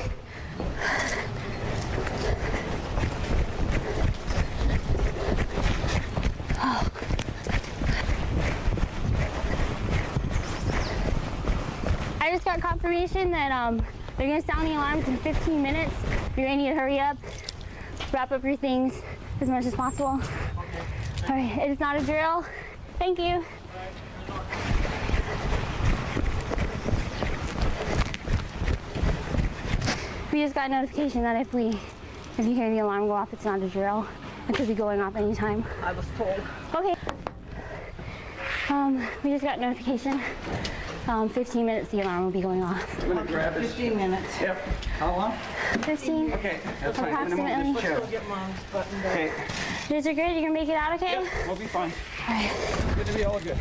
I just got confirmation that they're gonna sound the alarms in 15 minutes. You're gonna need to hurry up, wrap up your things as much as possible. All right, it's not a drill. Thank you. We just got notification that if you hear the alarm go off, it's not a drill. It could be going off anytime. I was told. Okay. We just got notification. 15 minutes, the alarm will be going off. I'm gonna grab it. 15 minutes. Yep. How long? 15. Okay, that's fine. I'm gonna Approximately. move this chair. Go get mom's button down. Okay. Is it good? You gonna make it out okay? Yep, we'll be fine. All right. Good to be all good.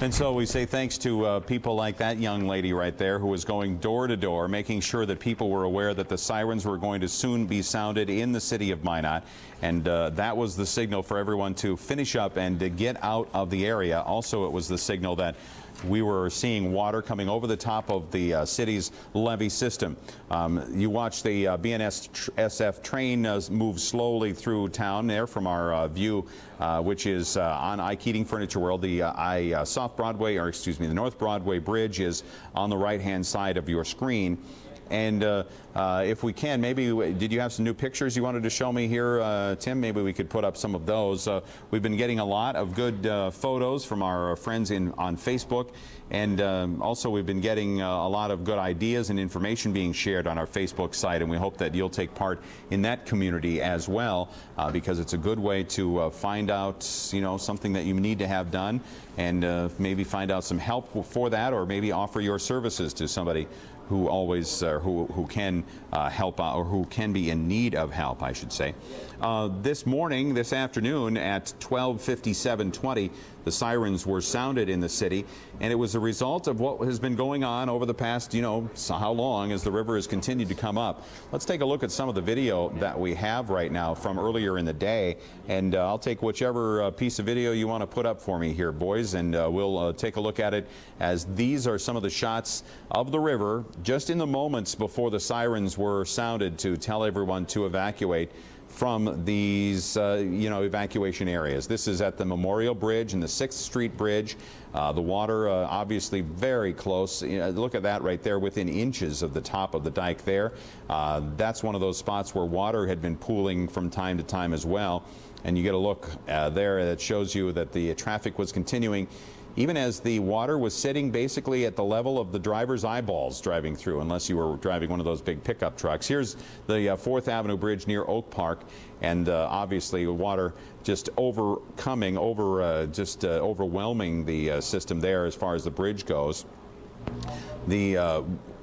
And so we say thanks to people like that young lady right there who was going door to door, making sure that people were aware that the sirens were going to soon be sounded in the city of Minot. And that was the signal for everyone to finish up and to get out of the area. Also, it was the signal that we were seeing water coming over the top of the city's levee system. You watch the BNSF train move slowly through town there from our view, which is on Keating Furniture World. The the North Broadway Bridge is on the right-hand side of your screen. And if we can, maybe, did you have some new pictures you wanted to show me here, Tim? Maybe we could put up some of those. We've been getting a lot of good photos from our friends on Facebook. And also we've been getting a lot of good ideas and information being shared on our Facebook site. And we hope that you'll take part in that community as well, because it's a good way to find out, you know, something that you need to have done, and maybe find out some help for that, or maybe offer your services to somebody who always who can help out, or who can be in need of help, I should say. This afternoon at 12:57:20, the sirens were sounded in the city, and it was a result of what has been going on over the past, you know, how long, as the river has continued to come up. Let's take a look at some of the video that we have right now from earlier in the day, and I'll take whichever piece of video you want to put up for me here, boys, and we'll take a look at it, as these are some of the shots of the river just in the moments before the sirens were sounded to tell everyone to evacuate from these, evacuation areas. This is at the Memorial Bridge and the 6th Street Bridge. The water obviously very close. Look at that right there, within inches of the top of the dike there. That's one of those spots where water had been pooling from time to time as well. And you get a look there that shows you that the traffic was continuing, even as the water was sitting basically at the level of the driver's eyeballs driving through, unless you were driving one of those big pickup trucks. Here's the 4th Avenue Bridge near Oak Park, and obviously water just overwhelming the system there as far as the bridge goes. The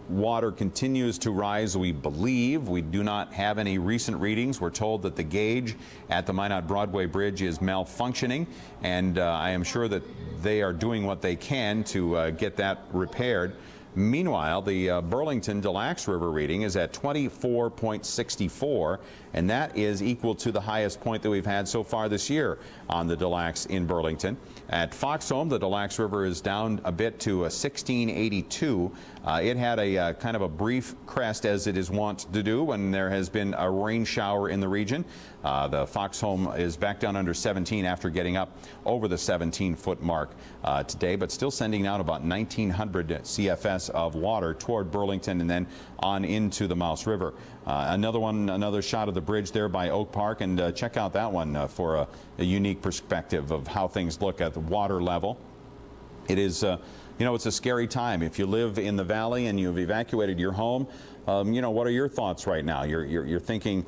water continues to rise, we believe. We do not have any recent readings. We're told that the gauge at the Minot Broadway Bridge is malfunctioning, and I am sure that they are doing what they can to get that repaired. Meanwhile, the Burlington Des Lacs River reading is at 24.64, and that is equal to the highest point that we've had so far this year on the Des Lacs in Burlington. At Foxhome, the Des Lacs River is down a bit to 1682. It had a kind of a brief crest, as it is wont to do when there has been a rain shower in the region. The Foxholm is back down under 17 after getting up over the 17-foot mark today, but still sending out about 1,900 CFS of water toward Burlington and then on into the Mouse River. Another shot of the bridge there by Oak Park, and check out that one for a unique perspective of how things look at the water level. It is, you know, it's a scary time. If you live in the valley and you've evacuated your home, you know, what are your thoughts right now? You're thinking,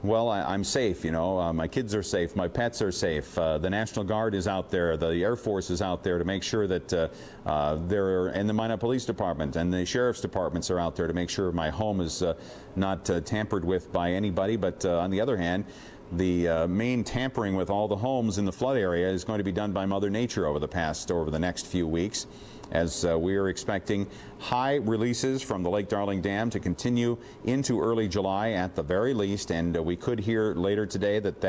well, I'm safe, you know, my kids are safe, my pets are safe, the National Guard is out there, the Air Force is out there to make sure that and the Minot Police Department and the Sheriff's Departments are out there to make sure my home is not tampered with by anybody. But on the other hand, the main tampering with all the homes in the flood area is going to be done by Mother Nature over the next few weeks, as we are expecting high releases from the Lake Darling Dam to continue into early July at the very least, and we could hear later today that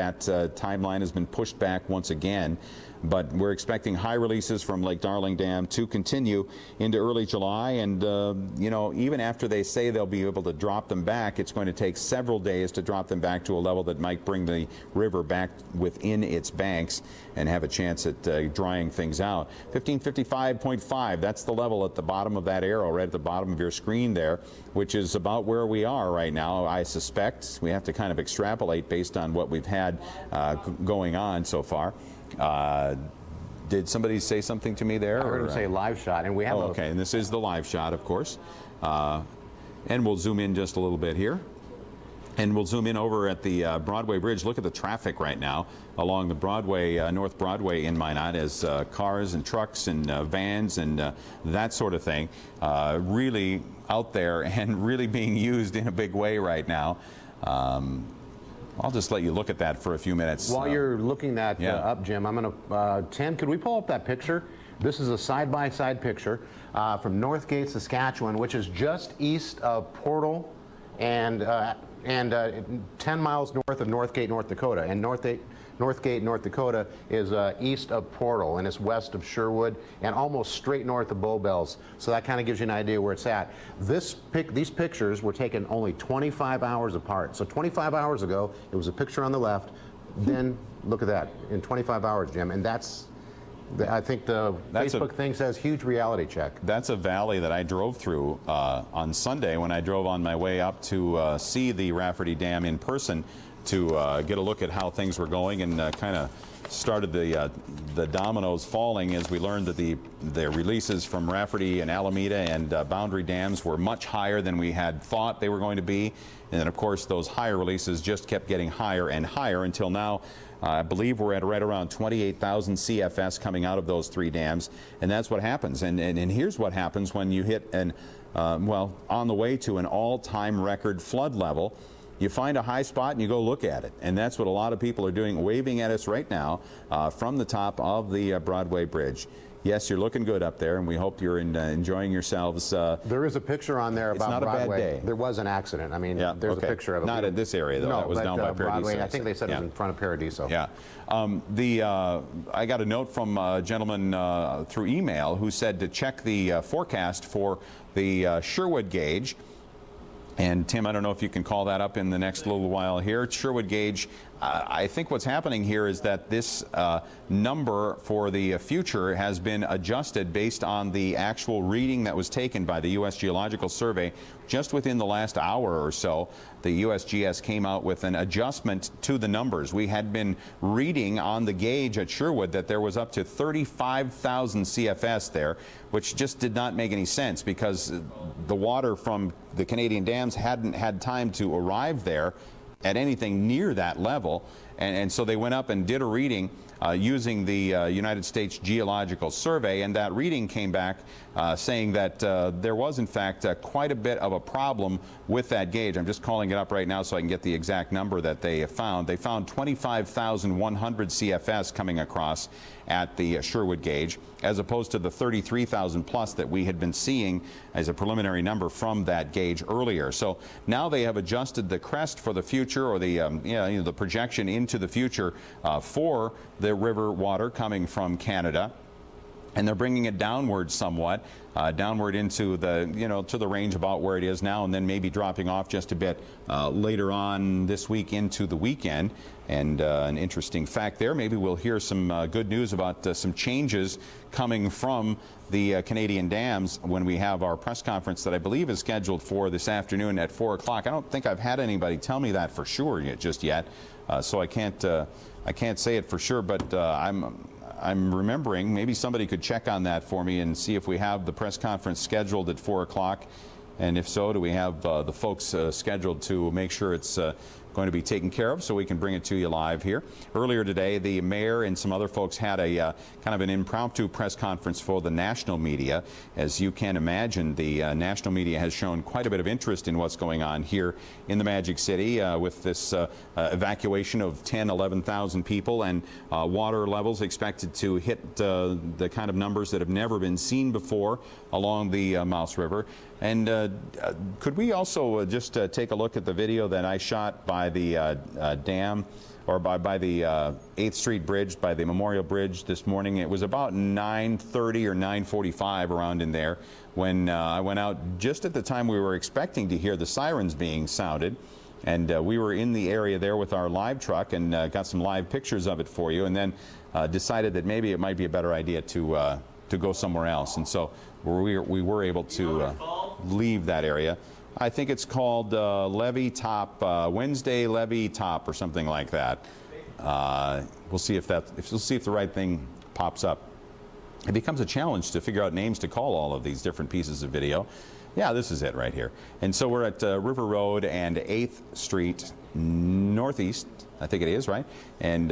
timeline has been pushed back once again. But we're expecting high releases from Lake Darling Dam to continue into early July, and you know, even after they say they'll be able to drop them back, it's going to take several days to drop them back to a level that might bring the river back within its banks and have a chance at drying things out. 1555.5, that's the level at the bottom of that arrow, right at the bottom of your screen there, which is about where we are right now. I suspect we have to kind of extrapolate based on what we've had going on so far. Did somebody say something to me there? I heard him say live shot, and we have. Okay, and this is the live shot, of course. And we'll zoom in just a little bit here. And we'll zoom in over at the Broadway Bridge. Look at the traffic right now along the Broadway, North Broadway in Minot, as cars and trucks and vans and that sort of thing really out there and really being used in a big way right now. I'll just let you look at that for a few minutes. While you're looking that up, Jim, I'm going to, Tim, could we pull up that picture? This is a side-by-side picture from Northgate, Saskatchewan, which is just east of Portal and 10 miles north of Northgate, North Dakota. And Northgate, North Dakota is east of Portal, and it's west of Sherwood and almost straight north of Bow Bells. So that kind of gives you an idea where it's at. These pictures were taken only 25 hours apart. So 25 hours ago, it was a picture on the left. Then look at that in 25 hours, Jim. And I think the Facebook thing says huge reality check. That's a valley that I drove through on Sunday when I drove on my way up to see the Rafferty Dam in person, to get a look at how things were going, and kind of started the dominoes falling as we learned that the releases from Rafferty and Alameda and Boundary dams were much higher than we had thought they were going to be. And then, of course, those higher releases just kept getting higher and higher until now. I believe we're at right around 28,000 CFS coming out of those three dams, and that's what happens. And here's what happens when you hit on the way to an all-time record flood level. You find a high spot and you go look at it, and that's what a lot of people are doing, waving at us right now from the top of the Broadway Bridge. Yes, you're looking good up there, and we hope you're enjoying yourselves. There is a picture on there about Broadway. It's not a bad day. There was an accident. I mean, there's a picture of it. Not in this area, though. No, that was down by Paradiso. Broadway, I think they said it was in front of Paradiso. Yeah. I got a note from a gentleman through email who said to check the forecast for the Sherwood gauge. And Tim, I don't know if you can call that up in the next little while here. Sherwood gauge, I think what's happening here is that this number for the future has been adjusted based on the actual reading that was taken by the U.S. Geological Survey just within the last hour or so. The USGS came out with an adjustment to the numbers. We had been reading on the gauge at Sherwood that there was up to 35,000 CFS there, which just did not make any sense because the water from the Canadian dams hadn't had time to arrive there at anything near that level. And so they went up and did a reading using the United States Geological Survey, and that reading came back saying that there was, in fact, quite a bit of a problem with that gauge. I'm just calling it up right now so I can get the exact number that they found. They found 25,100 CFS coming across at the Sherwood gauge, as opposed to the 33,000 plus that we had been seeing as a preliminary number from that gauge earlier. So now they have adjusted the crest for the future, or the the projection into the future for the river water coming from Canada. and they're bringing it downward somewhat, downward into the, to the range about where it is now, and then maybe dropping off just a bit later on this week into the weekend. And an interesting fact there, maybe we'll hear some good news about some changes coming from the Canadian dams when we have our press conference that I believe is scheduled for this afternoon at 4 o'clock. I don't think I've had anybody tell me that for sure just yet, so I can't say it for sure, but I'm remembering, maybe somebody could check on that for me and see if we have the press conference scheduled at 4 o'clock. And if so, do we have the folks scheduled to make sure it's going to be taken care of so we can bring it to you live here. Earlier today, the mayor and some other folks had a kind of an impromptu press conference for the national media. As you can imagine, the national media has shown quite a bit of interest in what's going on here in the Magic City with this evacuation of 11,000 people, and water levels expected to hit the kind of numbers that have never been seen before along the Mouse River. And could we also just take a look at the video that I shot by the dam, or by the 8th Street Bridge, by the Memorial Bridge this morning? It was about 9:30 or 9:45 around in there when I went out just at the time we were expecting to hear the sirens being sounded. And we were in the area there with our live truck and got some live pictures of it for you, and then decided that maybe it might be a better idea to go somewhere else. And so we were able to leave that area. I think it's called Levee Top, Wednesday Levee Top or something like that. We'll see if the right thing pops up. It becomes a challenge to figure out names to call all of these different pieces of video. Yeah, this is it right here. And so we're at River Road and 8th Street Northeast, I think it is, right? And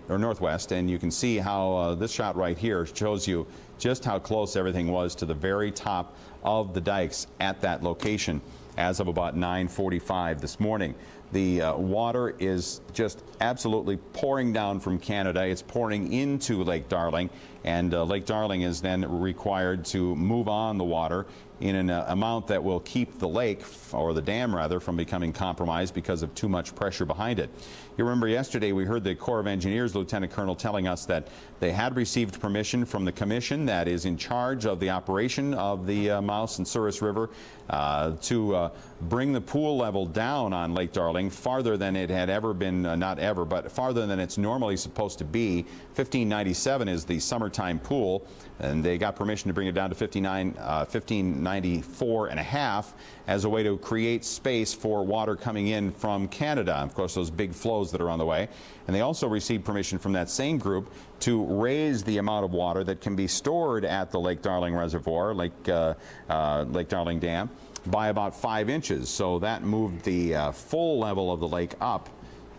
or Northwest, and you can see how this shot right here shows you just how close everything was to the very top of the dikes at that location as of about 9:45 this morning. The water is just absolutely pouring down from Canada. It's pouring into Lake Darling, and Lake Darling is then required to move on the water in an amount that will keep the lake, or the dam rather, from becoming compromised because of too much pressure behind it. You remember yesterday we heard the Corps of Engineers Lieutenant Colonel telling us that they had received permission from the commission that is in charge of the operation of the Mouse and Souris River to bring the pool level down on Lake Darling farther than it had ever been, not ever, but farther than it's normally supposed to be. 1597 is the summertime pool, and they got permission to bring it down to 1594 and a half as a way to create space for water coming in from Canada. Of course, those big flows that are on the way. And they also received permission from that same group to raise the amount of water that can be stored at the Lake Darling Reservoir, Lake Darling Dam, by about 5 inches. So that moved the full level of the lake up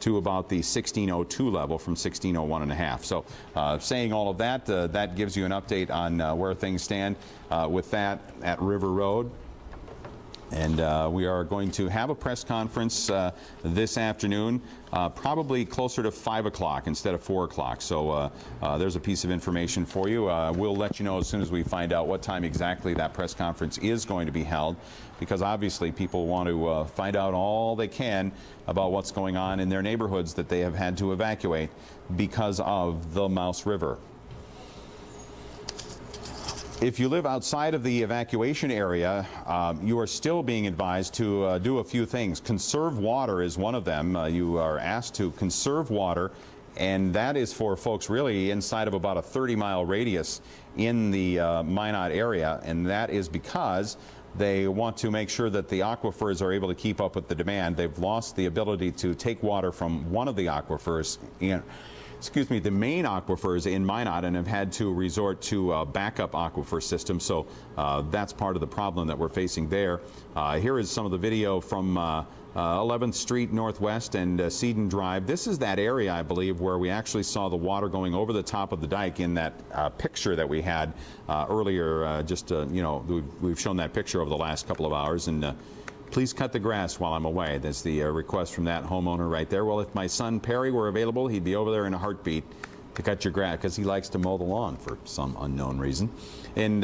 to about the 1602 level from 1601 and a half. So saying all of that, that gives you an update on where things stand with that at River Road. And we are going to have a press conference this afternoon, probably closer to 5 o'clock instead of 4 o'clock. So there's a piece of information for you. We'll let you know as soon as we find out what time exactly that press conference is going to be held, because obviously people want to find out all they can about what's going on in their neighborhoods that they have had to evacuate because of the Mouse River. If you live outside of the evacuation area, you are still being advised to do a few things. Conserve water is one of them. You are asked to conserve water, and that is for folks really inside of about a 30-mile radius in the Minot area, and that is because they want to make sure that the aquifers are able to keep up with the demand. They've lost the ability to take water from one of the aquifers, the main aquifers in Minot, and have had to resort to a backup aquifer system. So that's part of the problem that we're facing there. Here is some of the video from 11th Street Northwest and Seaton Drive. This is that area, I believe, where we actually saw the water going over the top of the dike in that picture that we had earlier. We've shown that picture over the last couple of hours. And please cut the grass while I'm away. That's the request from that homeowner right there. Well, if my son Perry were available, he'd be over there in a heartbeat to cut your grass, because he likes to mow the lawn for some unknown reason. And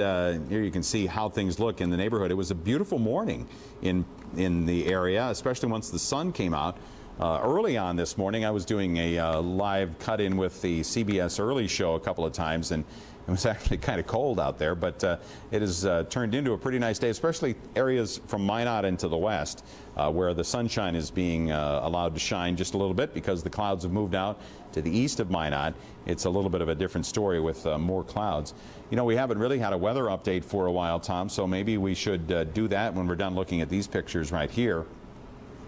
here you can see how things look in the neighborhood. It was a beautiful morning in the area, especially once the sun came out. Early on this morning, I was doing a live cut-in with the CBS Early Show a couple of times, and It was actually kind of cold out there, but it has turned into a pretty nice day, especially areas from Minot into the west, where the sunshine is being allowed to shine just a little bit because the clouds have moved out to the east of Minot. It's a little bit of a different story with more clouds. You know, we haven't really had a weather update for a while, Tom, so maybe we should do that when we're done looking at these pictures right here.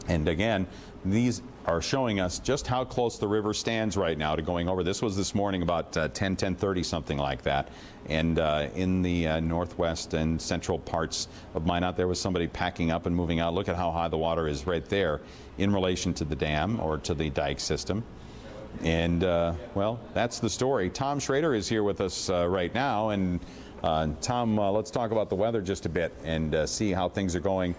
And again, these are showing us just how close the river stands right now to going over. This was this morning about 10:30, something like that. And in the northwest and central parts of Minot, there was somebody packing up and moving out. Look at how high the water is right there in relation to the dam or to the dike system. And, well, that's the story. Tom Schrader is here with us right now. And Tom, let's talk about the weather just a bit and see how things are going.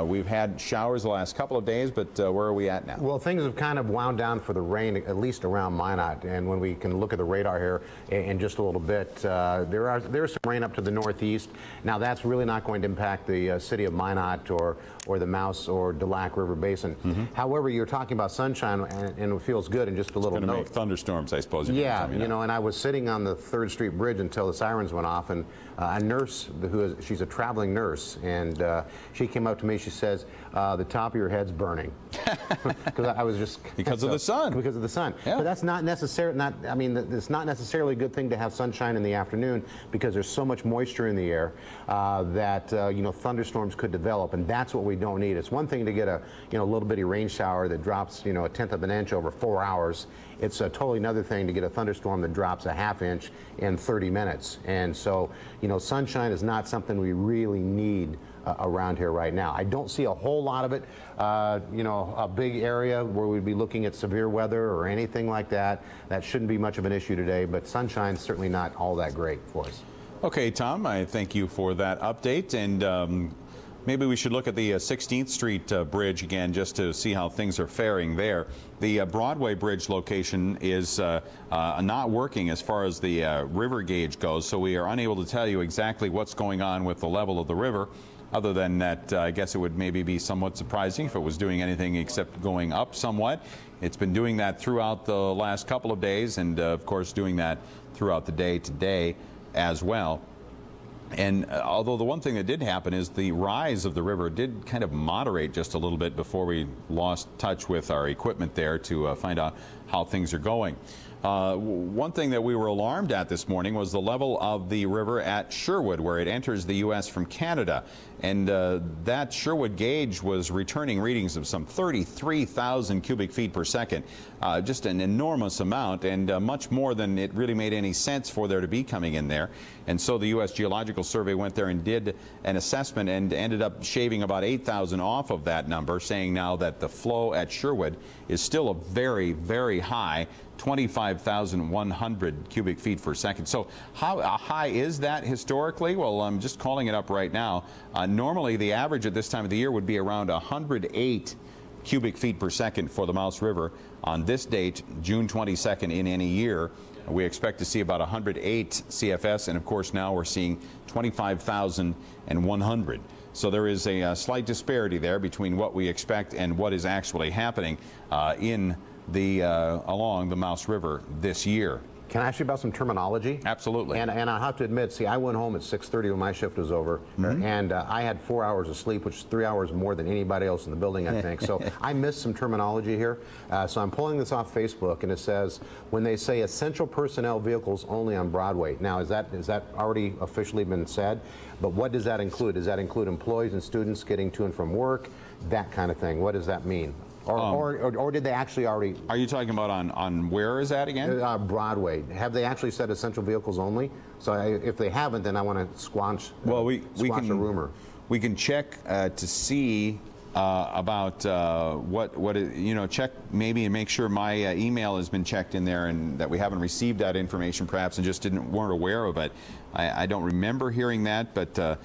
We've had showers the last couple of days, but where are we at now? Well, things have kind of wound down for the rain, at least around Minot. And when we can look at the radar here in just a little bit, there's some rain up to the northeast. Now, that's really not going to impact the city of Minot or the Mouse or Delac River Basin. However, you're talking about sunshine, and it feels good. And just a little note. It's going to make thunderstorms, I suppose. Yeah, you know, and I was sitting on the 3rd Street Bridge until the sirens went off, and a nurse, she's a traveling nurse, and she came up to me. She says, "The top of your head's burning," because I was just because of the sun. Because of the sun. Yeah. But that's not necessarily I mean, it's not necessarily a good thing to have sunshine in the afternoon because there's so much moisture in the air that you know, thunderstorms could develop, and that's what we don't need. It's one thing to get a little bitty rain shower that drops 1/10 of an inch over 4 hours. It's a totally another thing to get a thunderstorm that drops a ½ inch in 30 minutes. And so, sunshine is not something we really need around here right now. I don't see a whole lot of it, a big area where we'd be looking at severe weather or anything like that. That shouldn't be much of an issue today, but sunshine's certainly not all that great for us. Okay, Tom, I thank you for that update. And maybe we should look at the 16th Street Bridge again just to see how things are faring there. The Broadway Bridge location is not working as far as the river gauge goes, so we are unable to tell you exactly what's going on with the level of the river. Other than that, I guess it would maybe be somewhat surprising if it was doing anything except going up somewhat. It's been doing that throughout the last couple of days, and of course doing that throughout the day today as well. And although the one thing that did happen is the rise of the river did kind of moderate just a little bit before we lost touch with our equipment there to find out how things are going. One thing that we were alarmed at this morning was the level of the river at Sherwood, where it enters the U.S. from Canada. And that Sherwood gauge was returning readings of some 33,000 cubic feet per second. Just an enormous amount, and much more than it really made any sense for there to be coming in there. And so the U.S. Geological Survey went there and did an assessment and ended up shaving about 8,000 off of that number, saying now that the flow at Sherwood is still a very, very high 25,100 cubic feet per second. So how high is that historically? Well, I'm just calling it up right now. Normally, the average at this time of the year would be around 108 cubic feet per second for the Mouse River. On this date, June 22nd in any year, we expect to see about 108 CFS, and of course now we're seeing 25,100. So there is a slight disparity there between what we expect and what is actually happening along the Mouse River this year. Can I ask you about some terminology? Absolutely. And I have to admit, see, I went home at 6:30 when my shift was over, and I had 4 hours of sleep, which is 3 hours more than anybody else in the building, I think. So I missed some terminology here. So I'm pulling this off Facebook, and it says, when they say essential personnel vehicles only on Broadway. Now, is that already officially been said? But what does that include? Does that include employees and students getting to and from work? That kind of thing. What does that mean? Or did they actually already? Are you talking about on where is that again? Broadway. Have they actually said essential vehicles only? So if they haven't, then I want to squash. Well, we can a rumor. We can check to see about what check maybe and make sure my email has been checked in there and that we haven't received that information perhaps and just weren't aware of it. I don't remember hearing that, but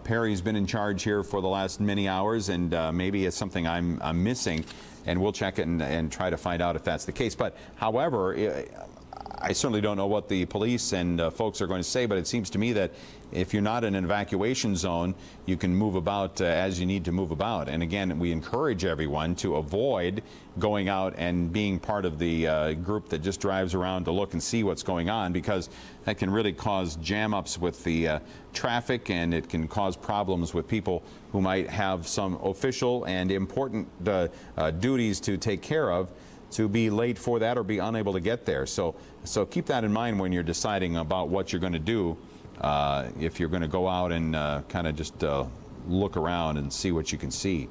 Perry's been in charge here for the last many hours, and maybe it's something I'm missing, and we'll check it and try to find out if that's the case. But however, I certainly don't know what the police and folks are going to say, but it seems to me that if you're not in an evacuation zone, you can move about as you need to move about. And again, we encourage everyone to avoid going out and being part of the group that just drives around to look and see what's going on, because that can really cause jam-ups with the traffic, and it can cause problems with people who might have some official and important duties to take care of, to be late for that or be unable to get there. So keep that in mind when you're deciding about what you're going to do, if you're going to go out and kind of just look around and see what you can see.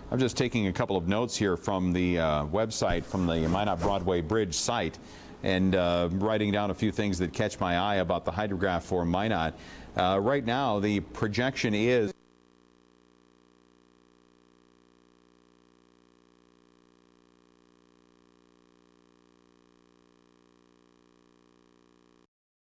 I'm just taking a couple of notes here from the website, from the Minot Broadway Bridge site, and writing down a few things that catch my eye about the hydrograph for Minot. Right now, the projection is